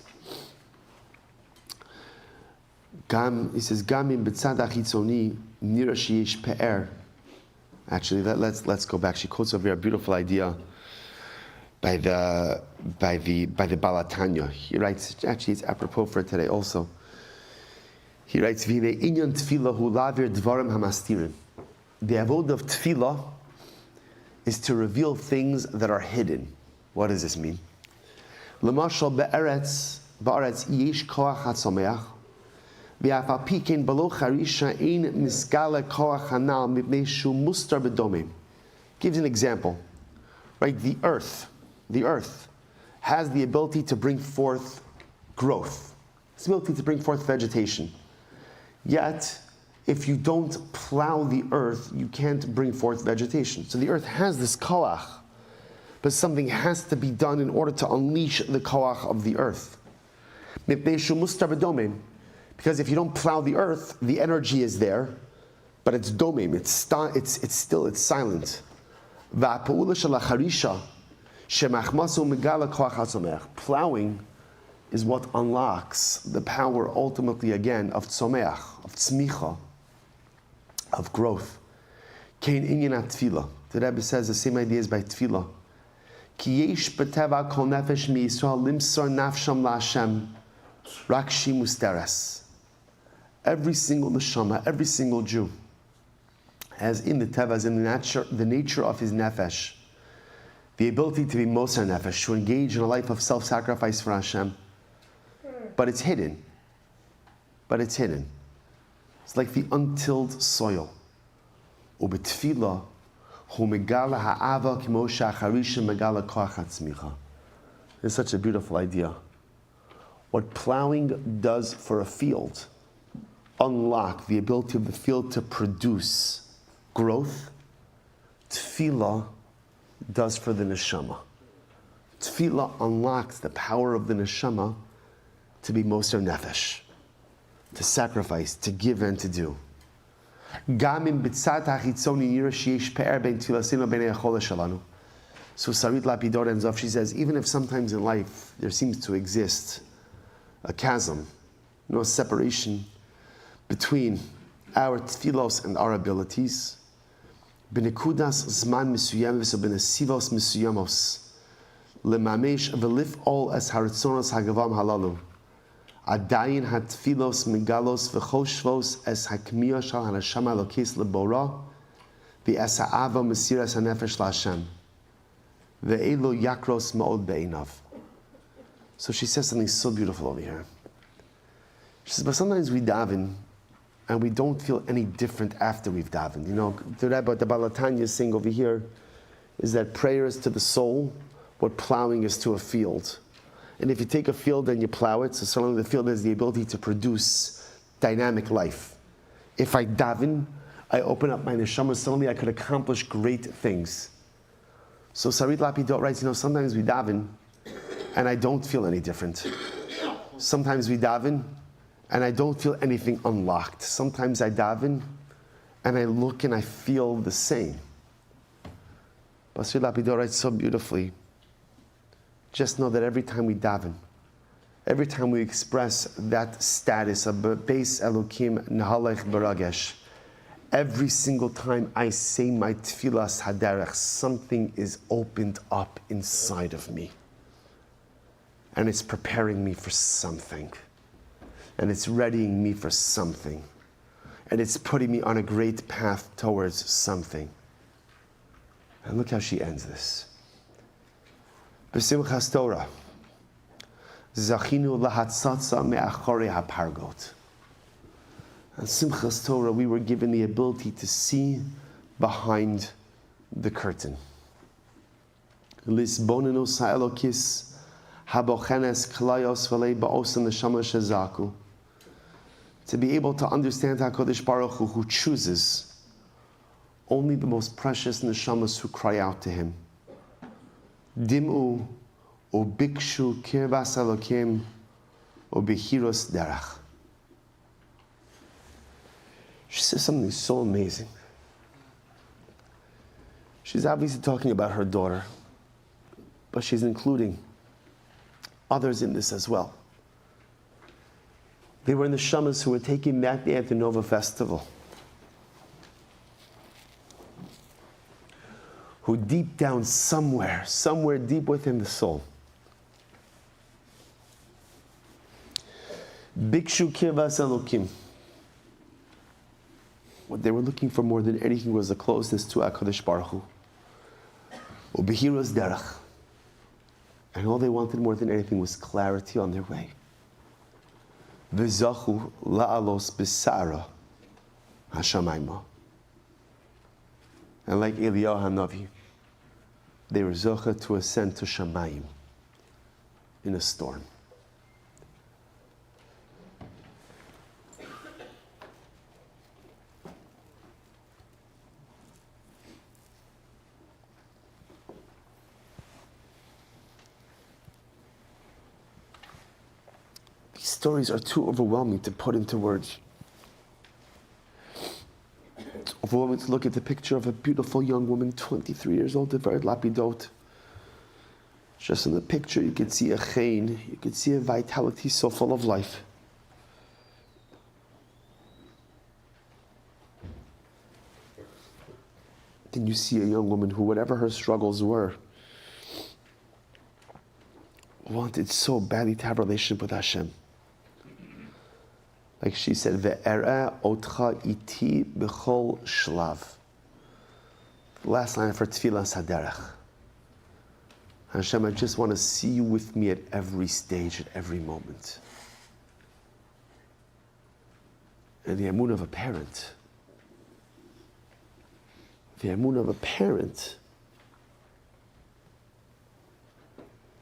[SPEAKER 1] he says, Gam im b'tzad achitzoni nira sheyesh pe'er. Actually, let's go back. She quotes over here a beautiful idea by the Balatanya. He writes, actually it's apropos for today also. He writes, V'nei inyan tefillah hu lavir dvarim hamastirin. The avod of tefillah is to reveal things that are hidden. What does this mean? L'mashal ba'aretz yesh koach hatzomeach v'af al pi ken b'lo charisha ein miskala koach hanal mipnei shu mustar b'domim. Gives an example. Right, the earth has the ability to bring forth growth. It's the ability to bring forth vegetation. Yet, if you don't plow the earth, you can't bring forth vegetation. So the earth has this koach, but something has to be done in order to unleash the koach of the earth. Because if you don't plow the earth, the energy is there, but it's domim, it's still silent. Plowing is what unlocks the power ultimately again of tzomeach, of tzmicha, of growth. Kain inyan tefillah. The Rebbe says the same idea is by tefillah. Ki yesh b'teva kol nefesh miYisrael limsor nafsham la'Hashem rak shimus teres. Every single neshama, every single Jew has in the teva, as in the nature of his nefesh, the ability to be moser nefesh, to engage in a life of self-sacrifice for Hashem. But it's hidden. It's like the untilled soil. Ubetfila hu megala ha'ava kimo she'acharisha megala koach hatzmicha. It's such a beautiful idea. What plowing does for a field, unlock the ability of the field to produce growth, tefillah does for the neshama. Tefillah unlocks the power of the neshama to be moser nefesh, to sacrifice, to give and to do. So Sarit Lapidot ends off, she says, even if sometimes in life there seems to exist a chasm, a separation between our tefillos and our abilities, b'nekudas zman mesuyamos or b'nesivos mesuyamos, lemamesh v'lif all as haritzonos hagavam halalu, adayin hatfilos megalos v'choshvos es hakmiya shal hanasham alokis lebora v'es ha'ava mesiras hanefesh la'Hashem ve'elo yakros ma'od be'inav. So she says something so beautiful over here. She says, but sometimes we daven and we don't feel any different after we've davened. You know, the Rebbe, the Balatanya is saying over here is that prayer is to the soul what plowing is to a field. And if you take a field and you plow it, so certainly the field has the ability to produce dynamic life. If I daven, I open up my neshama, suddenly I could accomplish great things. So Sarit Lapidot writes, sometimes we daven and I don't feel any different. Sometimes we daven and I don't feel anything unlocked. Sometimes I daven and I look and I feel the same. But Sarit Lapidot writes so beautifully, just know that every time we daven, every time we express that status of Beis Elokim Nahalech Baragesh, every single time I say my tefillas haderech, something is opened up inside of me. And it's preparing me for something. And it's readying me for something. And it's putting me on a great path towards something. And look how she ends this. B'simchas Torah, Zachinu lahatzatza me'achorei hapargot. On Simchas Torah, we were given the ability to see behind the curtain. Lisbonenu sa'elokis habochenes klayos v'lei ba'osan neshama shezaku. To be able to understand HaKadosh Baruch Hu, who chooses only the most precious neshamas who cry out to Him. Dim'u ubikshu kirvas elokim ubihiros derach. She says something so amazing. She's obviously talking about her daughter, but she's including others in this as well. They were in the Shamas who were taking that day at the Nova Festival, who deep down somewhere deep within the soul, Bikshu Kirvas Elokim. What they were looking for more than anything was the closeness to HaKadosh Baruch Hu. Ubihiros derech. And all they wanted more than anything was clarity on their way. V'zachu la'alos b'sara hashamayma. And like Eliyahu Hanavi, they were zocha to ascend to Shamayim in a storm. These stories are too overwhelming to put into words. It's overwhelming to look at the picture of a beautiful young woman, 23 years old, very lapidot. Just in the picture, you could see a chen, you could see a vitality so full of life. Then you see a young woman who, whatever her struggles were, wanted so badly to have a relationship with Hashem. Like she said, Ve'era otcha iti b'chol shlav. The last line of her tefillah haderech. Hashem, I just want to see you with me at every stage, at every moment. And the emunah of a parent. The emunah of a parent.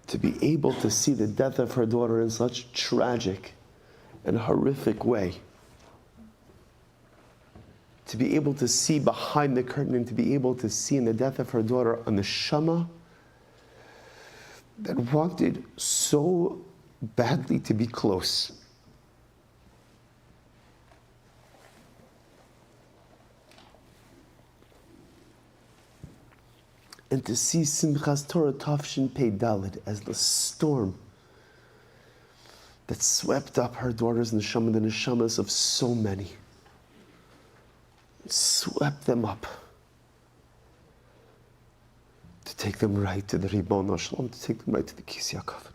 [SPEAKER 1] To be able to see the death of her daughter in such tragic and horrific way. To be able to see behind the curtain and to be able to see in the death of her daughter a neshama that wanted so badly to be close. And to see Simchas Torah Tafshin Pei Daled as the storm that swept up her daughter's neshama, the neshamas of so many. It swept them up to take them right to the Ribbon Shalom, to take them right to the Kis Yaakov.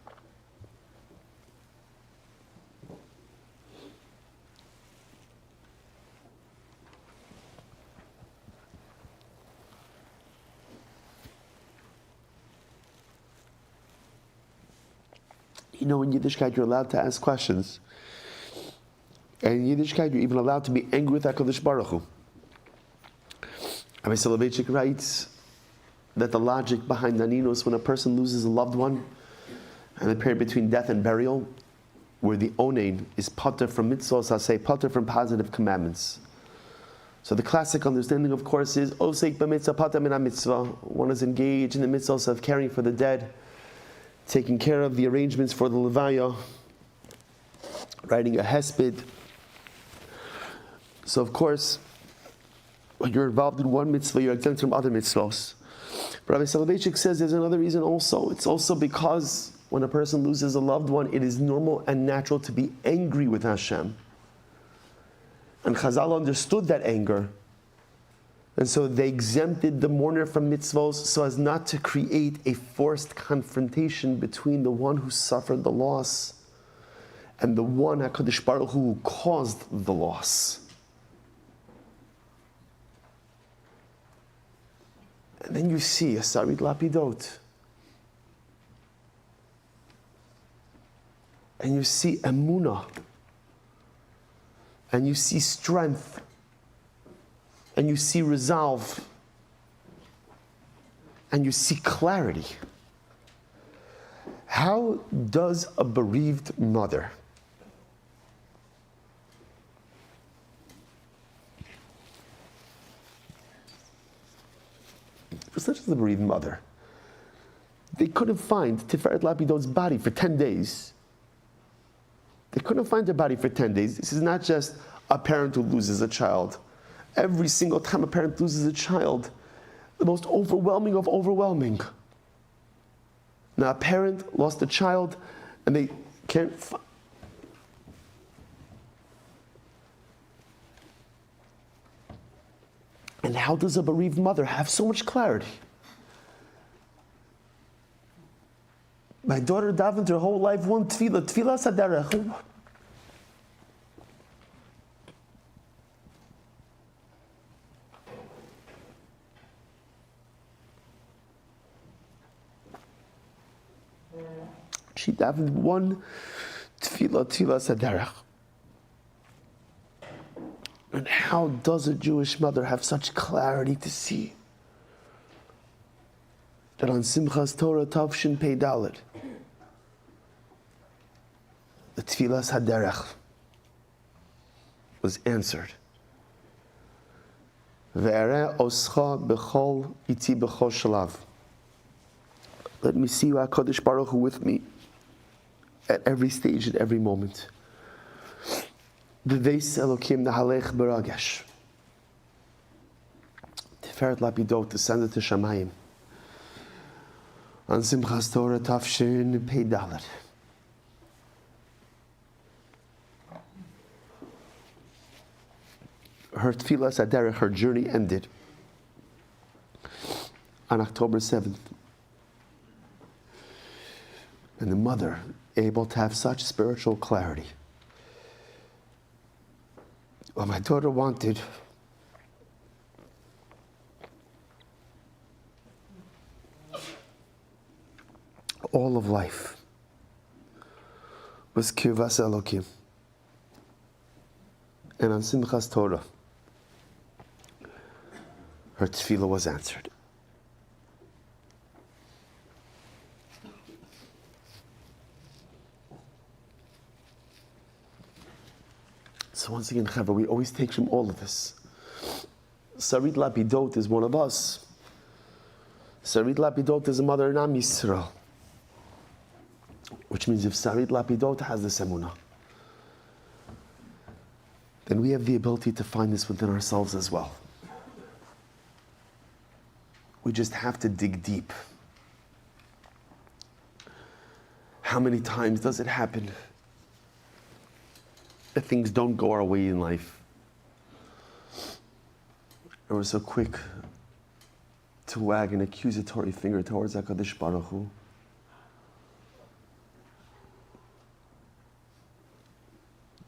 [SPEAKER 1] You know, in Yiddishkeit, you're allowed to ask questions. And in Yiddishkeit, you're even allowed to be angry with HaKadosh Baruch Hu. Rabbi Soloveitchik writes that the logic behind Naninos, when a person loses a loved one, and the period between death and burial, where the onein is pater from mitzvahs, I say pater from positive commandments. So the classic understanding, of course, is osek b'mitzvah pater min mitzvah. One is engaged in the mitzvahs of caring for the dead, taking care of the arrangements for the levaya, writing a hesped. So of course, when you're involved in one mitzvah, you're exempt from other mitzvahs. Rabbi Soloveitchik says there's another reason also. It's also because when a person loses a loved one, it is normal and natural to be angry with Hashem. And Chazal understood that anger. And so they exempted the mourner from mitzvahs so as not to create a forced confrontation between the one who suffered the loss and the one, HaKadosh Baruch Hu, who caused the loss. And then you see a Sarit Lapidot. And you see emunah, and you see strength, and you see resolve, and you see clarity. How does a bereaved mother such as a bereaved mother, they couldn't find Tiferet Lapidot's body for 10 days. They couldn't find her body for 10 days. This is not just a parent who loses a child. Every single time a parent loses a child, the most overwhelming of overwhelming. Now, a parent lost a child and they can't find. And how does a bereaved mother have so much clarity? My daughter davened her whole life one tefillah sadarech. She davened one tefillah sadarech. And how does a Jewish mother have such clarity to see that on Simchas Torah Tavshin Pei Dalet, the Tfilas Haderech was answered. Ve'ereh oscha b'chol iti b'chol shalav. Let me see you, HaKadosh Baruch Hu, with me at every stage, at every moment. V'veis Elokim nahalech b'ragesh. Tiferet Lapidot descended to Shamayim on Simchas Torah Tavshin Pei Dalet. Her tefillas aderech, her journey ended on October 7th. And the mother, able to have such spiritual clarity. What my daughter wanted all of life was Kivas Elokim. And on Simchas Torah, her tefillah was answered. So once again, Chevra, we always take from all of this. Sarit Lapidot is one of us. Sarit Lapidot is a mother in Am Yisrael. Which means if Sarit Lapidot has this emunah, then we have the ability to find this within ourselves as well. We just have to dig deep. How many times does it happen that things don't go our way in life? And we're so quick to wag an accusatory finger towards HaKadosh Baruch Hu.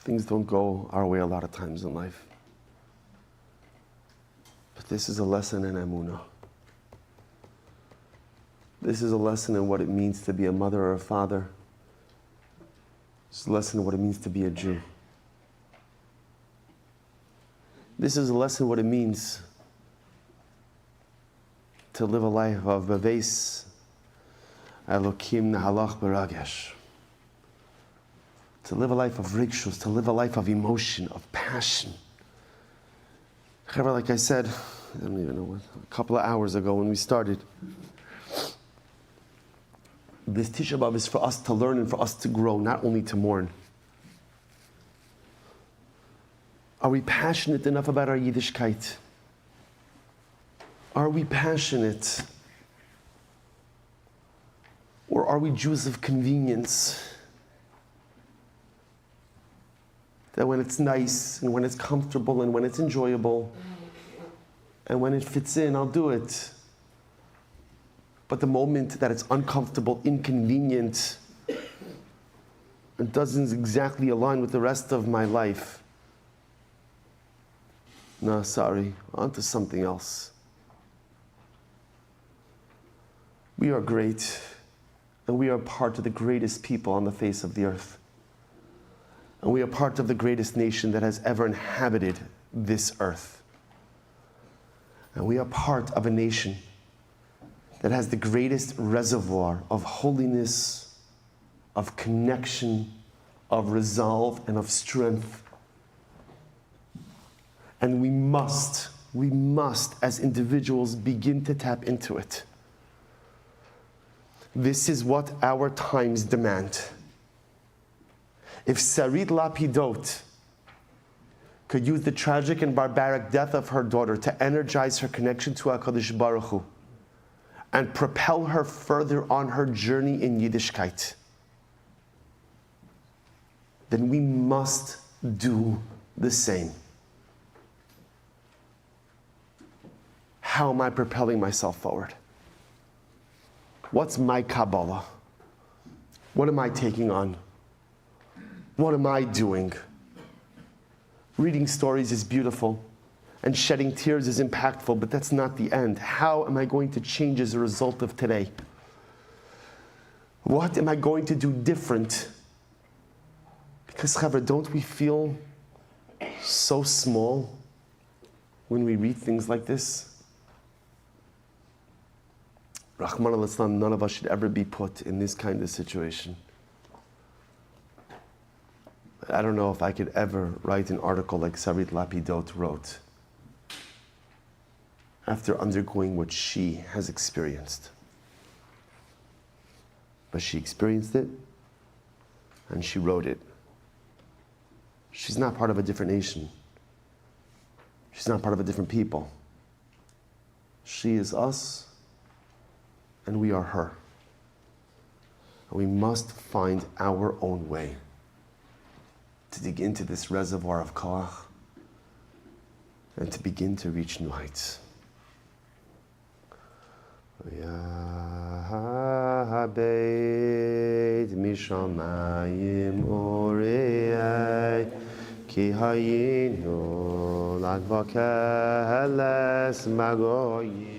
[SPEAKER 1] Things don't go our way a lot of times in life. But this is a lesson in Emunah. This is a lesson in what it means to be a mother or a father. This is a lesson in what it means to be a Jew. This is a lesson in what it means to live a life of beves Elokim nahalach b'ragesh. To live a life of rigshus, to live a life of emotion, of passion. Like I said, I don't even know what, a couple of hours ago when we started, this Tisha B'Av is for us to learn and for us to grow, not only to mourn. Are we passionate enough about our Yiddishkeit? Are we passionate? Or are we Jews of convenience? That when it's nice, and when it's comfortable, and when it's enjoyable, and when it fits in, I'll do it. But the moment that it's uncomfortable, inconvenient, and doesn't exactly align with the rest of my life, no, sorry, on to something else. We are great, and we are part of the greatest people on the face of the earth. And we are part of the greatest nation that has ever inhabited this earth. And we are part of a nation that has the greatest reservoir of holiness, of connection, of resolve, and of strength. And we must, as individuals, begin to tap into it. This is what our times demand. If Sarit Lapidot could use the tragic and barbaric death of her daughter to energize her connection to HaKadosh Baruch Hu and propel her further on her journey in Yiddishkeit, then we must do the same. How am I propelling myself forward? What's my Kabbalah? What am I taking on? What am I doing? Reading stories is beautiful, and shedding tears is impactful, but that's not the end. How am I going to change as a result of today? What am I going to do different? Because, Chavra, don't we feel so small when we read things like this? Rahman al-Islam, none of us should ever be put in this kind of situation. I don't know if I could ever write an article like Sarit Lapidot wrote after undergoing what she has experienced. But she experienced it, and she wrote it. She's not part of a different nation. She's not part of a different people. She is us, and we are her. And we must find our own way to dig into this reservoir of koach and to begin to reach new heights. Ya'abed mishamayim orei ki hayinu lagvakeles magoyim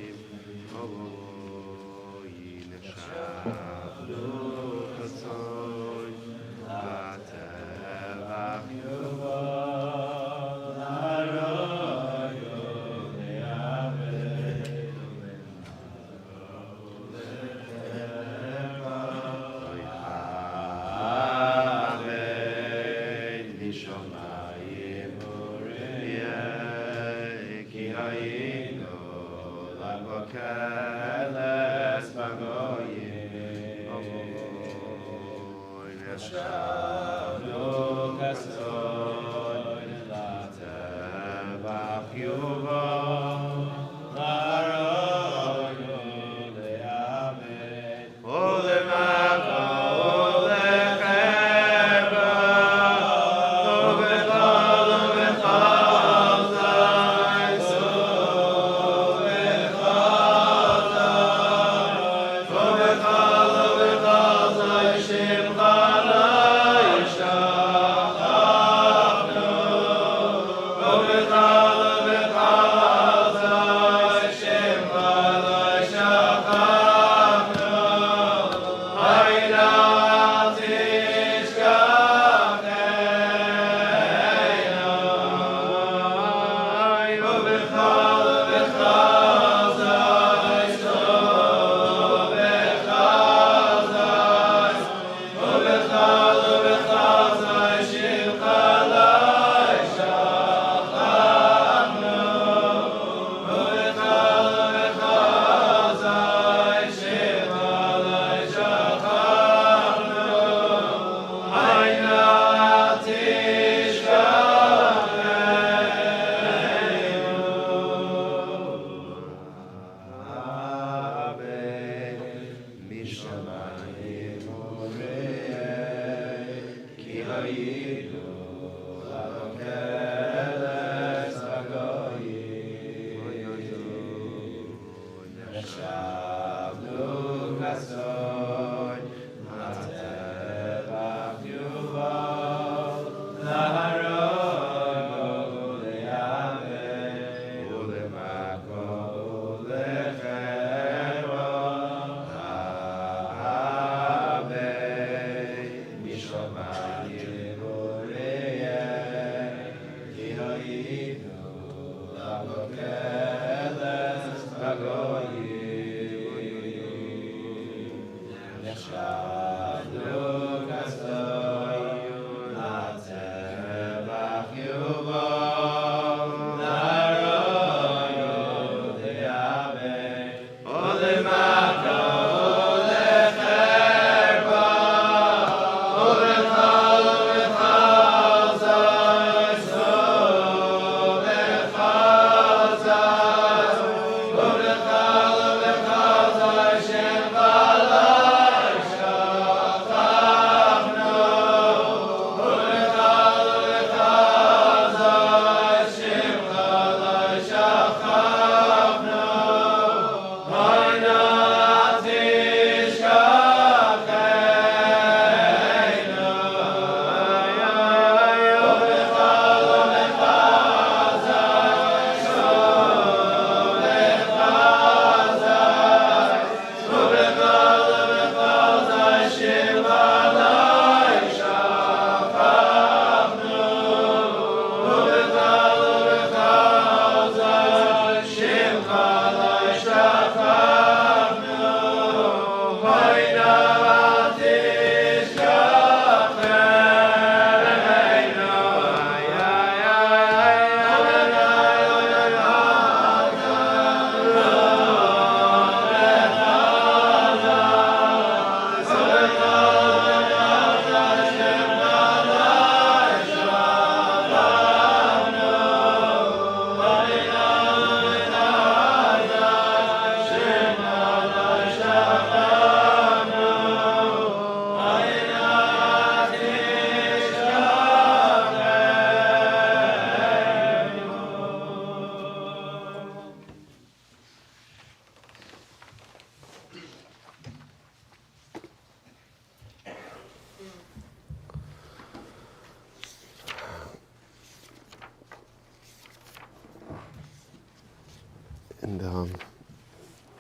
[SPEAKER 1] And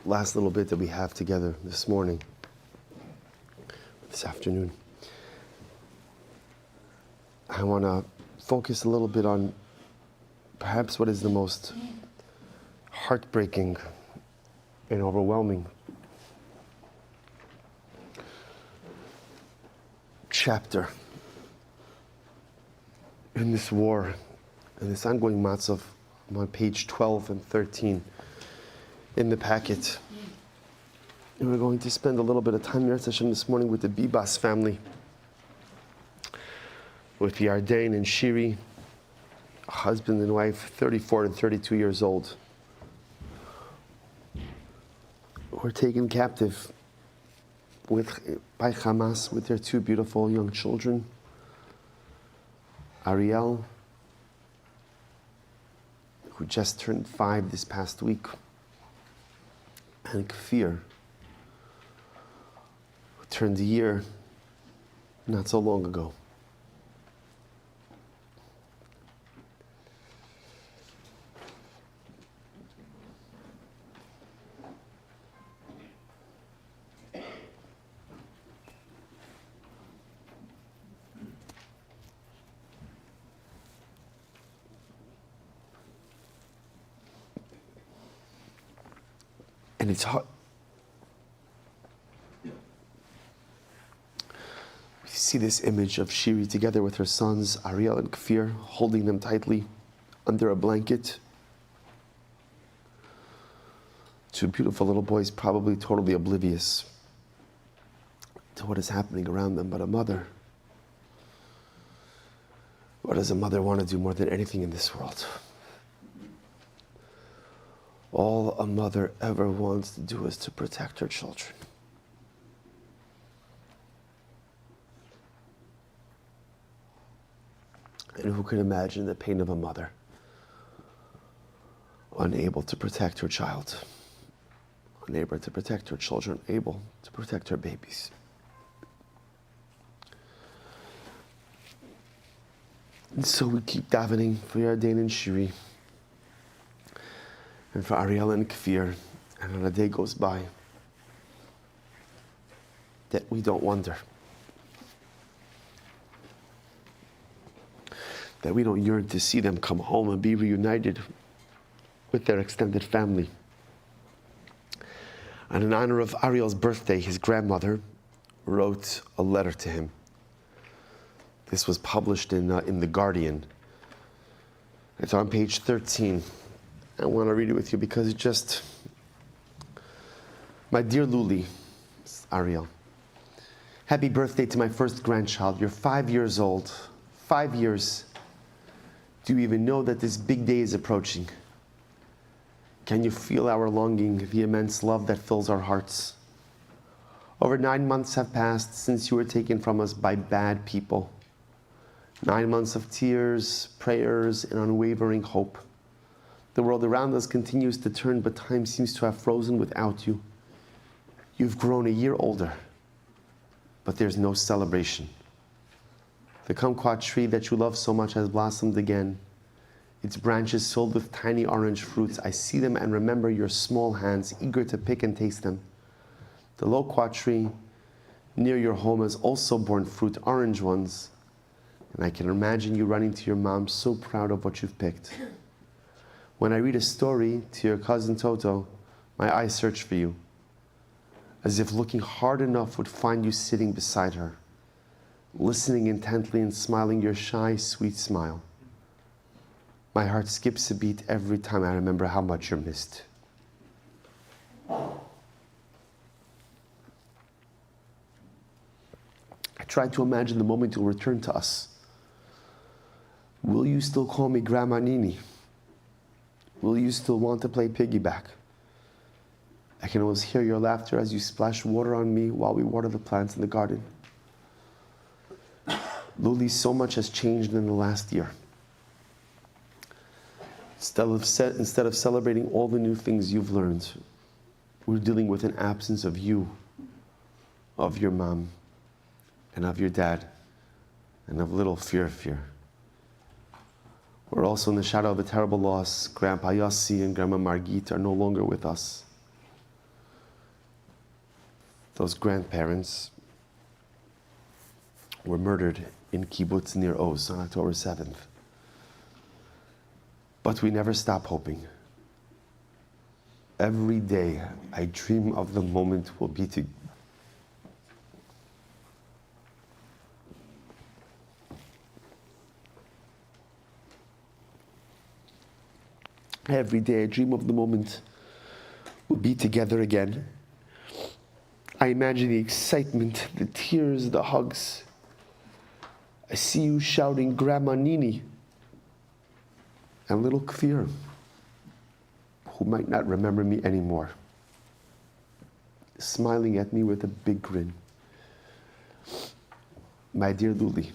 [SPEAKER 1] last little bit that we have together this morning, this afternoon, I want to focus a little bit on perhaps what is the most heartbreaking and overwhelming chapter in this war, in this ongoing matzav. I'm on page 12 and 13 in the packet. And we're going to spend a little bit of time here this morning with the Bibas family, with Yardain and Shiri, a husband and wife, 34 and 32 years old, who were taken captive by Hamas with their two beautiful young children, Ariel, who just turned 5 this past week, and Kfir, who turned a year not so long ago. And it's hard. We see this image of Shiri together with her sons, Ariel and Kfir, holding them tightly under a blanket. Two beautiful little boys, probably totally oblivious to what is happening around them. But a mother, what does a mother want to do more than anything in this world? All a mother ever wants to do is to protect her children. And who can imagine the pain of a mother unable to protect her child, unable to protect her children, able to protect her babies. And so we keep davening for Yarden and Shiri, and for Ariel and Kfir, and when a day goes by, that we don't wonder, that we don't yearn to see them come home and be reunited with their extended family. And in honor of Ariel's birthday, his grandmother wrote a letter to him. This was published in The Guardian. It's on page 13. I want to read it with you because it just... My dear Luli, Ariel, happy birthday to my first grandchild. You're 5 years old. 5 years. Do you even know that this big day is approaching? Can you feel our longing, the immense love that fills our hearts? Over 9 months have passed since you were taken from us by bad people. 9 months of tears, prayers, and unwavering hope. The world around us continues to turn, but time seems to have frozen without you. You've grown a year older, but there's no celebration. The kumquat tree that you love so much has blossomed again. Its branches filled with tiny orange fruits. I see them and remember your small hands, eager to pick and taste them. The loquat tree near your home has also borne fruit, orange ones. And I can imagine you running to your mom, so proud of what you've picked. When I read a story to your cousin Toto, my eyes search for you, as if looking hard enough would find you sitting beside her, listening intently and smiling your shy, sweet smile. My heart skips a beat every time I remember how much you're missed. I try to imagine the moment you'll return to us. Will you still call me Grandma Nini? Will you still want to play piggyback? I can always hear your laughter as you splash water on me while we water the plants in the garden. Luli, so much has changed in the last year. Instead of celebrating all the new things you've learned, we're dealing with an absence of you, of your mom, and of your dad, and of little fear. We're also in the shadow of a terrible loss. Grandpa Yossi and Grandma Margit are no longer with us. Those grandparents were murdered in kibbutz near Oz on October 7th. But we never stop hoping. Every day I dream of the moment we'll be together. Every day I dream of the moment we'll be together again. I imagine the excitement, the tears, the hugs. I see you shouting, Grandma Nini, and little Kfir, who might not remember me anymore, smiling at me with a big grin. My dear Luli,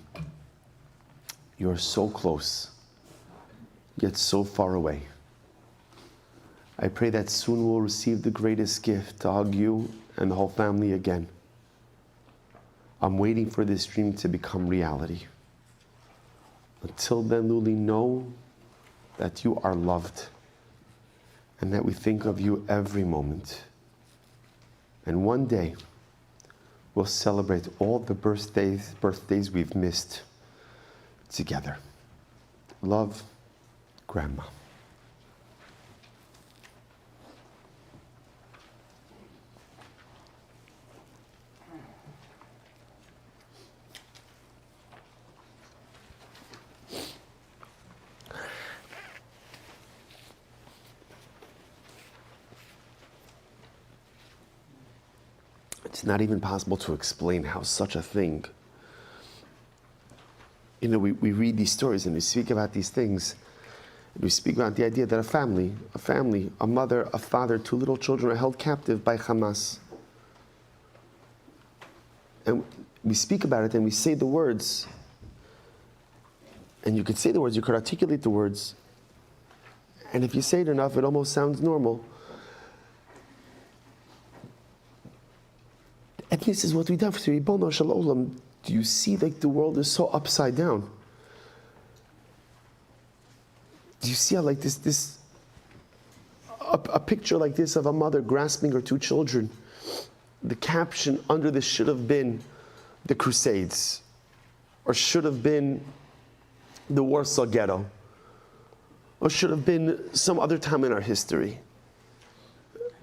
[SPEAKER 1] you're so close, yet so far away. I pray that soon we'll receive the greatest gift to hug you and the whole family again. I'm waiting for this dream to become reality. Until then, Luli, know that you are loved and that we think of you every moment. And one day, we'll celebrate all the birthdays we've missed together. Love, Grandma. It's not even possible to explain how such a thing, we read these stories and we speak about these things. We speak about the idea that a family, a mother, a father, 2 little children are held captive by Hamas. And we speak about it and we say the words. And you could say the words, you could articulate the words. And if you say it enough, it almost sounds normal. And this is what we do. Ribono shel olam, do you see like the world is so upside down? Do you see how like a picture like this of a mother grasping her two children? The caption under this should have been the Crusades, or should have been the Warsaw Ghetto, or should have been some other time in our history.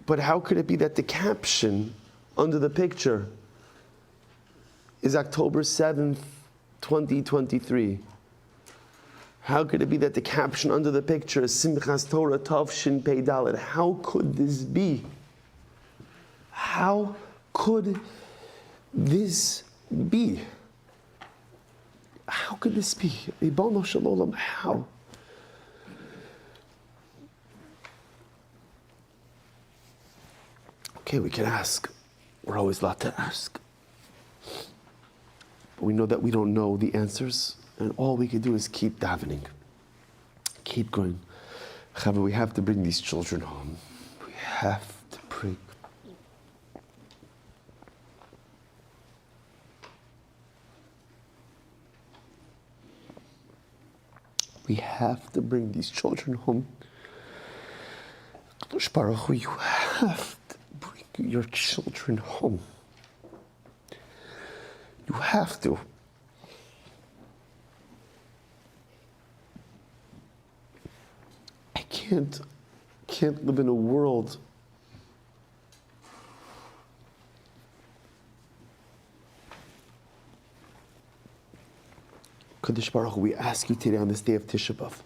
[SPEAKER 1] But how could it be that the caption under the picture is October 7th, 2023? How could it be that the caption under the picture is Simchas Torah Tov Shin Pei Dalet? How could this be? How could this be? How could this be? Ribono shel olam, how? Okay, we can ask. We're always allowed to ask. But we know that we don't know the answers, and all we can do is keep davening. Keep going. Chavre, we have to bring these children home. We have to bring. We have to bring these children home. Kadosh Baruch Hu, you have to bring your children home. You have to. I can't live in a world Kadosh Baruch Hu, we ask you today on this day of Tisha B'Av,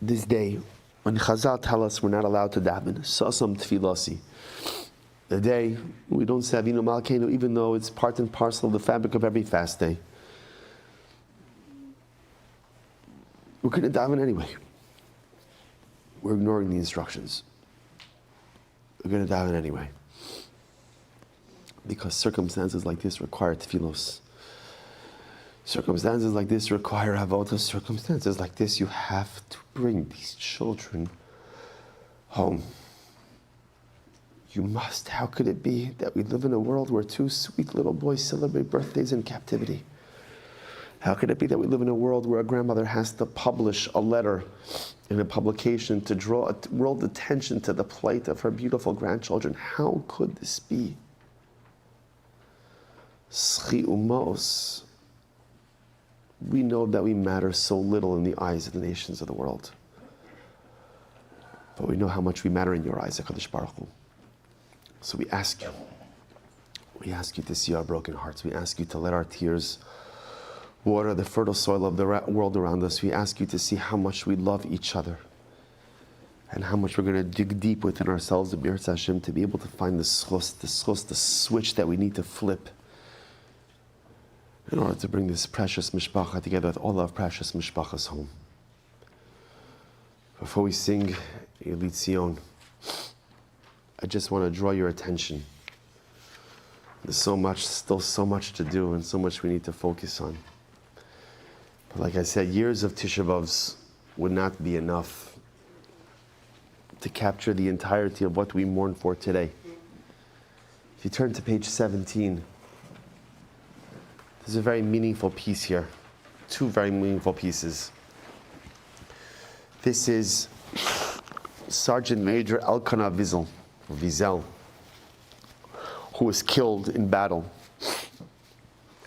[SPEAKER 1] this day when Chazal tell us we're not allowed to daven, Sasam Tfilasi, the day we don't say Avinu Malkeinu, even though it's part and parcel of the fabric of every fast day. We're going to daven anyway. We're ignoring the instructions. We're going to daven anyway. Because circumstances like this require tefillos. Circumstances like this require avodah. Circumstances like this, you have to bring these children home. You must. How could it be that we live in a world where two sweet little boys celebrate birthdays in captivity? How could it be that we live in a world where a grandmother has to publish a letter in a publication to draw world attention to the plight of her beautiful grandchildren? How could this be? Schi umos. We know that we matter so little in the eyes of the nations of the world. But we know how much we matter in your eyes, HaKadosh Baruch Hu. So we ask you to see our broken hearts. We ask you to let our tears water the fertile soil of the world around us. We ask you to see how much we love each other and how much we're going to dig deep within ourselves, the B'Yirtzeh Hashem, to be able to find the switch that we need to flip in order to bring this precious mishpacha together with all our precious mishpachas home. Before we sing Eli Tzion, I just want to draw your attention. There's still so much to do and so much we need to focus on. But like I said, years of Tisha B'Avs would not be enough to capture the entirety of what we mourn for today. If you turn to page 17, there's a very meaningful piece here. Two very meaningful pieces. This is Sergeant Major Elkanah Wiesel, who was killed in battle.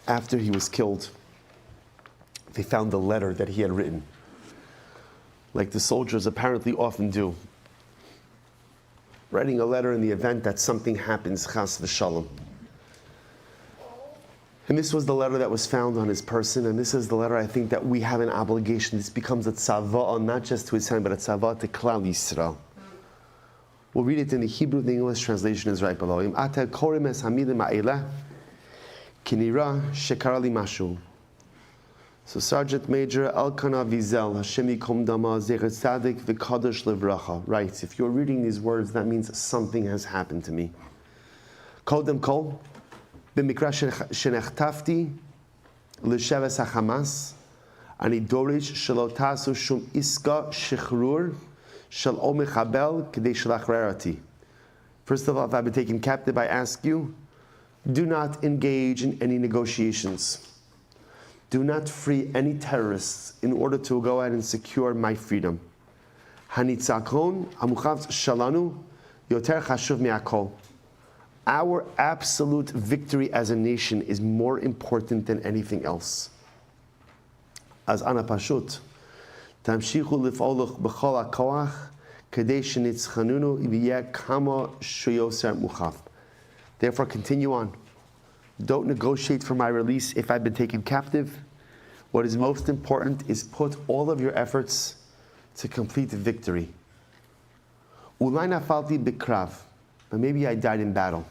[SPEAKER 1] After he was killed, they found the letter that he had written, like the soldiers apparently often do, writing a letter in the event that something happens, chas v'shalom. And this was the letter that was found on his person, and this is the letter I think that we have an obligation. This becomes a tzavah, not just to his hand, but a tzavah to Klal Yisrael. We'll read it in the Hebrew. The English translation is right below. Ata korem es hamilim ha'elah kinira shekara li mashu. So Sergeant Major Elkanah Wiesel, Hashem yikom dama, zecher tzadik v'kadosh livracha, writes, if you're reading these words, that means something has happened to me. Kodem kol, b'mikra shenechtafti l'sheves ha'chamas, ani dorish shelo tasu shum iska shichrur shel o mechabel k'dei shlachrerati. First of all, if I've been taken captive, I ask you Do not engage in any negotiations. Do not free any terrorists in order to go ahead and secure my freedom. Hanitzakon amuchav shalanu yoter chashuv me'akol. Our absolute victory as a nation is more important than anything else. As ana pashut, tamshichu lif'ol b'chol hakoach kadei shenitzchanunu v'yeh kama sheyoser muchav. Therefore, continue on. Don't negotiate for my release if I've been taken captive. What is most important is put all of your efforts to complete the victory. Ulai nafalti bikrav, but maybe I died in battle.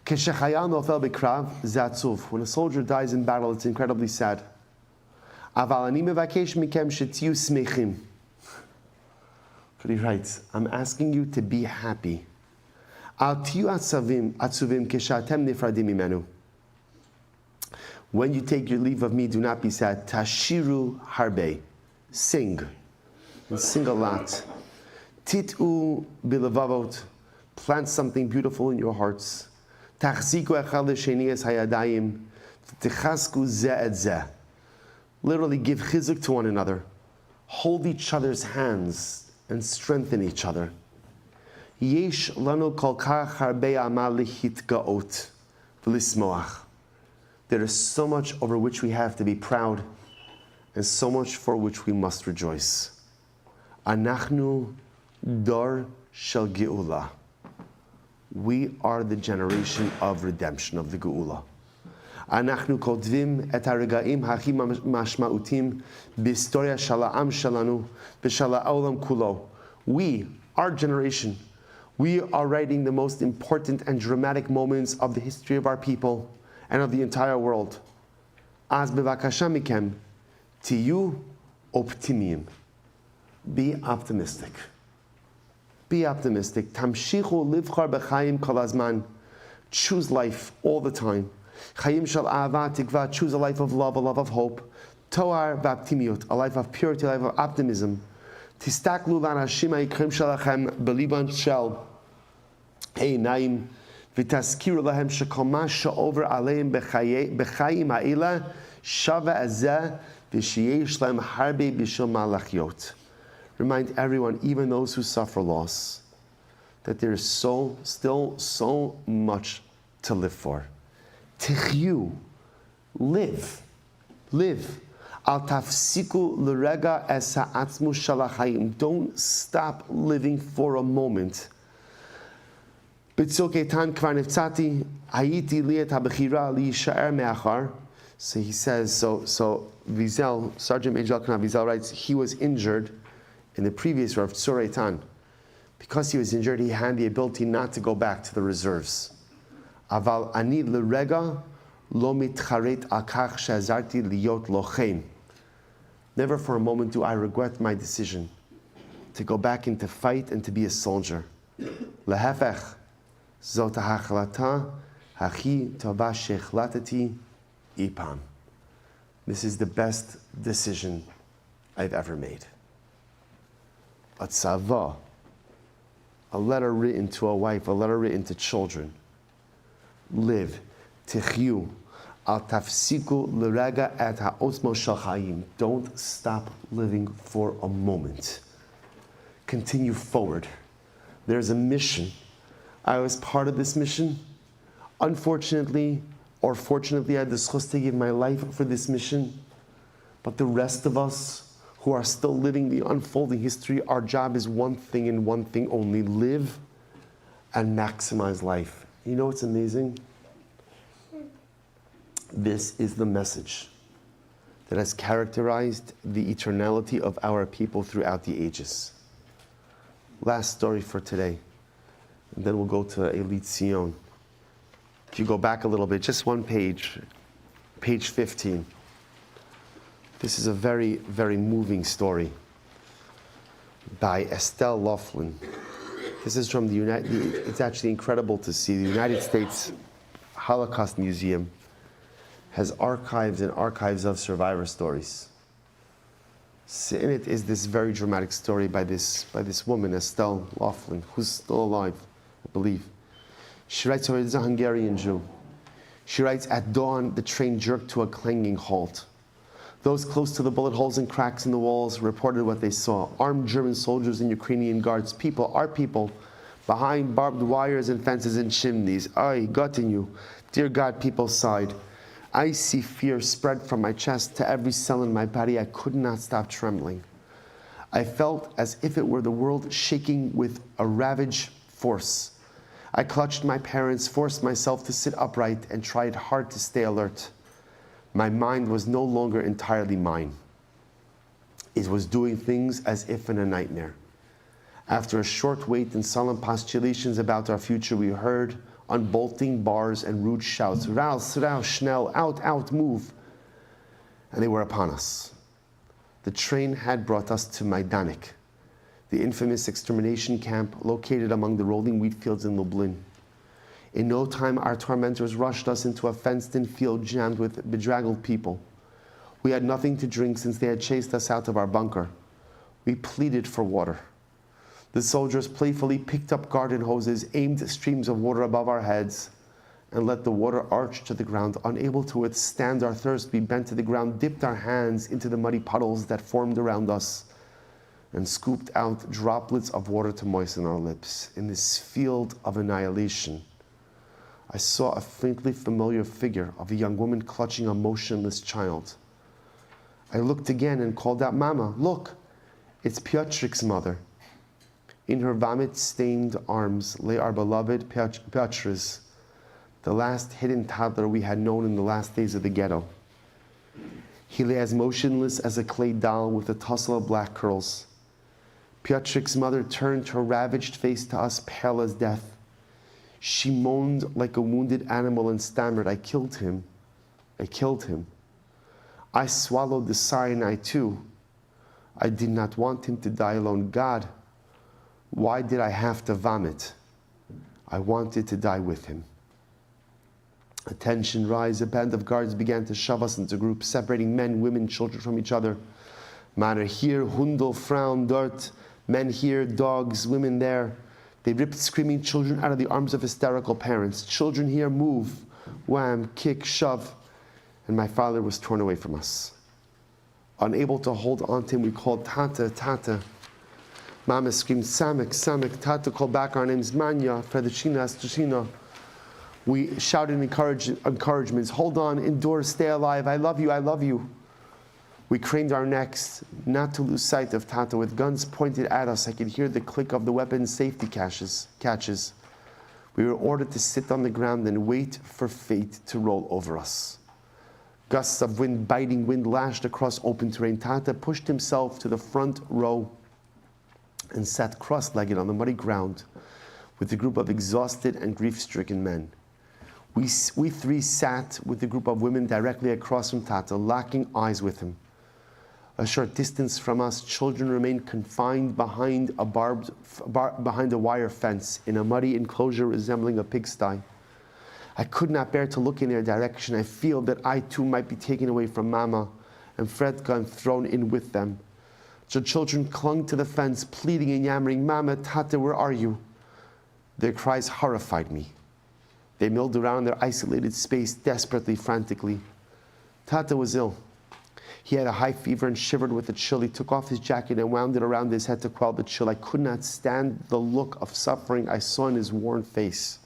[SPEAKER 1] Keshechayal nofel bikrav zatzuv. When a soldier dies in battle, it's incredibly sad. Aval ani mevakesh mikem shetiu smechim. But he writes, I'm asking you to be happy. Al tiu atzuvim keshatem nifradim imenu. When you take your leave of me, do not be sad. Tashiru harbe. Sing. And sing a lot. Tit'u bilavavot. Plant something beautiful in your hearts. Tachziku echad l'sheni es hayadayim. Tichasku ze et ze. Literally give chizuk to one another. Hold each other's hands and strengthen each other. Yesh lanu kol kach harbe amal lihitgaot v'lismoach. There is so much over which we have to be proud and so much for which we must rejoice. Anachnu dor shel geula. We are the generation of redemption, of the geula. Anachnu kotvim et haregaim hachim mashma'utim b'historia shel ha'am shelanu v'shel ha'olam kulo. We, our generation, we are writing the most important and dramatic moments of the history of our people and of the entire world. Az bevakasha mikem, tiyu optimim. Be optimistic. Be optimistic. Tamshichu livchar b'chaim kol hazman. Choose life all the time. Chayim shel ahava tikva. Choose a life of love, a life of hope. Toar v'optimiyut, a life of purity, a life of optimism. Tistaklu l'anashim ha'ikrim shelachem b'liban shel einayim v'taskiru lahem shekol ma she'over aleim b'chayim ha'ila shava azeh v'sheyesh lahem harbe b'shel malachyot. Remind everyone, even those who suffer loss, that there is still so much to live for. Tichyu, live. Al tafsiku l'rega es ha'atzmu shalachayim. Don't stop living for a moment. B'tzoketan kvar niftzati hayiti liet habechira liyishaer me'achar. So he says, so Wiesel, Sergeant Major Wiesel writes, he was injured in the previous Rav Tzur Eitan. Because he was injured, he had the ability not to go back to the reserves. Aval ani l'rega lo mitcharet akach she'azarti liyot lochem. Never for a moment do I regret my decision to go back and to fight and to be a soldier. Lehefech, zot ha'achlata hachi tova she'achlatati ipam. This is the best decision I've ever made. A tzava, a letter written to a wife, a letter written to children. Live, tichyu, al tafsiku l'rega et ha'osmo shel chayim. Don't stop living for a moment. Continue forward. There's a mission. I was part of this mission. Unfortunately, or fortunately, I had the schus to give my life for this mission. But the rest of us, who are still living the unfolding history, our job is one thing and one thing only: live and maximize life. You know what's amazing? This is the message that has characterized the eternality of our people throughout the ages. Last story for today, and then we'll go to Elit Sion. If you go back a little bit, just one page, page 15. This is a very, very moving story by Estelle Laughlin. This is from it's actually incredible to see. The United States Holocaust Museum has archives and archives of survivor stories. So in it is this very dramatic story by this woman, Estelle Laughlin, who's still alive, I believe. She writes, this is a Hungarian Jew. She writes, at dawn, the train jerked to a clanging halt. Those close to the bullet holes and cracks in the walls reported what they saw. Armed German soldiers and Ukrainian guards, people, our people, behind barbed wires and fences and chimneys. I got in you. Dear God, people sighed. Icy fear spread from my chest to every cell in my body. I could not stop trembling. I felt as if it were the world shaking with a ravage force. I clutched my parents, forced myself to sit upright, and tried hard to stay alert. My mind was no longer entirely mine. It was doing things as if in a nightmare. After a short wait and solemn postulations about our future, we heard unbolting bars and rude shouts, raus, raus, schnell, out, out, move. And they were upon us. The train had brought us to Majdanek, the infamous extermination camp located among the rolling wheat fields in Lublin. In no time, our tormentors rushed us into a fenced-in field jammed with bedraggled people. We had nothing to drink since they had chased us out of our bunker. We pleaded for water. The soldiers playfully picked up garden hoses, aimed streams of water above our heads, and let the water arch to the ground. Unable to withstand our thirst, we bent to the ground, dipped our hands into the muddy puddles that formed around us, and scooped out droplets of water to moisten our lips. In this field of annihilation, I saw a faintly familiar figure of a young woman clutching a motionless child. I looked again and called out, Mama, look, it's Piotrik's mother. In her vomit-stained arms lay our beloved Piotrs, the last hidden toddler we had known in the last days of the ghetto. He lay as motionless as a clay doll with a tussle of black curls. Piotrik's mother turned her ravaged face to us, pale as death. She moaned like a wounded animal and stammered, I killed him. I killed him. I swallowed the cyanide too. I did not want him to die alone. God, why did I have to vomit? I wanted to die with him. Attention rise. A band of guards began to shove us into groups, separating men, women, children from each other. Männer here, Hundel, Frauen dort, men here, dogs, women there. They ripped screaming children out of the arms of hysterical parents. Children here, move, wham, kick, shove. And my father was torn away from us. Unable to hold on to him, we called Tata, Tata. Mama screamed, Samek, Samek. Tata called back our names, Manya, Fredicina, Astucina. We shouted encouragements, hold on, endure, stay alive, I love you, I love you. We craned our necks, not to lose sight of Tata. With guns pointed at us, I could hear the click of the weapons' safety catches. We were ordered to sit on the ground and wait for fate to roll over us. Gusts of wind, biting wind, lashed across open terrain. Tata pushed himself to the front row and sat cross-legged on the muddy ground with a group of exhausted and grief-stricken men. We three sat with a group of women directly across from Tata, locking eyes with him. A short distance from us, children remained confined behind a wire fence in a muddy enclosure resembling a pigsty. I could not bear to look in their direction. I feel that I too might be taken away from Mama and Fredka and thrown in with them. The children clung to the fence, pleading and yammering, Mama, Tata, where are you? Their cries horrified me. They milled around their isolated space desperately, frantically. Tata was ill. He had a high fever and shivered with the chill. He took off his jacket and wound it around his head to quell the chill. I could not stand the look of suffering I saw in his worn face.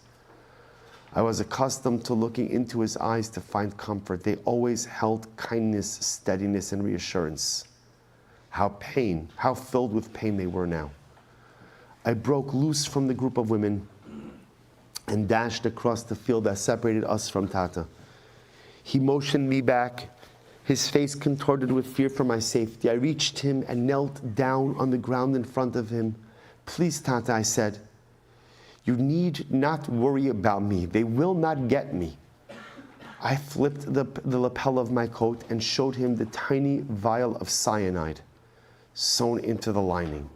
[SPEAKER 1] I was accustomed to looking into his eyes to find comfort. They always held kindness, steadiness, and reassurance. How filled with pain they were now. I broke loose from the group of women and dashed across the field that separated us from Tata. He motioned me back, his face contorted with fear for my safety. I reached him and knelt down on the ground in front of him. Please, Tata, I said, you need not worry about me. They will not get me. I flipped the lapel of my coat and showed him the tiny vial of cyanide sewn into the lining.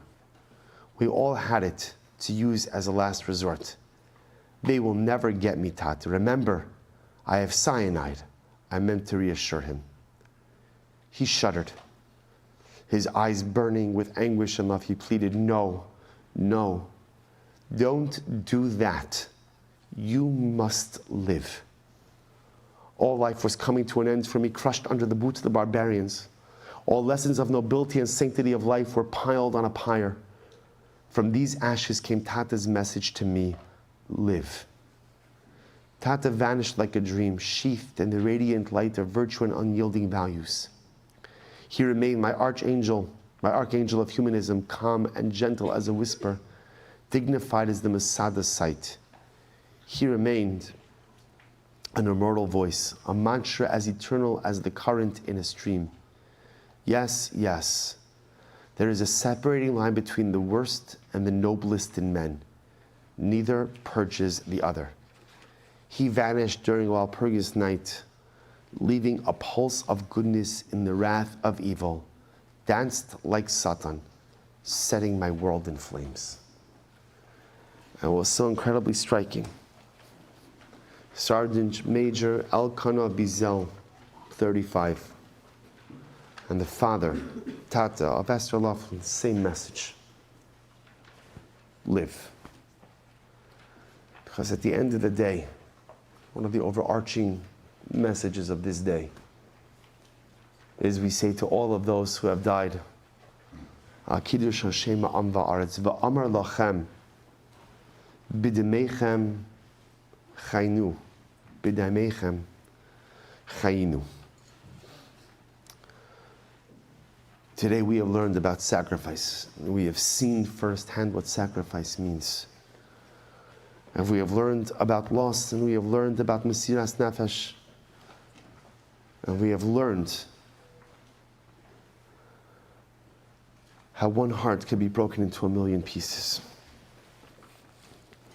[SPEAKER 1] We all had it to use as a last resort. They will never get me, Tata. Remember, I have cyanide. I meant to reassure him. He shuddered, his eyes burning with anguish enough. He pleaded, no, no, don't do that. You must live. All life was coming to an end for me, crushed under the boots of the barbarians. All lessons of nobility and sanctity of life were piled on a pyre. From these ashes came Tata's message to me, live. Tata vanished like a dream, sheathed in the radiant light of virtue and unyielding values. He remained my archangel of humanism, calm and gentle as a whisper, dignified as the Masada's sight. He remained an immortal voice, a mantra as eternal as the current in a stream. Yes, yes, there is a separating line between the worst and the noblest in men. Neither purges the other. He vanished during Walpurgis night, leaving a pulse of goodness in the wrath of evil, danced like Satan, setting my world in flames. And what was so incredibly striking, Sergeant Major Elkanah Bizel, 35, and the father, Tata, of Esther Laughlin, same message. Live. Because at the end of the day, one of the overarching messages of this day is we say to all of those who have died, Kiddush Hashem Am Va'aretz V'amar lachem b'demechem chaynu b'demechem chayinu. Today we have learned about sacrifice. We have seen firsthand what sacrifice means. And we have learned about loss, and we have learned about Mesiras Nefesh. And we have learned how one heart can be broken into 1,000,000 pieces.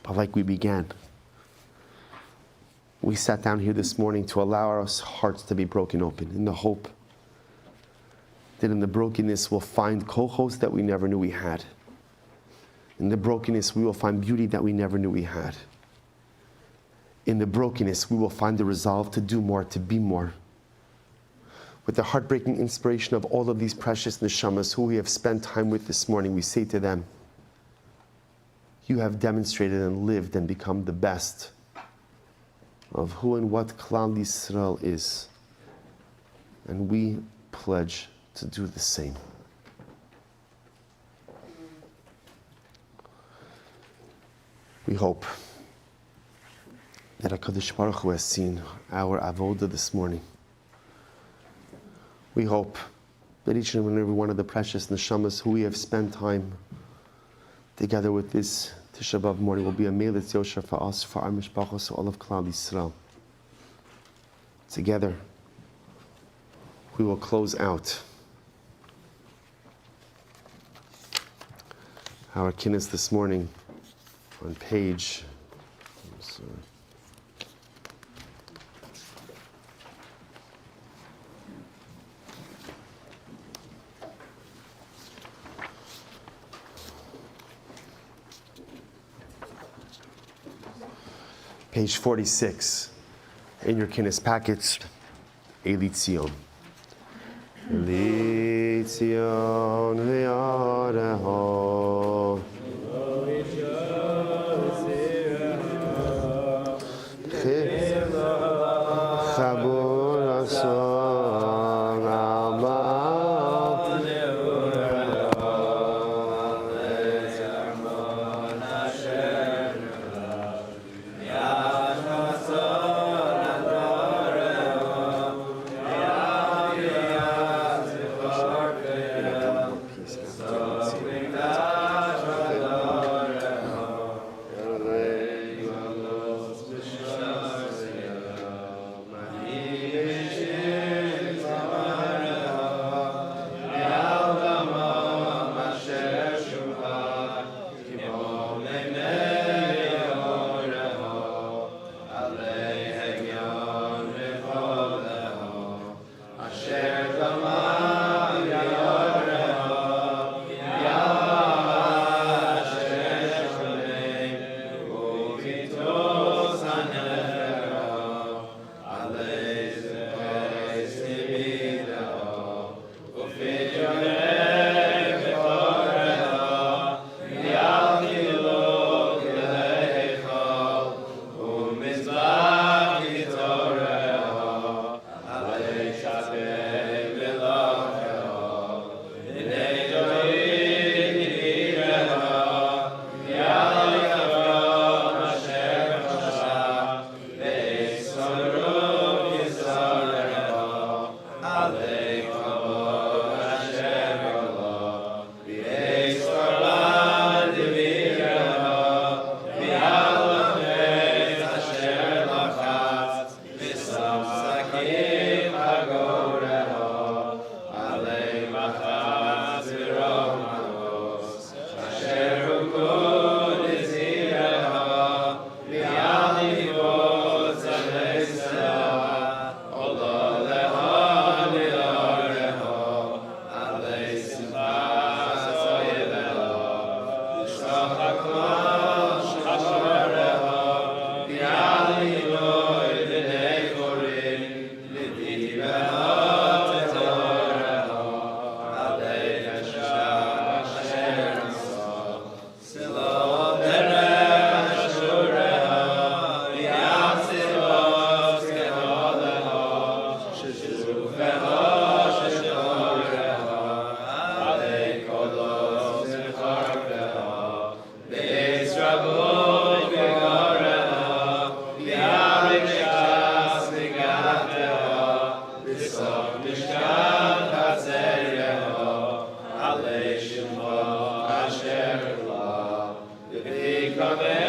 [SPEAKER 1] But like we began, we sat down here this morning to allow our hearts to be broken open in the hope that in the brokenness we'll find kohos that we never knew we had. In the brokenness we will find beauty that we never knew we had. In the brokenness we will find the resolve to do more, to be more. With the heartbreaking inspiration of all of these precious neshamas who we have spent time with this morning, we say to them, you have demonstrated and lived and become the best of who and what Klal Yisrael is. And we pledge to do the same. We hope that HaKadosh Baruch Hu has seen our avoda this morning. We hope that each and every one of the precious neshamas who we have spent time together with this Tisha B'Av morning will be a Melitz Yosher for us, for our mishpachos, all of Klal Yisrael. Together, we will close out our Kinnos this morning on page, page 46 in your Kinnos packets, Eli Tzion. Eli Tzion v'yareho chabur ason Amen.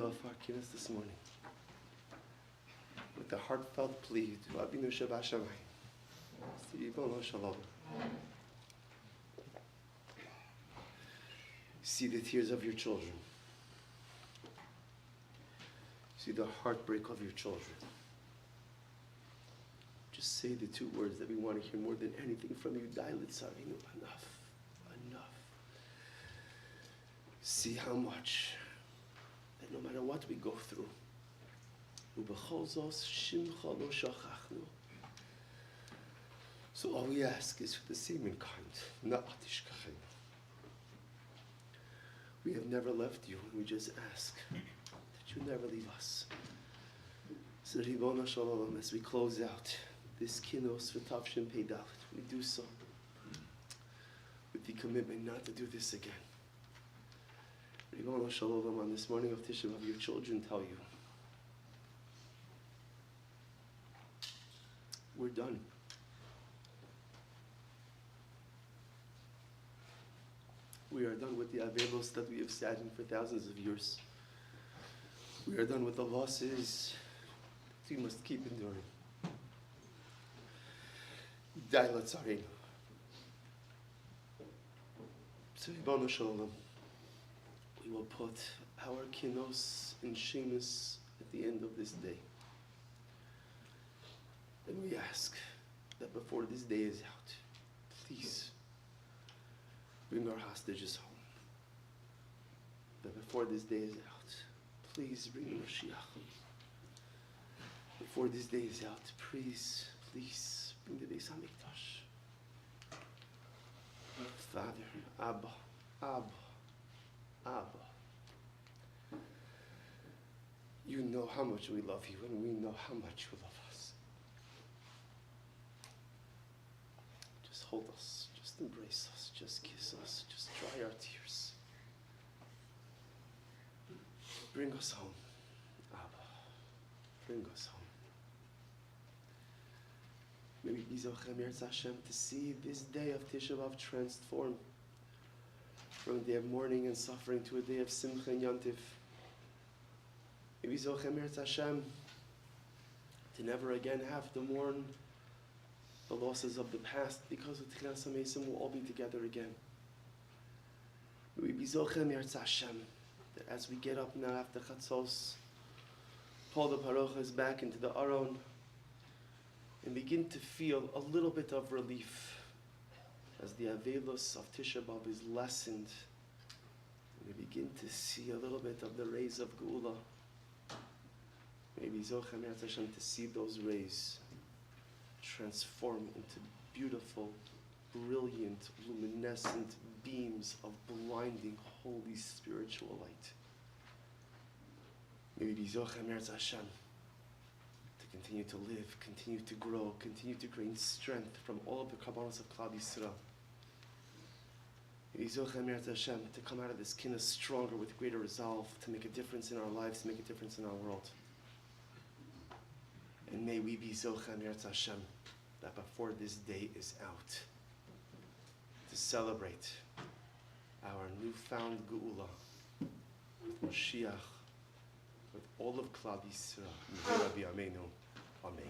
[SPEAKER 1] of our Kinnos this morning with the heartfelt plea to Avinu Shabashamai. See the tears of your children. See the heartbreak of your children. Just say the two words that we want to hear more than anything from you. Enough. Enough. See how much that no matter what we go through, so all we ask is for the same in kind. We have never left you, and we just ask that you never leave us. So Ribono Shalom, as we close out this Kinnos for Tavshin Peidalit, we do so with the commitment not to do this again. Ribono Shalom, on this morning of Tisha B'Av, your children tell you, we're done. We are done with the avelos that we have sat in for thousands of years. We are done with the losses that we must keep enduring. Dailat Zareinu. So, Ribono Shalom, we will put our Kinnos in Shemus at the end of this day. And we ask that before this day is out, please bring our hostages home. That before this day is out, please bring the Mashiach. Before this day is out, please bring the Beis HaMikdash. Father, Abba. You know how much we love you, and we know how much you love us. Just hold us, just embrace us, just kiss us, just dry our tears. Bring us home, Abba. Bring us home. May we be Zochem Yirtz Hashem to see this day of Tisha B'Av transform from a day of mourning and suffering to a day of Simcha and Yontif. May we Zochem Yirtz Hashem to never again have to mourn the losses of the past, because with Tchilas HaMesim we'll all be together again. May we be Zochem Yirtz Hashem that as we get up now after Chatzos, pull the parochas back into the Aron, and begin to feel a little bit of relief as the avelos of Tisha B'Av is lessened. And we begin to see a little bit of the rays of Geula. Maybe Zochem Yirtz Hashem to see those rays transform into beautiful, brilliant, luminescent beams of blinding, holy spiritual light. Maybe Zochem Yirtz Hashem to continue to live, continue to grow, continue to gain strength from all of the kabbalas of Klal Yisrael. Maybe Zochem Yirtz Hashem to come out of this Kinnos stronger with greater resolve to make a difference in our lives, to make a difference in our world. And may we be Zochem Yirtz Hashem that before this day is out, to celebrate our newfound Geula with Mashiach, with all of Klal Yisrael. Amen.